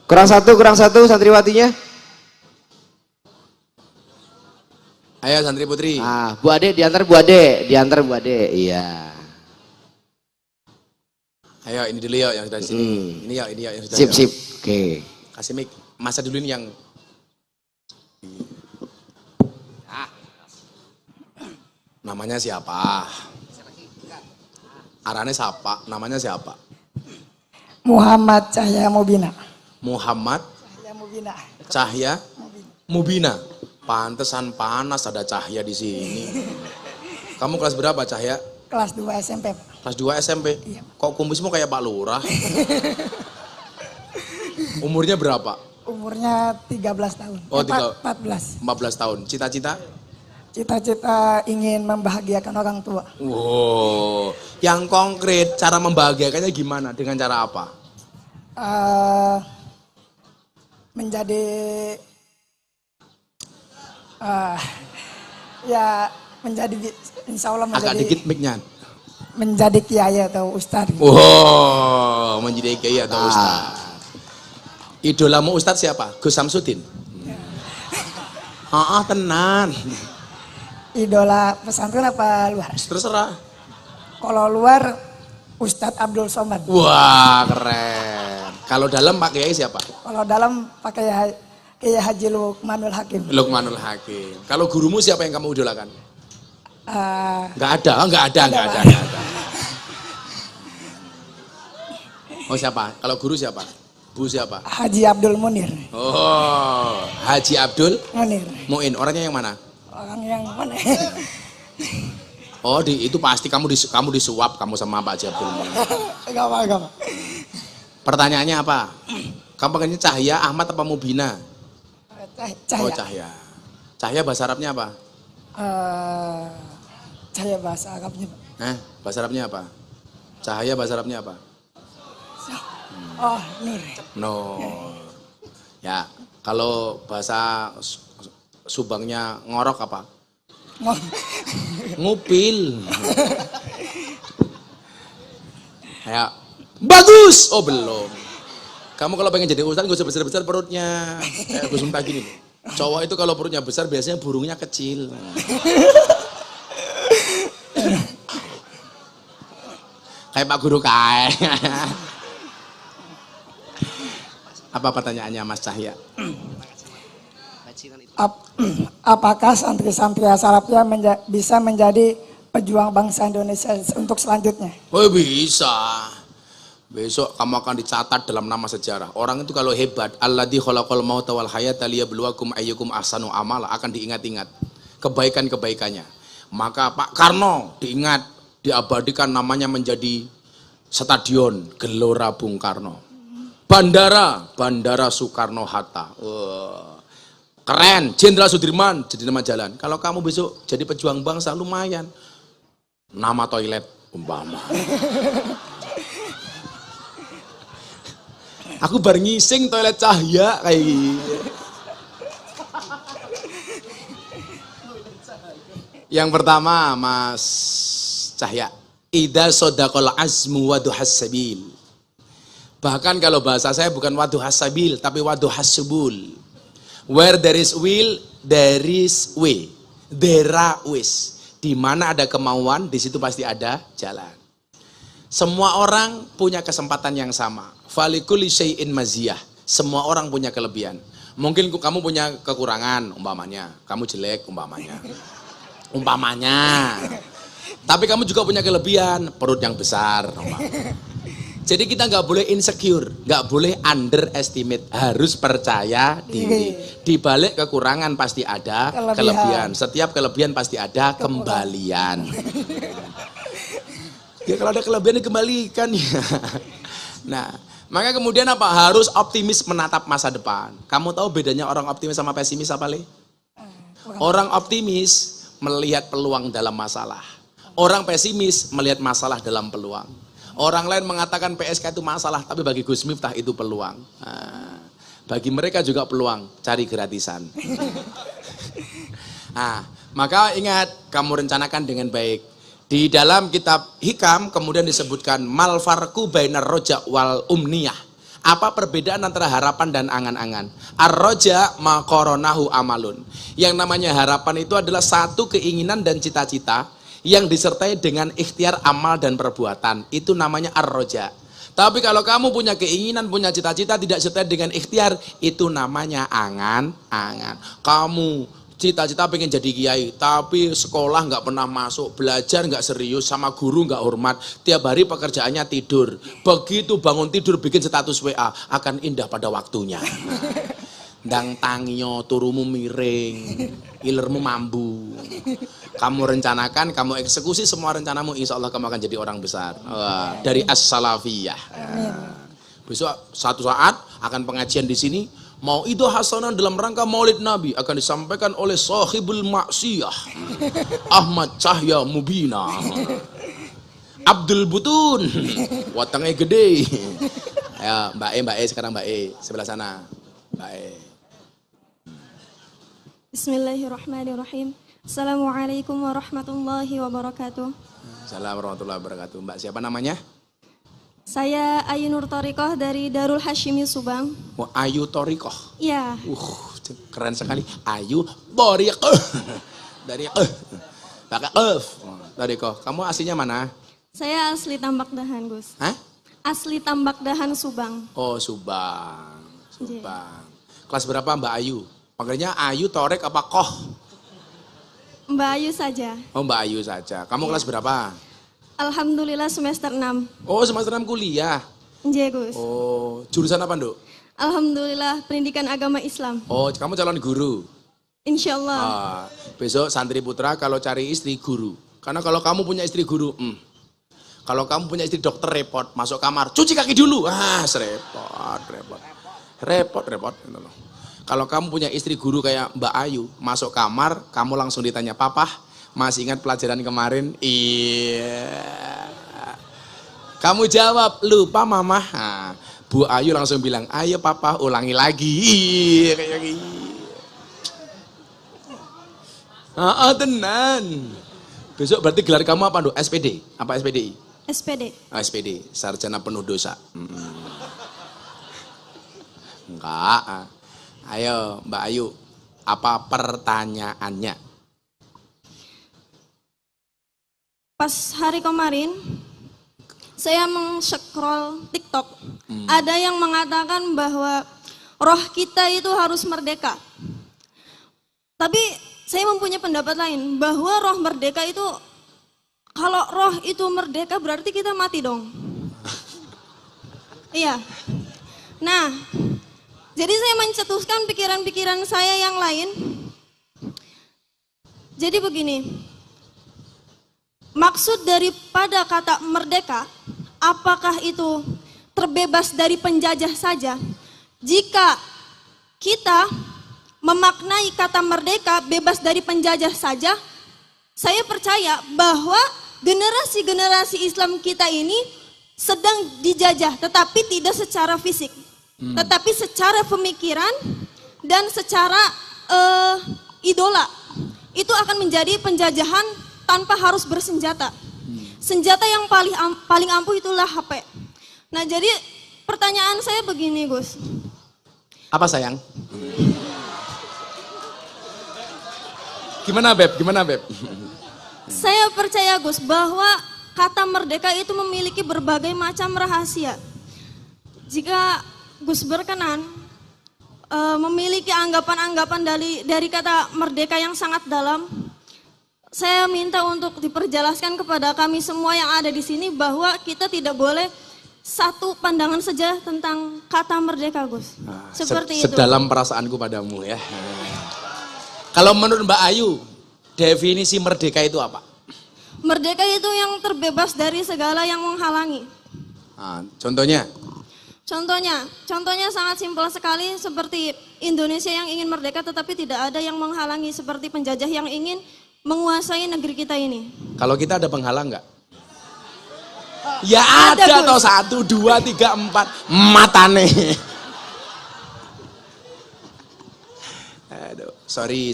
[SPEAKER 3] Kurang satu santriwatinya.
[SPEAKER 1] Ayo santri putri.
[SPEAKER 3] Ah, Bu Ade diantar Bu Ade, iya.
[SPEAKER 1] Ayo ini dulu yuk yang sudah di sini. Ini yuk yang sudah.
[SPEAKER 3] Sip. Oke.
[SPEAKER 1] Kasih mic. Masa dulu ini yang namanya siapa? Arane siapa? Namanya siapa?
[SPEAKER 4] Muhammad Cahya Mubina.
[SPEAKER 1] Muhammad
[SPEAKER 4] Cahya Mubina.
[SPEAKER 1] Cahya Mubina. Pantesan panas ada Cahya di sini. Kamu kelas berapa Cahya?
[SPEAKER 4] Kelas 2 SMP.
[SPEAKER 1] Kelas 2 SMP?
[SPEAKER 4] Iya.
[SPEAKER 1] Kok kumismu kayak Pak Lurah? Umurnya berapa?
[SPEAKER 4] Umurnya 13 tahun.
[SPEAKER 1] Oh,
[SPEAKER 4] 14.
[SPEAKER 1] 14 tahun. Cita-cita?
[SPEAKER 4] Cita-cita ingin membahagiakan orang tua.
[SPEAKER 1] Wow, yang konkret cara membahagiakannya gimana? Dengan cara apa?
[SPEAKER 4] Menjadi ya menjadi insya Allah
[SPEAKER 1] Agak dikit mic-nya.
[SPEAKER 4] menjadi kiai atau ustadz.
[SPEAKER 1] Wow, menjadi kiai atau ustaz. Idolamu ustadz siapa? Gus Samsudin? Tenan.
[SPEAKER 4] Idola pesantren apa luar?
[SPEAKER 1] Terserah.
[SPEAKER 4] Kalau luar Ustadz Abdul Somad.
[SPEAKER 1] Wah, keren. Kalau dalam Pak Kiai siapa?
[SPEAKER 4] Kalau dalam pakai Kiai Haji Lukmanul Hakim.
[SPEAKER 1] Lukmanul Hakim. Kalau gurumu siapa yang kamu idolakan? Nggak ada. Oh siapa? Kalau guru siapa? Bu siapa?
[SPEAKER 4] Haji Abdul Munir.
[SPEAKER 1] Oh, Haji Abdul
[SPEAKER 4] Munir.
[SPEAKER 1] Muin. Orangnya yang mana?
[SPEAKER 4] Orang yang mana?
[SPEAKER 1] Oh, itu pasti kamu disuap kamu sama Pak Haji Abdul Muin.
[SPEAKER 4] Gak apa.
[SPEAKER 1] Pertanyaannya apa? Kamu panggilnya Cahya, Ahmad apa Mubina?
[SPEAKER 4] Cahya.
[SPEAKER 1] Oh, Cahya. Cahya bahasa Arabnya apa?
[SPEAKER 4] Cahya bahasa Arabnya.
[SPEAKER 1] Bahasa Arabnya apa? Cahaya bahasa Arabnya apa?
[SPEAKER 4] Oh, Nur.
[SPEAKER 1] No. Ya, kalau bahasa Subangnya ngorok apa? Ngupil. Ya, bagus. Oh belum. Kamu kalau pengen jadi ustaz gak usah besar-besar perutnya. Kayak Gus Miftah gini. Cowok itu kalau perutnya besar biasanya burungnya kecil. Kayak Pak Guru Kai. Apa pertanyaannya Mas Cahya?
[SPEAKER 4] Apakah santri-santri Salafiyah bisa menjadi pejuang bangsa Indonesia untuk selanjutnya?
[SPEAKER 1] Oh bisa. Besok kamu akan dicatat dalam nama sejarah. Orang itu kalau hebat, alladzi khalaqal mauta wal hayata liyabluwakum ayyukum ahsanu amala, akan diingat-ingat kebaikan-kebaikannya. Maka Pak Karno diingat, diabadikan namanya menjadi stadion Gelora Bung Karno. Bandara Soekarno-Hatta. Keren, Jenderal Sudirman jadi nama jalan. Kalau kamu besok jadi pejuang bangsa lumayan. Nama toilet umpama. Aku bar ngising toilet Cahya kayak gitu. Yang pertama Mas Cahya, idza sadaqal azmu wa duhas sabil. Bahkan kalau bahasa saya bukan waduhas sabil tapi waduhas subul. Where there is will, there is way. There is. Di mana ada kemauan, di situ pasti ada jalan. Semua orang punya kesempatan yang sama. Falikuli syai'in maziyah. Semua orang punya kelebihan. Mungkin kamu punya kekurangan, umpamanya. Kamu jelek, umpamanya. Tapi kamu juga punya kelebihan, perut yang besar. Jadi kita nggak boleh insecure, nggak boleh underestimate, harus percaya diri. Di balik kekurangan pasti ada kelebihan. Setiap kelebihan pasti ada kembalian. Ya kalau ada kelebihan dikembalikan ya. Nah, maka kemudian apa? Harus optimis menatap masa depan. Kamu tahu bedanya orang optimis sama pesimis apa, Le? Orang optimis melihat peluang dalam masalah. Orang pesimis melihat masalah dalam peluang. Orang lain mengatakan PSK itu masalah, tapi bagi Gus Miftah itu peluang. Nah, bagi mereka juga peluang, cari gratisan. Nah, maka ingat, kamu rencanakan dengan baik. Di dalam kitab Hikam kemudian disebutkan mal farqu bainar roja wal umniyah. Apa perbedaan antara harapan dan angan-angan? Ar-roja ma qoronahu amalun. Yang namanya harapan itu adalah satu keinginan dan cita-cita yang disertai dengan ikhtiar amal dan perbuatan. Itu namanya ar-roja. Tapi kalau kamu punya keinginan, punya cita-cita tidak disertai dengan ikhtiar, itu namanya angan-angan. Kamu cita-cita pengen jadi kiai, tapi sekolah nggak pernah masuk, belajar nggak serius, sama guru nggak hormat, tiap hari pekerjaannya tidur. Begitu bangun tidur bikin status WA, akan indah pada waktunya. Ndang tangio turumu miring, ilermu mambu. Kamu rencanakan, kamu eksekusi semua rencanamu, insya Allah kamu akan jadi orang besar. Dari as-salafiyah. Besok satu saat akan pengajian di sini. Mau itu hasanah dalam rangka Maulid Nabi akan disampaikan oleh Sahibul Maksiyah Ahmad Cahya Mubina Abdul Butun watangnya gede. Ya Mbak E sekarang Mbak E sebelah sana. Mbak E.
[SPEAKER 5] Bismillahirrahmanirrahim. Assalamualaikum warahmatullahi wabarakatuh.
[SPEAKER 1] Assalamualaikum warahmatullahi wabarakatuh. Mbak siapa namanya?
[SPEAKER 5] Saya Ayu Nur Thoriqoh dari Darul Hashimi Subang.
[SPEAKER 1] Oh, Ayu Thoriqoh.
[SPEAKER 5] Iya.
[SPEAKER 1] Keren sekali. Ayu Thoriqoh. Dari pakai Thoriqoh. Kamu aslinya mana?
[SPEAKER 5] Saya asli Tambak Dahan, Gus.
[SPEAKER 1] Hah?
[SPEAKER 5] Asli Tambak Dahan Subang.
[SPEAKER 1] Oh, Subang. Subang. Kelas berapa Mbak Ayu? Panggilnya Ayu, Torek, apa Koh?
[SPEAKER 5] Mbak Ayu saja.
[SPEAKER 1] Oh Mbak Ayu saja. Kamu kelas berapa?
[SPEAKER 5] Alhamdulillah semester 6.
[SPEAKER 1] Oh semester 6 kuliah.
[SPEAKER 5] Nggih, Gus.
[SPEAKER 1] Oh jurusan apa Nduk?
[SPEAKER 5] Alhamdulillah pendidikan agama Islam.
[SPEAKER 1] Oh kamu calon guru?
[SPEAKER 5] Insyaallah.
[SPEAKER 1] Besok santri putra kalau cari istri guru. Karena kalau kamu punya istri guru, kalau kamu punya istri dokter repot, masuk kamar, cuci kaki dulu. Repot. Kalau kamu punya istri guru kayak Mbak Ayu, masuk kamar, kamu langsung ditanya, Papa, masih ingat pelajaran kemarin? Iya. Kamu jawab, lupa Mama. Nah, Bu Ayu langsung bilang, ayo Papa ulangi lagi. Kayak gitu. Tenan. Besok berarti gelar kamu apa, Nduk? SPD? Apa SPDI?
[SPEAKER 5] SPD.
[SPEAKER 1] SPD, sarjana penuh dosa. Enggak. Ayo Mbak Ayu, apa pertanyaannya?
[SPEAKER 5] Pas hari kemarin, saya men-scroll TikTok. Ada yang mengatakan bahwa roh kita itu harus merdeka. Tapi saya mempunyai pendapat lain, bahwa roh merdeka itu, kalau roh itu merdeka berarti kita mati dong. Iya. Nah, jadi saya mencetuskan pikiran-pikiran saya yang lain. Jadi begini, maksud daripada kata merdeka, apakah itu terbebas dari penjajah saja? Jika kita memaknai kata merdeka bebas dari penjajah saja, saya percaya bahwa generasi-generasi Islam kita ini sedang dijajah, tetapi tidak secara fisik, tetapi secara pemikiran dan secara idola. Itu akan menjadi penjajahan tanpa harus bersenjata. Senjata yang paling ampuh itulah HP. Nah, jadi pertanyaan saya begini, Gus.
[SPEAKER 1] Apa sayang? Gimana Beb?
[SPEAKER 5] Saya percaya Gus bahwa kata merdeka itu memiliki berbagai macam rahasia. Jika Gus berkenan memiliki anggapan-anggapan dari kata merdeka yang sangat dalam, saya minta untuk diperjelaskan kepada kami semua yang ada di sini bahwa kita tidak boleh satu pandangan saja tentang kata merdeka, Gus. Seperti itu.
[SPEAKER 1] Sedalam perasaanku padamu ya. Kalau menurut Mbak Ayu, definisi merdeka itu apa?
[SPEAKER 5] Merdeka itu yang terbebas dari segala yang menghalangi.
[SPEAKER 1] Contohnya?
[SPEAKER 5] Contohnya sangat simpel sekali, seperti Indonesia yang ingin merdeka tetapi tidak ada yang menghalangi, seperti penjajah yang ingin menguasai negeri kita ini.
[SPEAKER 1] Kalau kita ada penghalang nggak? Ya ada toh, 1, 2, 3, 4 matane. Aduh, sorry.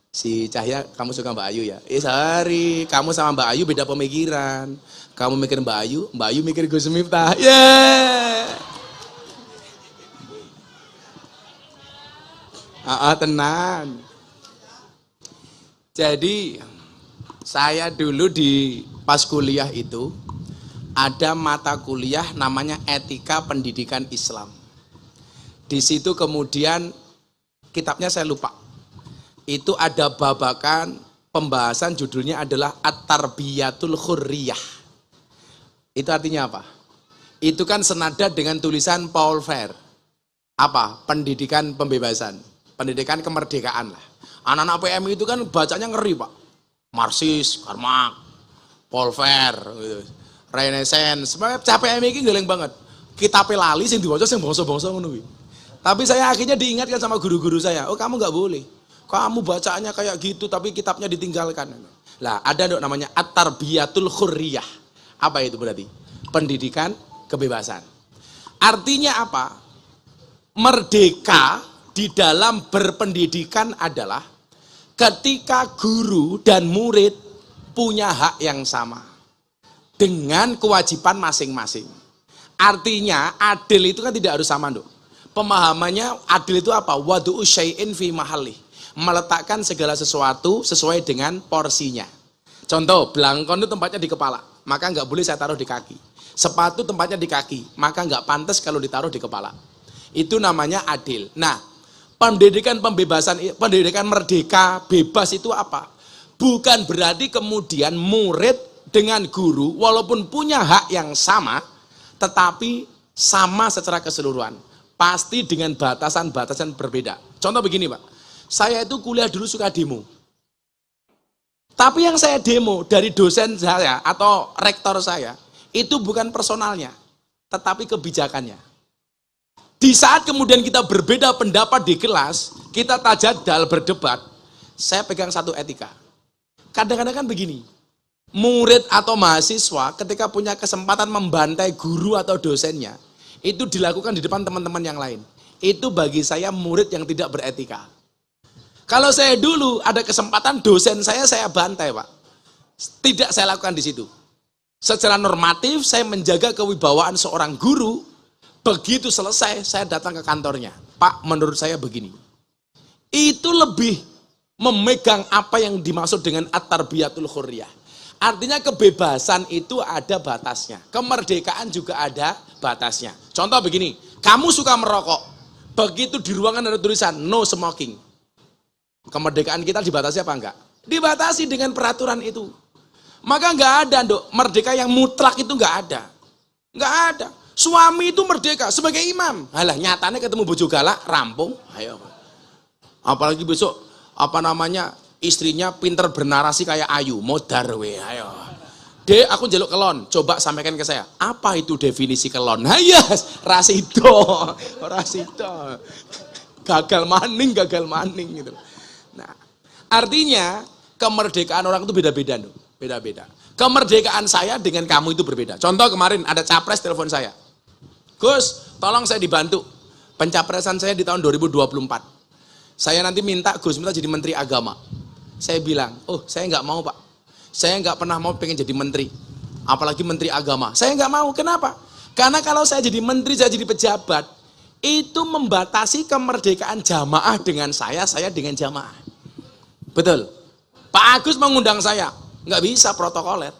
[SPEAKER 1] Si Cahya, kamu suka Mbak Ayu ya? Sorry, kamu sama Mbak Ayu beda pemikiran. Kamu mikir Mbak Ayu mikir Gus Miftah. Tenan. Jadi saya dulu pas kuliah itu ada mata kuliah namanya Etika Pendidikan Islam. Di situ kemudian kitabnya saya lupa. Itu ada babakan pembahasan, judulnya adalah At-Tarbiyatul Khurriyah. Itu artinya apa? Itu kan senada dengan tulisan Paul Freire. Apa? Pendidikan pembebasan, pendidikan kemerdekaan lah. Anak-anak PMI itu kan bacanya ngeri Pak. Marxis, Karl Marx, Paul Freire, gitu. Renaissance. Sebenarnya PMI ini geleng banget. Kita pelali sing diwaca sing bangsa-bangsa ngono kuwi. Tapi saya akhirnya diingatkan sama guru-guru saya, oh kamu nggak boleh. Kamu bacanya kayak gitu tapi kitabnya ditinggalkan. Lah ada namanya At-Tarbiyatul Khurriyah. Apa itu berarti? Pendidikan kebebasan. Artinya apa? Merdeka di dalam berpendidikan adalah ketika guru dan murid punya hak yang sama dengan kewajiban masing-masing. Artinya adil itu kan tidak harus sama, Nduk. Pemahamannya adil itu apa? Wadu'u syai'in fi mahallih. Meletakkan segala sesuatu sesuai dengan porsinya. Contoh, belangkon itu tempatnya di kepala, maka nggak boleh saya taruh di kaki. Sepatu tempatnya di kaki, maka nggak pantas kalau ditaruh di kepala. Itu namanya adil. Nah, pendidikan merdeka, bebas itu apa? Bukan berarti kemudian murid dengan guru walaupun punya hak yang sama, tetapi sama secara keseluruhan. Pasti dengan batasan-batasan berbeda. Contoh begini, Pak. Saya itu kuliah dulu suka demo. Tapi yang saya demo dari dosen saya atau rektor saya, itu bukan personalnya, tetapi kebijakannya. Di saat kemudian kita berbeda pendapat di kelas, kita tajadal berdebat, saya pegang satu etika. Kadang-kadang kan begini, murid atau mahasiswa ketika punya kesempatan membantai guru atau dosennya, itu dilakukan di depan teman-teman yang lain. Itu bagi saya murid yang tidak beretika. Kalau saya dulu ada kesempatan dosen saya bantai, Pak. Tidak saya lakukan di situ. Secara normatif saya menjaga kewibawaan seorang guru. Begitu selesai saya datang ke kantornya. Pak, menurut saya begini. Itu lebih memegang apa yang dimaksud dengan at-tarbiyatul hurriyah. Artinya kebebasan itu ada batasnya. Kemerdekaan juga ada batasnya. Contoh begini, kamu suka merokok. Begitu di ruangan ada tulisan no smoking. Kemerdekaan kita dibatasi apa enggak? Dibatasi dengan peraturan itu. Maka enggak ada, Dok. Merdeka yang mutlak itu enggak ada. Enggak ada. Suami itu merdeka sebagai imam. Halah, nyatanya ketemu bojo galak, rampung. Ayo. Apalagi besok istrinya pinter bernarasi kayak Ayu, modar we. Ayo. Dek, aku njaluk kelon. Coba sampaikan ke saya. Apa itu definisi kelon? Hayas, rasito. Gagal maning gitu. Nah, artinya kemerdekaan orang itu beda-beda, loh. Beda-beda. Kemerdekaan saya dengan kamu itu berbeda. Contoh kemarin ada capres telepon saya. Gus, tolong saya dibantu. Pencapresan saya di tahun 2024. Saya nanti minta jadi menteri agama. Saya bilang, oh saya nggak mau, Pak. Saya nggak pernah mau pengen jadi menteri. Apalagi menteri agama. Saya nggak mau. Kenapa? Karena kalau saya jadi menteri, saya jadi pejabat, itu membatasi kemerdekaan jamaah dengan saya dengan jamaah. Betul. Pak Agus mengundang saya, nggak bisa protokoler.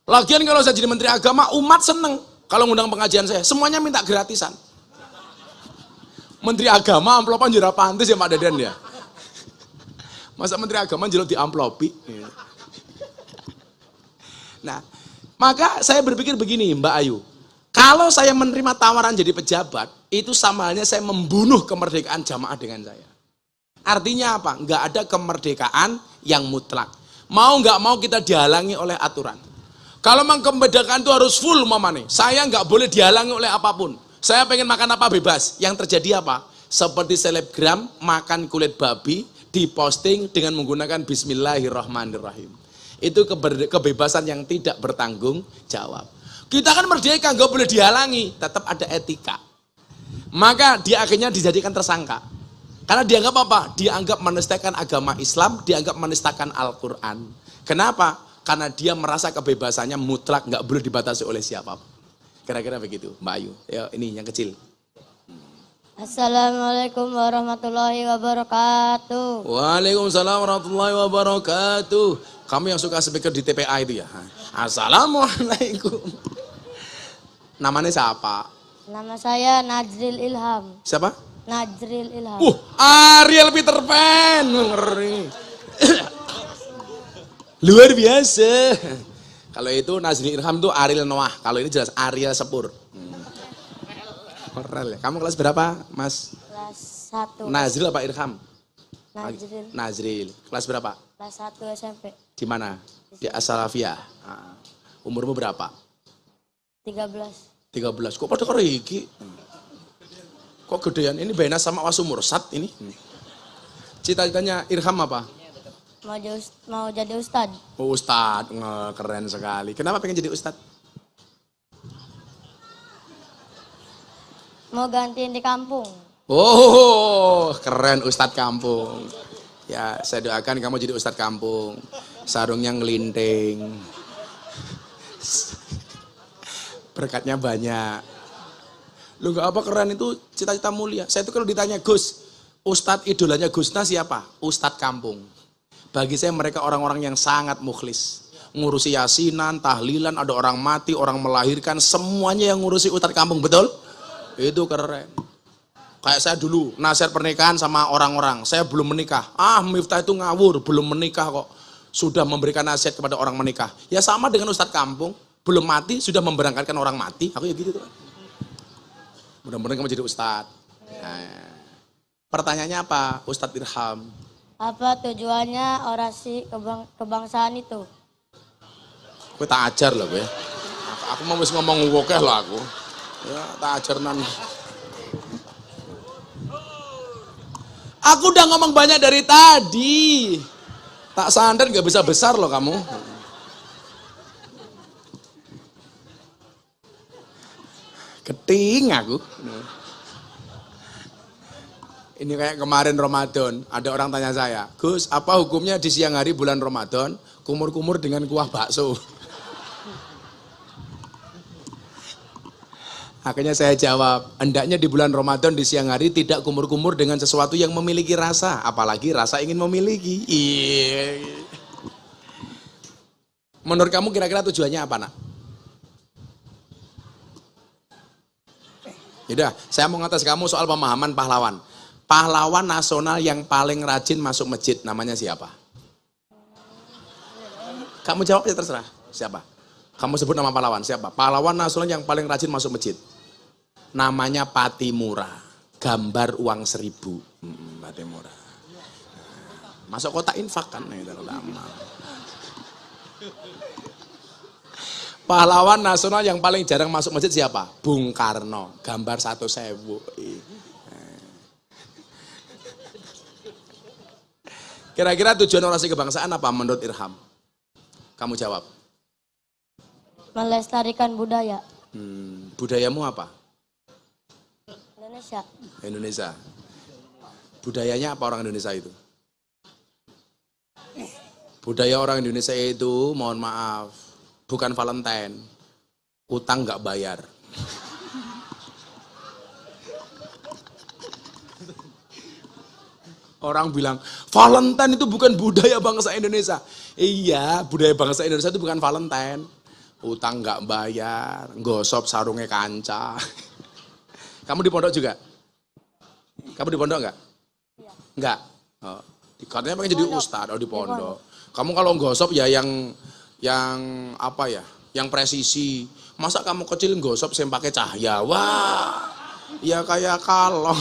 [SPEAKER 1] Lagian kalau saya jadi menteri agama, umat seneng kalau ngundang pengajian saya, semuanya minta gratisan. Menteri agama amplopan jera pantes ya Pak Dadan ya. Masa menteri agama jelok di amplopi. Nah, maka saya berpikir begini, Mbak Ayu. Kalau saya menerima tawaran jadi pejabat, itu sama halnya saya membunuh kemerdekaan jamaah dengan saya. Artinya apa? Nggak ada kemerdekaan yang mutlak. Mau nggak mau kita dihalangi oleh aturan. Kalau memang kemerdekaan itu harus full, mamane, saya nggak boleh dihalangi oleh apapun. Saya pengen makan apa bebas. Yang terjadi apa? Seperti selebgram makan kulit babi, diposting dengan menggunakan Bismillahirrahmanirrahim. Itu kebebasan yang tidak bertanggung jawab. Kita kan merdeka, nggak boleh dihalangi, tetap ada etika. Maka dia akhirnya dijadikan tersangka. Karena dianggap apa? Dianggap menistakan agama Islam, dianggap menistakan Al-Quran. Kenapa? Karena dia merasa kebebasannya mutlak, nggak boleh dibatasi oleh siapapun. Kira-kira begitu, Mbak Ayu. Ya, ini yang kecil.
[SPEAKER 6] Assalamualaikum warahmatullahi wabarakatuh.
[SPEAKER 1] Waalaikumsalam warahmatullahi wabarakatuh. Kamu yang suka speaker di TPA itu ya? Assalamualaikum. Namanya siapa?
[SPEAKER 6] Nama saya Najril Ilham.
[SPEAKER 1] Siapa?
[SPEAKER 6] Najril Ilham.
[SPEAKER 1] Ariel Peter Pan. Ngeri. Luar biasa. Kalau itu Najril Ilham tuh Ariel Noah. Kalau ini jelas Ariel Sepur. Korel ya. Kamu kelas berapa, Mas?
[SPEAKER 6] Kelas 1.
[SPEAKER 1] Nazril apa Irham?
[SPEAKER 6] Najril.
[SPEAKER 1] Nazril. Kelas berapa?
[SPEAKER 6] Kelas 1 SMP.
[SPEAKER 1] Di mana? Di As-Salafiyah. Umurmu berapa?
[SPEAKER 6] 13.
[SPEAKER 1] 13. Kok pada keriki? Kok gedean? Ini bena sama Wasumursat ini. Cita-citanya Irham apa?
[SPEAKER 6] Mau jadi ustad.
[SPEAKER 1] Oh, ustad. Keren sekali. Kenapa pengen jadi ustad?
[SPEAKER 6] Mau gantiin di kampung.
[SPEAKER 1] Oh, keren ustad kampung. Ya, saya doakan kamu jadi ustad kampung. Sarungnya ngelinting. Berkatnya banyak. Lu nggak apa keren itu cita-cita mulia. Saya itu kalau ditanya Gus, ustad idolanya Gusna siapa? Ustad kampung. Bagi saya mereka orang-orang yang sangat mukhlis. Ngurusi yasinan, tahlilan, ada orang mati, orang melahirkan, semuanya yang ngurusi ustad kampung, betul? Itu keren. Kayak saya dulu nasihat pernikahan sama orang-orang, saya belum menikah. Miftah itu ngawur, belum menikah kok. Sudah memberikan nasihat kepada orang menikah. Ya sama dengan Ustadz kampung, belum mati sudah memberangkatkan orang mati. Aku ya gitu tuh. Mudah-mudahan kamu jadi Ustadz. Nah, pertanyaannya apa, Ustadz Irham?
[SPEAKER 6] Apa tujuannya orasi kebangsaan itu?
[SPEAKER 1] Gue tak ajar loh gue. Aku mau ngomong wokeh loh aku. Ya tak ajar nan. Aku udah ngomong banyak dari tadi. Tak sadar gak bisa besar loh kamu. Keting aku. Ini kayak kemarin Ramadan, ada orang tanya saya, Gus, apa hukumnya di siang hari bulan Ramadan, kumur-kumur dengan kuah bakso? Akhirnya saya jawab, hendaknya di bulan Ramadan di siang hari tidak kumur-kumur dengan sesuatu yang memiliki rasa, apalagi rasa ingin memiliki. Iya. Menurut kamu kira-kira tujuannya apa, Nak? Yaudah, saya mau ngetes kamu soal pemahaman pahlawan. Pahlawan nasional yang paling rajin masuk masjid, namanya siapa? Kamu jawab ya terserah, siapa? Kamu sebut nama pahlawan, siapa? Pahlawan nasional yang paling rajin masuk masjid. Namanya Patimura, gambar uang 1000. Patimura. Masuk kotak infak kan? Pahlawan nasional yang paling jarang masuk masjid siapa? Bung Karno, gambar 1.000. Kira-kira tujuan orasi kebangsaan apa menurut Irham? Kamu jawab.
[SPEAKER 6] Melestarikan budaya.
[SPEAKER 1] Budayamu apa?
[SPEAKER 6] Indonesia.
[SPEAKER 1] Indonesia. Budayanya apa orang Indonesia itu? Budaya orang Indonesia itu, mohon maaf, bukan Valentine. Utang nggak bayar. Orang bilang, Valentine itu bukan budaya bangsa Indonesia. Iya, budaya bangsa Indonesia itu bukan Valentine. Utang nggak bayar, gosop sarungnya kanca. Kamu di pondok juga? Kamu di pondok nggak? Nggak. Oh, katanya pengen jadi ustadz, di pondok. Kamu kalau gosop ya yang apa ya? Yang presisi. Masa kamu kecil gosop saya pakai cahaya? Wah, ya kayak kalong.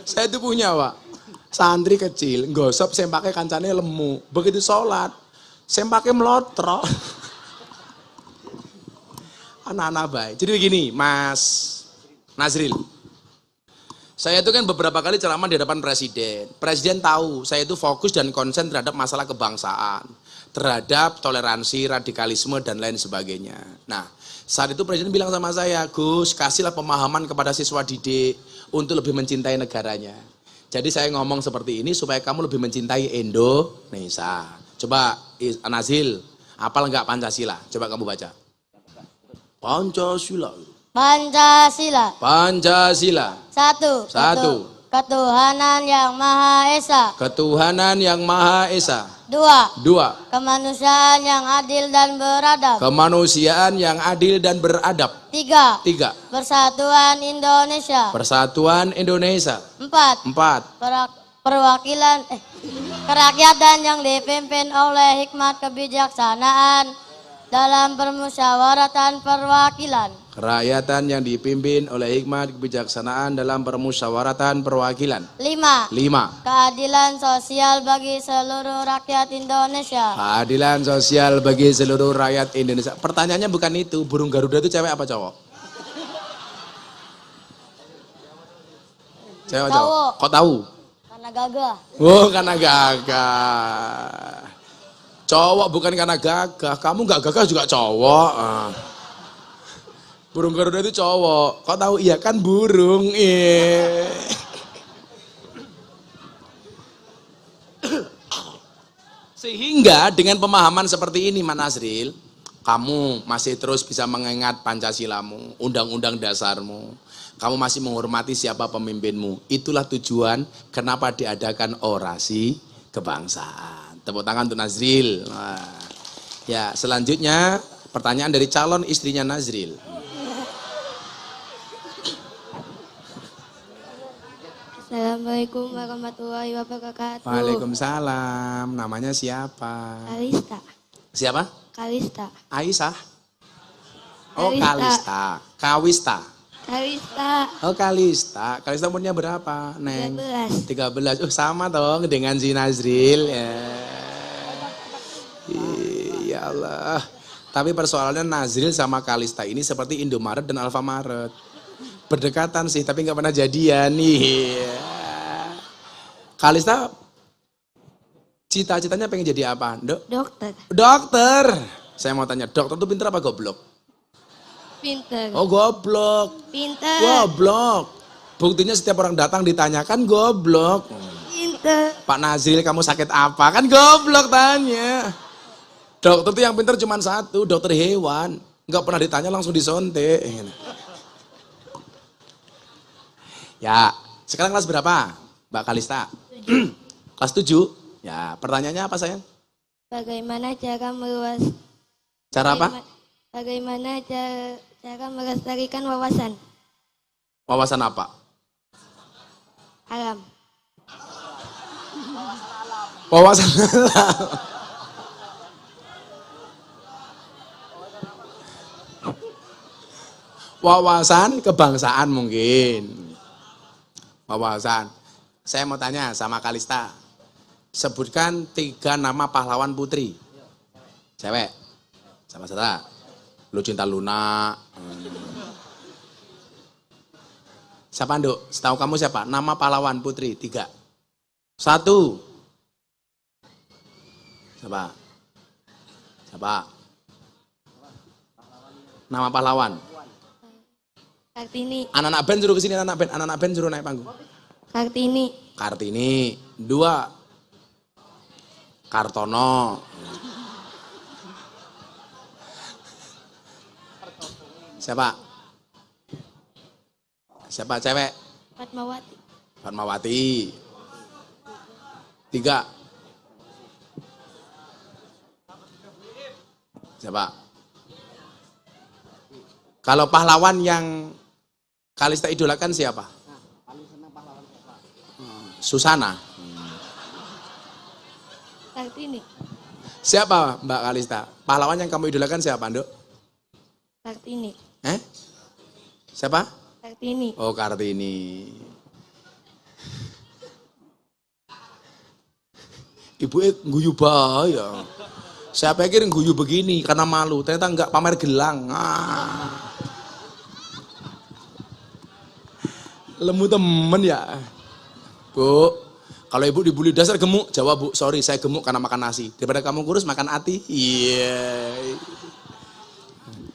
[SPEAKER 1] Saya itu punya, Pak. Santri kecil, gosop saya pakai kancane lemu. Begitu sholat, saya pakai melotrok. Anak-anak baik. Jadi begini, Mas Nazril. Saya itu kan beberapa kali ceramah di hadapan Presiden. Presiden tahu saya itu fokus dan konsen terhadap masalah kebangsaan, terhadap toleransi, radikalisme, dan lain sebagainya. Nah, saat itu Presiden bilang sama saya, Gus, kasihlah pemahaman kepada siswa didik untuk lebih mencintai negaranya. Jadi saya ngomong seperti ini supaya kamu lebih mencintai Indonesia. Coba Nazil, hafal nggak Pancasila? Coba kamu baca. Pancasila.
[SPEAKER 6] Pancasila.
[SPEAKER 1] Pancasila.
[SPEAKER 6] Satu. Ketuhanan yang Maha Esa.
[SPEAKER 1] Ketuhanan yang Maha Esa.
[SPEAKER 6] Dua. Kemanusiaan yang adil dan beradab.
[SPEAKER 1] Kemanusiaan yang adil dan beradab.
[SPEAKER 6] Tiga.
[SPEAKER 1] Persatuan
[SPEAKER 6] Indonesia.
[SPEAKER 1] Persatuan Indonesia.
[SPEAKER 6] Empat. Kerakyatan yang dipimpin oleh hikmat kebijaksanaan dalam permusyawaratan perwakilan.
[SPEAKER 1] Kerakyatan yang dipimpin oleh hikmat kebijaksanaan dalam permusyawaratan perwakilan.
[SPEAKER 6] 5. Keadilan sosial bagi seluruh rakyat Indonesia.
[SPEAKER 1] Keadilan sosial bagi seluruh rakyat Indonesia. Pertanyaannya bukan itu, burung Garuda itu cewek apa cowok? Cewek apa cowok? Kok tahu?
[SPEAKER 6] Karena gagah.
[SPEAKER 1] Oh, karena gagah. Cowok bukan karena gagah, kamu nggak gagah juga cowok. Burung Garuda itu cowok, kok tahu? Iya kan burung. Sehingga dengan pemahaman seperti ini, Mas Nazril, kamu masih terus bisa mengingat Pancasilamu, undang-undang dasarmu. Kamu masih menghormati siapa pemimpinmu. Itulah tujuan kenapa diadakan orasi kebangsaan. Tepuk tangan untuk Nazril. Nah, ya, selanjutnya pertanyaan dari calon istrinya Nazril.
[SPEAKER 6] Assalamualaikum warahmatullahi wabarakatuh.
[SPEAKER 1] Waalaikumsalam. Namanya siapa?
[SPEAKER 6] Kalista.
[SPEAKER 1] Siapa?
[SPEAKER 6] Kalista.
[SPEAKER 1] Aisyah. Oh,
[SPEAKER 6] Kalista.
[SPEAKER 1] Kalista. Kawista.
[SPEAKER 6] Kalista.
[SPEAKER 1] Oh, Kalista. Kalista umurnya berapa, Neng?
[SPEAKER 6] 13.
[SPEAKER 1] 13. Oh, sama dong dengan si Nazril. Ya. Ya Allah. Tapi persoalannya Nazril sama Kalista ini seperti Indomaret dan Alfamaret. Berdekatan sih, tapi nggak pernah jadian nih. Kalista cita-citanya pengen jadi apa, Dok?
[SPEAKER 6] Dokter.
[SPEAKER 1] Dokter. Saya mau tanya, dokter tuh pinter apa goblok?
[SPEAKER 6] Pinter.
[SPEAKER 1] Oh, goblok.
[SPEAKER 6] Pinter.
[SPEAKER 1] Goblok. Buktinya setiap orang datang ditanyakan goblok.
[SPEAKER 6] Pinter.
[SPEAKER 1] Pak Nazril, kamu sakit apa? Kan goblok tanya. Dokter tuh yang pinter cuma satu, dokter hewan. Nggak pernah ditanya langsung disontek. Ya, sekarang kelas berapa, Mbak Kalista?
[SPEAKER 6] 7.
[SPEAKER 1] Kelas 7. Ya, pertanyaannya apa sayang?
[SPEAKER 6] Bagaimana cara meluas?
[SPEAKER 1] Cara apa?
[SPEAKER 6] Bagaimana cara melestarikan wawasan
[SPEAKER 1] Wawasan apa?
[SPEAKER 6] alam?
[SPEAKER 1] Wawasan wawasan kebangsaan mungkin. Wawasan. Saya mau tanya sama Kalista. Sebutkan 3 nama pahlawan putri. Cewek. Sama saudara. Lucinta Luna. Siapa, Nduk? Setahu kamu siapa? Nama pahlawan putri 3. 1. Siapa? Siapa? Nama pahlawan.
[SPEAKER 6] Kartini.
[SPEAKER 1] Anak-anak band suruh kesini, anak-anak band suruh naik panggung.
[SPEAKER 6] Kartini.
[SPEAKER 1] Kartini. 2. Kartono. Siapa? Siapa cewek?
[SPEAKER 6] Fatmawati.
[SPEAKER 1] Fatmawati. 3. Siapa? Kalau pahlawan yang Kalista idolakan siapa? Susana.
[SPEAKER 6] Kartini.
[SPEAKER 1] Siapa Mbak Kalista? Pahlawan yang kamu idolakan siapa, Nduk?
[SPEAKER 6] Kartini.
[SPEAKER 1] Siapa?
[SPEAKER 6] Kartini.
[SPEAKER 1] Oh, Kartini. Ibu guyu bahaya. Saya pikir guyu begini karena malu, ternyata enggak, pamer gelang. Lemu temen ya. Bu, kalau ibu dibully dasar gemuk, jawab Bu, sorry saya gemuk karena makan nasi. Daripada kamu kurus makan ati. Iya.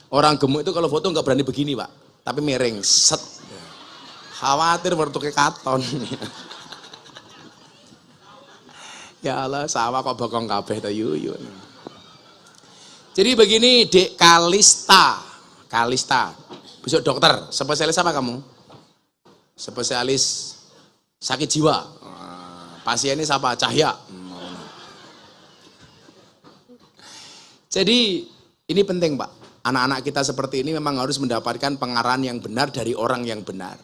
[SPEAKER 1] Orang gemuk itu kalau foto nggak berani begini, Pak. Tapi miring, set. Khawatir bertukar katon. Ya Allah, sawah kok bokong kabeh ta yuyu. Jadi begini, Dek Kalista. Kalista. Besok dokter, spesialis apa kamu? Spesialis sakit jiwa. Pasiennya siapa? Cahya. Jadi ini penting, Pak. Anak-anak kita seperti ini memang harus mendapatkan pengarahan yang benar dari orang yang benar.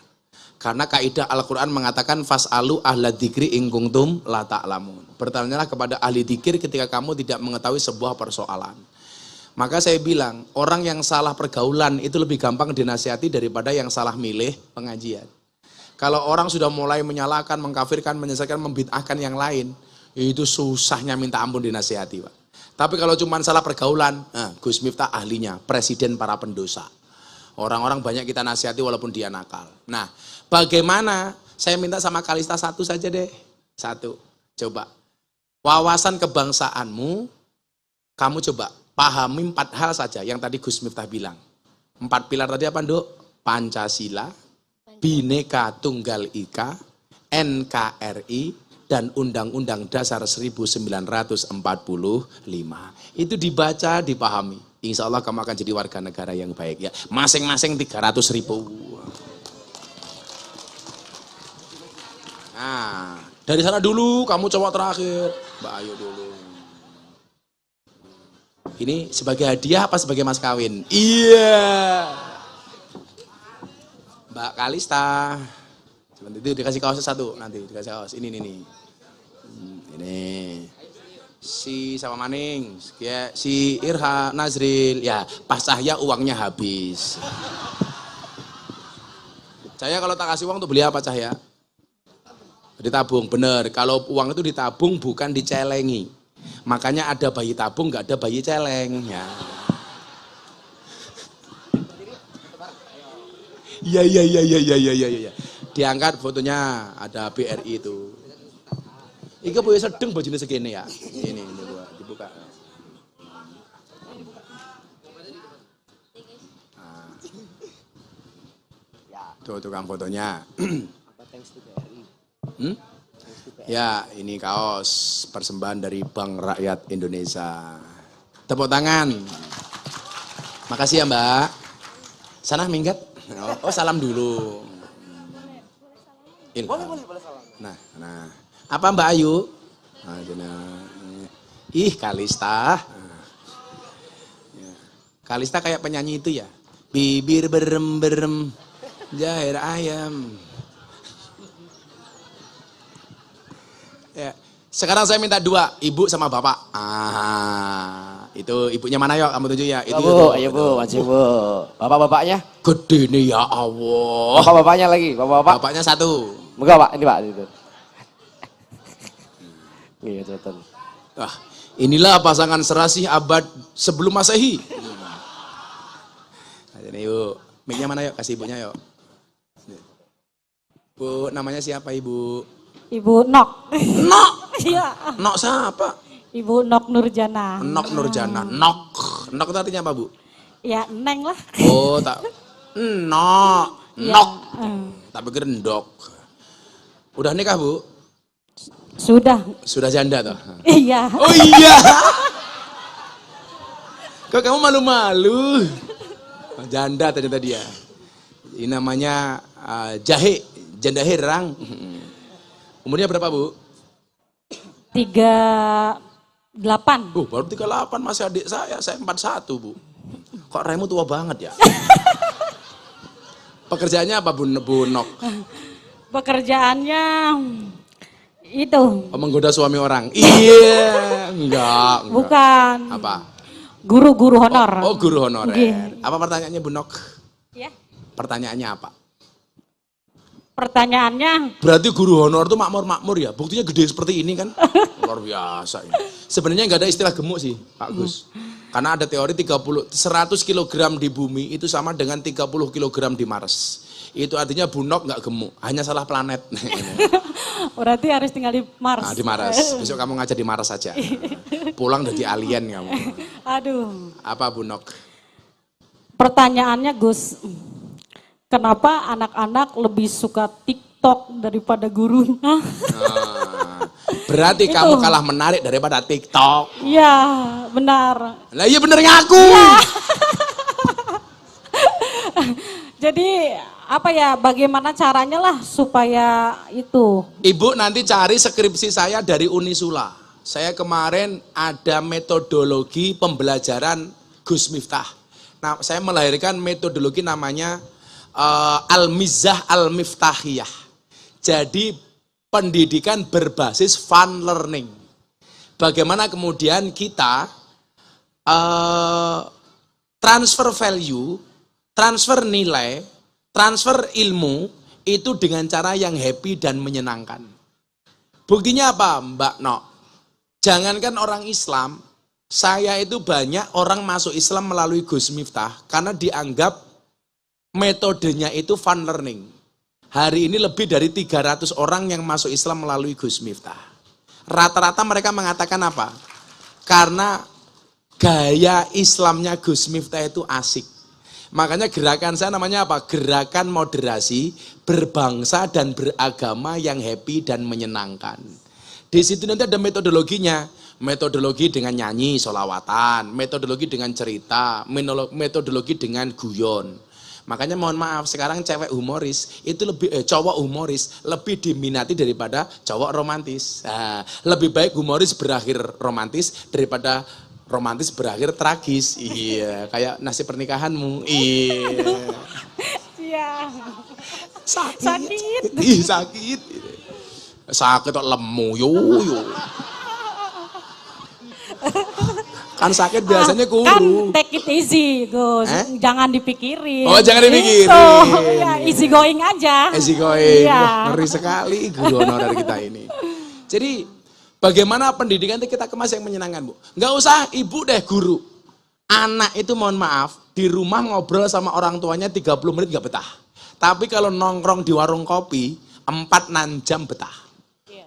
[SPEAKER 1] Karena kaidah Al-Quran mengatakan fas'alu ahla dzikri in kuntum la ta'lamun. Bertanyalah kepada ahli dzikir ketika kamu tidak mengetahui sebuah persoalan. Maka saya bilang, orang yang salah pergaulan itu lebih gampang dinasihati daripada yang salah milih pengajian. Kalau orang sudah mulai menyalahkan, mengkafirkan, menyesatkan, membid'ahkan yang lain, itu susahnya minta ampun dinasihati, Pak. Tapi kalau cuma salah pergaulan, Gus Miftah ahlinya, presiden para pendosa. Orang-orang banyak kita nasihati walaupun dia nakal. Nah, bagaimana? Saya minta sama Kalista 1 saja deh. 1. Coba. Wawasan kebangsaanmu, kamu coba pahami 4 hal saja yang tadi Gus Miftah bilang. 4 pilar tadi apa, Nduk? Pancasila, Bhinneka Tunggal Ika, NKRI, dan Undang-Undang Dasar 1945. Itu dibaca, dipahami. Insya Allah kamu akan jadi warga negara yang baik ya. Masing-masing 300.000. Nah, dari sana dulu kamu cowok terakhir. Mbak Ayu dulu. Ini sebagai hadiah apa sebagai mas kawin? Iya. Mbak Kalista. Sebentar itu dikasih kaosnya satu nanti dikasih kaos. Ini nih. Ini. Si sama Maning, si Irha Nazril, ya pas Cahya uangnya habis. Cahya kalau tak kasih uang tuh beli apa Cahya? Ditabung, bener. Kalau uang itu ditabung bukan dicelengi. Makanya ada bayi tabung, nggak ada bayi celeng. Ya. Iya. Diangkat fotonya ada BRI itu. Iku boleh sedeng bajunya segini ya. Ini dibuka. Tuh tukang fotonya. Ya, ini kaos persembahan dari Bank Rakyat Indonesia. Tepuk tangan. Makasih ya Mbak. Sana minggat. Oh salam dulu. Boleh salam. Nah. Apa Mbak Ayu? Ih Kalista. Kalista kayak penyanyi itu ya. Bibir berem-berem, jair ayam. Ya. Sekarang saya minta dua, ibu sama bapak. Itu ibunya mana yuk? Kamu tunjuk ya. Itu
[SPEAKER 3] Bu, ayo Bu, maju Bu. Bapak-bapaknya?
[SPEAKER 1] Gede nih ya Allah.
[SPEAKER 3] Bapak-bapaknya lagi, bapak-bapak.
[SPEAKER 1] Bapaknya satu.
[SPEAKER 3] Enggak Pak, ini Pak. Itu. Iya, catatan.
[SPEAKER 1] Inilah pasangan serasi abad sebelum Masehi. Ini yuk, mic-nya mana yuk? Kasih ibunya yuk. Bu, namanya siapa Ibu?
[SPEAKER 7] Ibu Nok.
[SPEAKER 1] Nok?
[SPEAKER 7] Iya.
[SPEAKER 1] Nok siapa?
[SPEAKER 7] Ibu Nok Nurjana.
[SPEAKER 1] Nok Nurjana. Nok itu artinya apa Bu?
[SPEAKER 7] Ya, Neng lah.
[SPEAKER 1] Oh, tak. Nok. Nok. Tak pikir ndok. Udah nikah Bu?
[SPEAKER 7] Sudah
[SPEAKER 1] Janda toh?
[SPEAKER 7] Iya.
[SPEAKER 1] Oh iya. Kok kamu malu-malu? Janda ternyata dia. Ini namanya janda herang. Umurnya berapa Bu?
[SPEAKER 7] 38.
[SPEAKER 1] Baru 38 masih adik saya 41 Bu. Kok remu tua banget ya? Pekerjaannya apa Bu Nok?
[SPEAKER 7] Pekerjaannya itu.
[SPEAKER 1] Menggoda suami orang? Iya, enggak.
[SPEAKER 7] Bukan.
[SPEAKER 1] Apa?
[SPEAKER 7] Guru honor.
[SPEAKER 1] Oh, guru honorer.
[SPEAKER 7] Okay.
[SPEAKER 1] Apa pertanyaannya Bu Nok?
[SPEAKER 7] Ya.
[SPEAKER 1] Pertanyaannya apa?
[SPEAKER 7] Pertanyaannya.
[SPEAKER 1] Berarti guru honor itu makmur ya? Buktinya gede seperti ini kan? Luar biasa ini. Sebenarnya nggak ada istilah gemuk sih, Pak Gus. Karena ada teori 100 kg di bumi itu sama dengan 30 kg di Mars. Itu artinya Bu Nok nggak gemuk, hanya salah planet.
[SPEAKER 7] Berarti harus tinggal di Mars.
[SPEAKER 1] Nah, di Mars. Besok kamu ngajar di Mars saja. Pulang jadi alien kamu.
[SPEAKER 7] Aduh.
[SPEAKER 1] Apa Bu Nok?
[SPEAKER 7] Pertanyaannya Gus, kenapa anak-anak lebih suka TikTok daripada gurunya?
[SPEAKER 1] Berarti kamu kalah menarik daripada TikTok.
[SPEAKER 7] Iya, benar.
[SPEAKER 1] Lah iya bener ngaku.
[SPEAKER 7] Ya. Jadi apa ya, bagaimana caranya lah supaya itu.
[SPEAKER 1] Ibu nanti cari skripsi saya dari Unisula. Saya kemarin ada metodologi pembelajaran Gus Miftah. Nah, saya melahirkan metodologi namanya Al-Mizah Al-Miftahiyah. Jadi pendidikan berbasis fun learning. Bagaimana kemudian kita transfer value, transfer nilai, transfer ilmu itu dengan cara yang happy dan menyenangkan. Buktinya apa Mbak Nok? Jangankan orang Islam, saya itu banyak orang masuk Islam melalui Gus Miftah karena dianggap metodenya itu fun learning. Hari ini lebih dari 300 orang yang masuk Islam melalui Gus Miftah. Rata-rata mereka mengatakan apa? Karena gaya Islamnya Gus Miftah itu asik. Makanya gerakan saya namanya apa? Gerakan moderasi, berbangsa dan beragama yang happy dan menyenangkan. Di situ nanti ada metodologinya. Metodologi dengan nyanyi, sholawatan, metodologi dengan cerita, metodologi dengan guyon. Makanya mohon maaf, sekarang cewek humoris itu lebih cowok humoris lebih diminati daripada cowok romantis. Nah, lebih baik humoris berakhir romantis daripada romantis berakhir tragis. Iya, kayak nasib pernikahanmu. Iya.
[SPEAKER 7] Iya. Sakit.
[SPEAKER 1] Ih, sakit. Sakit kok lemu yo. Kan sakit biasanya
[SPEAKER 7] Kan
[SPEAKER 1] kuru.
[SPEAKER 7] take it easy, Gus. Jangan dipikirin.
[SPEAKER 1] Oh, jangan dipikirin.
[SPEAKER 7] Gitu. Ya, easy going aja.
[SPEAKER 1] Easy going.
[SPEAKER 7] Iya.
[SPEAKER 1] Wah, ngeri sekali guru honorer kita ini. Jadi, bagaimana pendidikan itu kita kemas yang menyenangkan, Bu? Nggak usah ibu deh, guru. Anak itu mohon maaf, di rumah ngobrol sama orang tuanya 30 menit nggak betah. Tapi kalau nongkrong di warung kopi, 4-6 jam betah.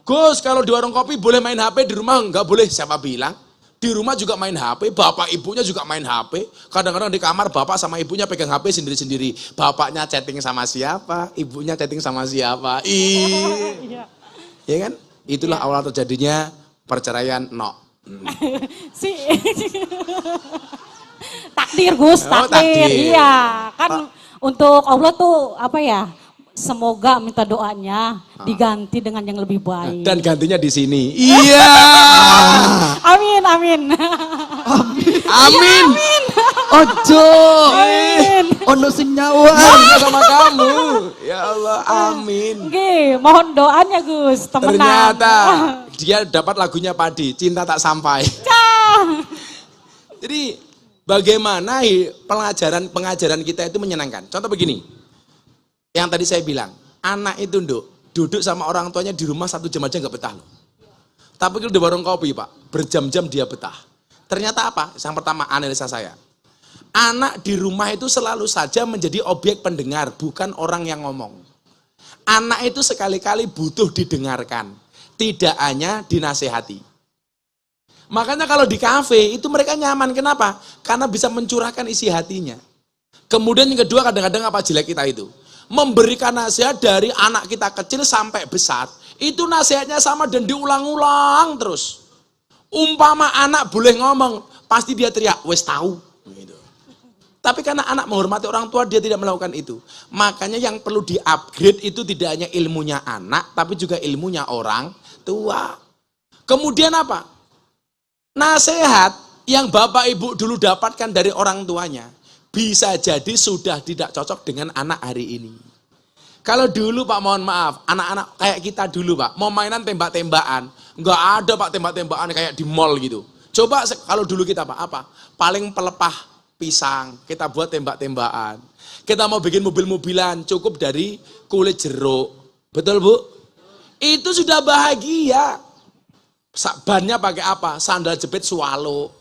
[SPEAKER 1] Gus, kalau di warung kopi boleh main HP, di rumah nggak boleh. Siapa bilang? Di rumah juga main HP, bapak ibunya juga main HP. Kadang-kadang di kamar bapak sama ibunya pegang HP sendiri-sendiri. Bapaknya chatting sama siapa, ibunya chatting sama siapa.
[SPEAKER 7] Iya.
[SPEAKER 1] Ya kan? Itulah awal terjadinya perceraian.
[SPEAKER 7] Si takdir, Gus,
[SPEAKER 1] Oh,
[SPEAKER 7] takdir.
[SPEAKER 1] takdir.
[SPEAKER 7] Iya, kan untuk Allah tuh apa ya? Semoga minta doanya diganti dengan yang lebih baik.
[SPEAKER 1] Dan gantinya di sini. Iya.
[SPEAKER 7] Amin, amin.
[SPEAKER 1] Amin.
[SPEAKER 3] Ojo.
[SPEAKER 7] Amin.
[SPEAKER 3] Ono sing nyawa.
[SPEAKER 1] Sama kamu. Ya Allah, amin.
[SPEAKER 7] Oke, mohon doanya, Gus. Temenan.
[SPEAKER 1] Ternyata dia dapat lagunya Padi, Cinta Tak Sampai. Jadi bagaimana pengajaran kita itu menyenangkan. Contoh begini. Yang tadi saya bilang, anak itu duduk sama orang tuanya di rumah 1 jam aja nggak betah loh. Tapi kalau di warung kopi Pak, berjam-jam dia betah. Ternyata apa? Yang pertama analisa saya. Anak di rumah itu selalu saja menjadi objek pendengar, bukan orang yang ngomong. Anak itu sekali-kali butuh didengarkan, tidak hanya dinasehati. Makanya kalau di kafe itu mereka nyaman, kenapa? Karena bisa mencurahkan isi hatinya. Kemudian yang kedua kadang-kadang apa jelek kita itu? Memberikan nasihat dari anak kita kecil sampai besar, itu nasihatnya sama dan diulang-ulang terus. Umpama anak boleh ngomong, pasti dia teriak, wes tahu. Gitu. Tapi karena anak menghormati orang tua, dia tidak melakukan itu. Makanya yang perlu di-upgrade itu tidak hanya ilmunya anak, tapi juga ilmunya orang tua. Kemudian apa? Nasihat yang bapak ibu dulu dapatkan dari orang tuanya, bisa jadi sudah tidak cocok dengan anak hari ini. Kalau dulu Pak, mohon maaf, anak-anak kayak kita dulu Pak, mau mainan tembak-tembakan, nggak ada Pak tembak-tembakan kayak di mall gitu. Coba kalau dulu kita Pak, apa? Paling pelepah pisang, kita buat tembak-tembakan. Kita mau bikin mobil-mobilan, cukup dari kulit jeruk. Betul Bu? Itu sudah bahagia. Bannya pakai apa? Sandal jepit swallow.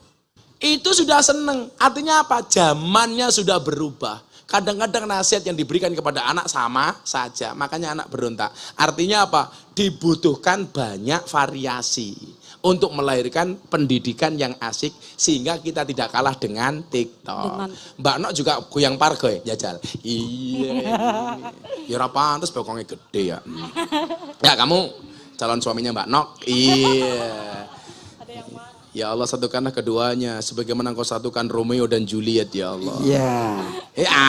[SPEAKER 1] Itu sudah seneng. Artinya apa? Zamannya sudah berubah. Kadang-kadang nasihat yang diberikan kepada anak sama saja. Makanya anak berontak. Artinya apa? Dibutuhkan banyak variasi untuk melahirkan pendidikan yang asik sehingga kita tidak kalah dengan TikTok. Mbak Nok juga goyang pargo ya, jajal. Iya. Ya ora pantes bokongnya gede ya. Ya kamu calon suaminya Mbak Nok. Iya. Ya Allah, satukanlah keduanya sebagaimana Engkau satukan Romeo dan Juliet ya Allah.
[SPEAKER 3] Iya.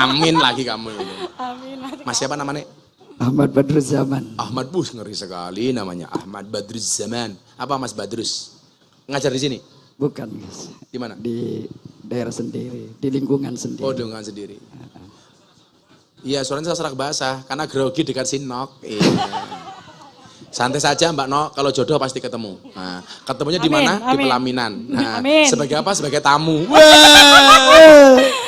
[SPEAKER 1] Amin lagi kamu ini.
[SPEAKER 7] Amin.
[SPEAKER 1] Mas siapa namanya?
[SPEAKER 3] Ahmad Badruz Zaman.
[SPEAKER 1] Ahmad Bus, ngeri sekali namanya. Ahmad Badruz Zaman. Apa Mas Badruz? Ngajar di sini?
[SPEAKER 3] Bukan, Guys.
[SPEAKER 1] Di mana?
[SPEAKER 3] Di daerah sendiri, di lingkungan sendiri.
[SPEAKER 1] Oh, dengan sendiri. Iya, suaranya serak basah karena grogi dekat sinok. Iya. Santai saja Mbak Nok, kalau jodoh pasti ketemu. Nah, ketemunya di mana? Di pelaminan. Nah, sebagai apa? Sebagai tamu.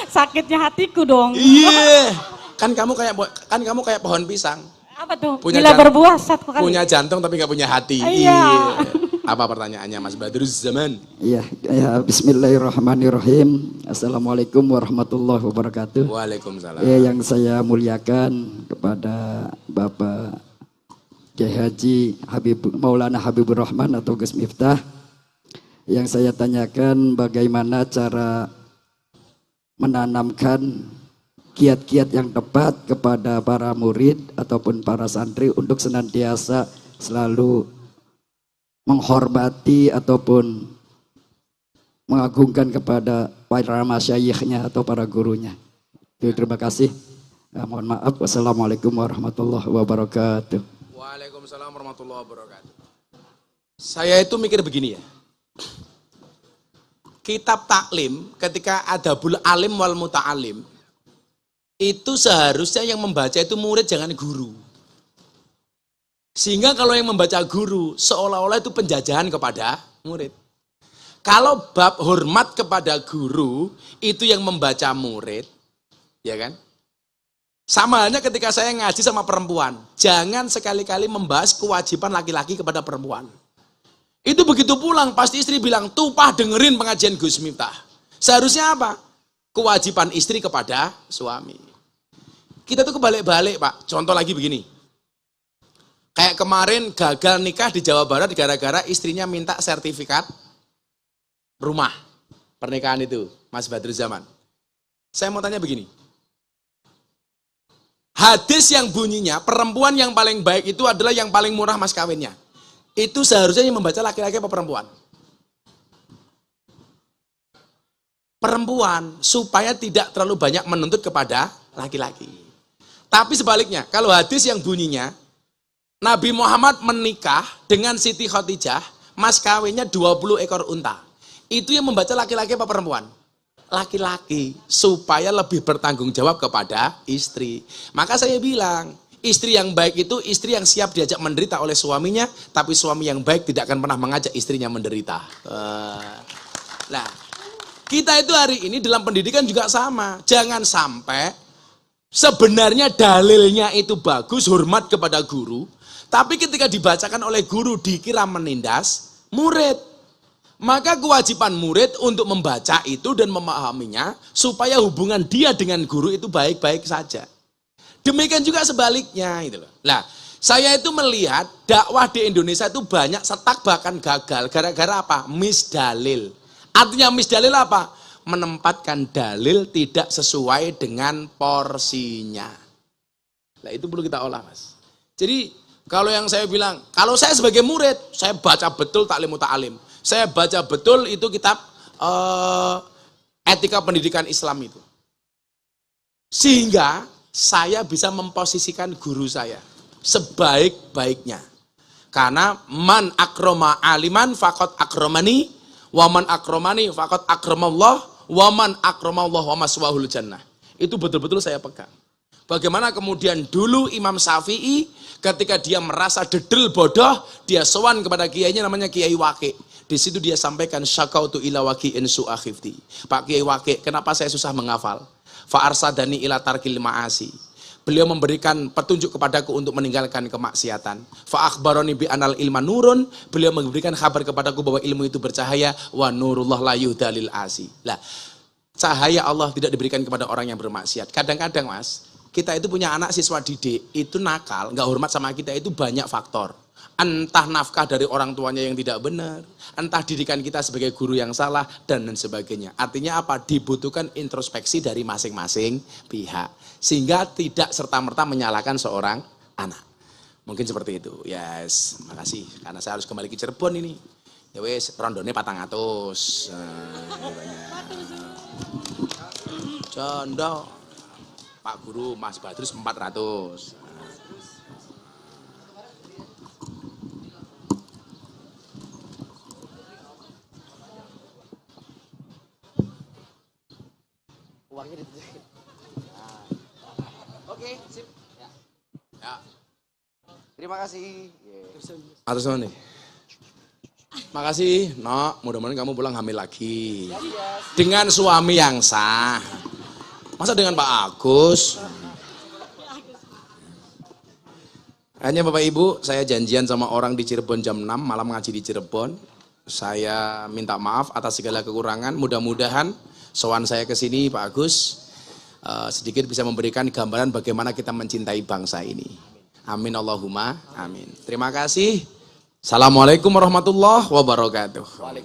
[SPEAKER 7] Sakitnya hatiku dong.
[SPEAKER 1] Iya. Kan kamu kayak pohon pisang.
[SPEAKER 7] Apa tuh?
[SPEAKER 1] Punya
[SPEAKER 7] Bila berbuah satu kali.
[SPEAKER 1] Punya jantung tapi nggak punya hati.
[SPEAKER 7] Iya.
[SPEAKER 1] Apa pertanyaannya Mas Badruz Zaman?
[SPEAKER 3] Iya, ya, bismillahirrahmanirrahim. Assalamualaikum warahmatullahi wabarakatuh.
[SPEAKER 1] Waalaikumsalam.
[SPEAKER 3] Yang saya muliakan kepada Bapak Kiai Haji Maulana Habibur Rahman atau Gus Miftah, yang saya tanyakan bagaimana cara menanamkan kiat-kiat yang tepat kepada para murid ataupun para santri untuk senantiasa selalu menghormati ataupun mengagungkan kepada para masyayikhnya atau para gurunya. Terima kasih. Mohon maaf. Wassalamualaikum warahmatullahi wabarakatuh.
[SPEAKER 1] Waalaikumsalam warahmatullahi wabarakatuh. Saya itu mikir begini ya. Kitab taklim ketika Adabul Alim wal Muta'alim itu seharusnya yang membaca itu murid, jangan guru. Sehingga kalau yang membaca guru, seolah-olah itu penjajahan kepada murid. Kalau bab hormat kepada guru, itu yang membaca murid, ya kan? Sama halnya ketika saya ngaji sama perempuan, jangan sekali-kali membahas kewajiban laki-laki kepada perempuan. Itu begitu pulang, pasti istri bilang, tupah dengerin pengajian Gus Miftah. Seharusnya apa? Kewajiban istri kepada suami. Kita tuh kebalik-balik, Pak. Contoh lagi begini. Kayak kemarin gagal nikah di Jawa Barat gara-gara istrinya minta sertifikat rumah. Pernikahan itu, Mas Badruzzaman. Saya mau tanya begini. Hadis yang bunyinya, perempuan yang paling baik itu adalah yang paling murah mas kawinnya. Itu seharusnya yang membaca laki-laki apa perempuan? Perempuan, supaya tidak terlalu banyak menuntut kepada laki-laki. Tapi sebaliknya, kalau hadis yang bunyinya, Nabi Muhammad menikah dengan Siti Khadijah, mas kawinnya 20 ekor unta. Itu yang membaca laki-laki apa perempuan? Laki-laki, supaya lebih bertanggung jawab kepada istri. Maka saya bilang, istri yang baik itu istri yang siap diajak menderita oleh suaminya, tapi suami yang baik tidak akan pernah mengajak istrinya menderita. Nah, kita itu hari ini dalam pendidikan juga sama. Jangan sampai sebenarnya dalilnya itu bagus, hormat kepada guru, tapi ketika dibacakan oleh guru dikira menindas murid. Maka kewajiban murid untuk membaca itu dan memahaminya supaya hubungan dia dengan guru itu baik-baik saja. Demikian juga sebaliknya gitu loh. Nah, saya itu melihat dakwah di Indonesia itu banyak setak bahkan gagal gara-gara apa? Misdalil. Artinya misdalil apa? Menempatkan dalil tidak sesuai dengan porsinya. Nah, itu perlu kita olah, Mas. Jadi, kalau yang saya bilang, kalau saya sebagai murid, saya baca betul Ta'lim Muta'alim. Saya baca betul itu kitab etika pendidikan Islam itu. Sehingga saya bisa memposisikan guru saya sebaik-baiknya. Karena man akroma aliman faqad akramani, wa man akramani faqad akramallah, wa man akramallah wa maswahul jannah. Itu betul-betul saya pegang. Bagaimana kemudian dulu Imam Syafi'i ketika dia merasa dedel bodoh, dia sowan kepada kiainya namanya Kiai Waqi. Di situ dia sampaikan syakautu ila waqi'in su'akhifti. Pak Kiai Waqi, kenapa saya susah menghafal? Fa arsadani ila tarkil ma'asi. Beliau memberikan petunjuk kepadaku untuk meninggalkan kemaksiatan. Fa akhbarani bi anal ilma nurun. Beliau memberikan kabar kepadaku bahwa ilmu itu bercahaya, wa nurullah la yuhdalil asi. Lah, cahaya Allah tidak diberikan kepada orang yang bermaksiat. Kadang-kadang, Mas, kita itu punya anak siswa didik, itu nakal, nggak hormat sama kita, itu banyak faktor. Entah nafkah dari orang tuanya yang tidak benar, entah didikan kita sebagai guru yang salah, dan lain sebagainya. Artinya apa? Dibutuhkan introspeksi dari masing-masing pihak. Sehingga tidak serta-merta menyalahkan seorang anak. Mungkin seperti itu. Yes, makasih. Karena saya harus kembali ke Cirebon ini. Ya wes, rondone 400. Condo. Pak Guru, Mas Badrus 400.
[SPEAKER 2] Uangnya ditujuin. Nah. Oke, sip. Ya.
[SPEAKER 1] Ya.
[SPEAKER 2] Terima kasih.
[SPEAKER 1] Atas nih. Makasih, Nok. Mudah-mudahan kamu pulang hamil lagi. Dengan suami yang sah. Masa dengan Pak Agus? Hanya Bapak Ibu, saya janjian sama orang di Cirebon jam 6, malam ngaji di Cirebon. Saya minta maaf atas segala kekurangan. Mudah-mudahan sowan saya ke sini Pak Agus sedikit bisa memberikan gambaran bagaimana kita mencintai bangsa ini. Amin Allahumma amin. Terima kasih. Assalamualaikum warahmatullahi wabarakatuh.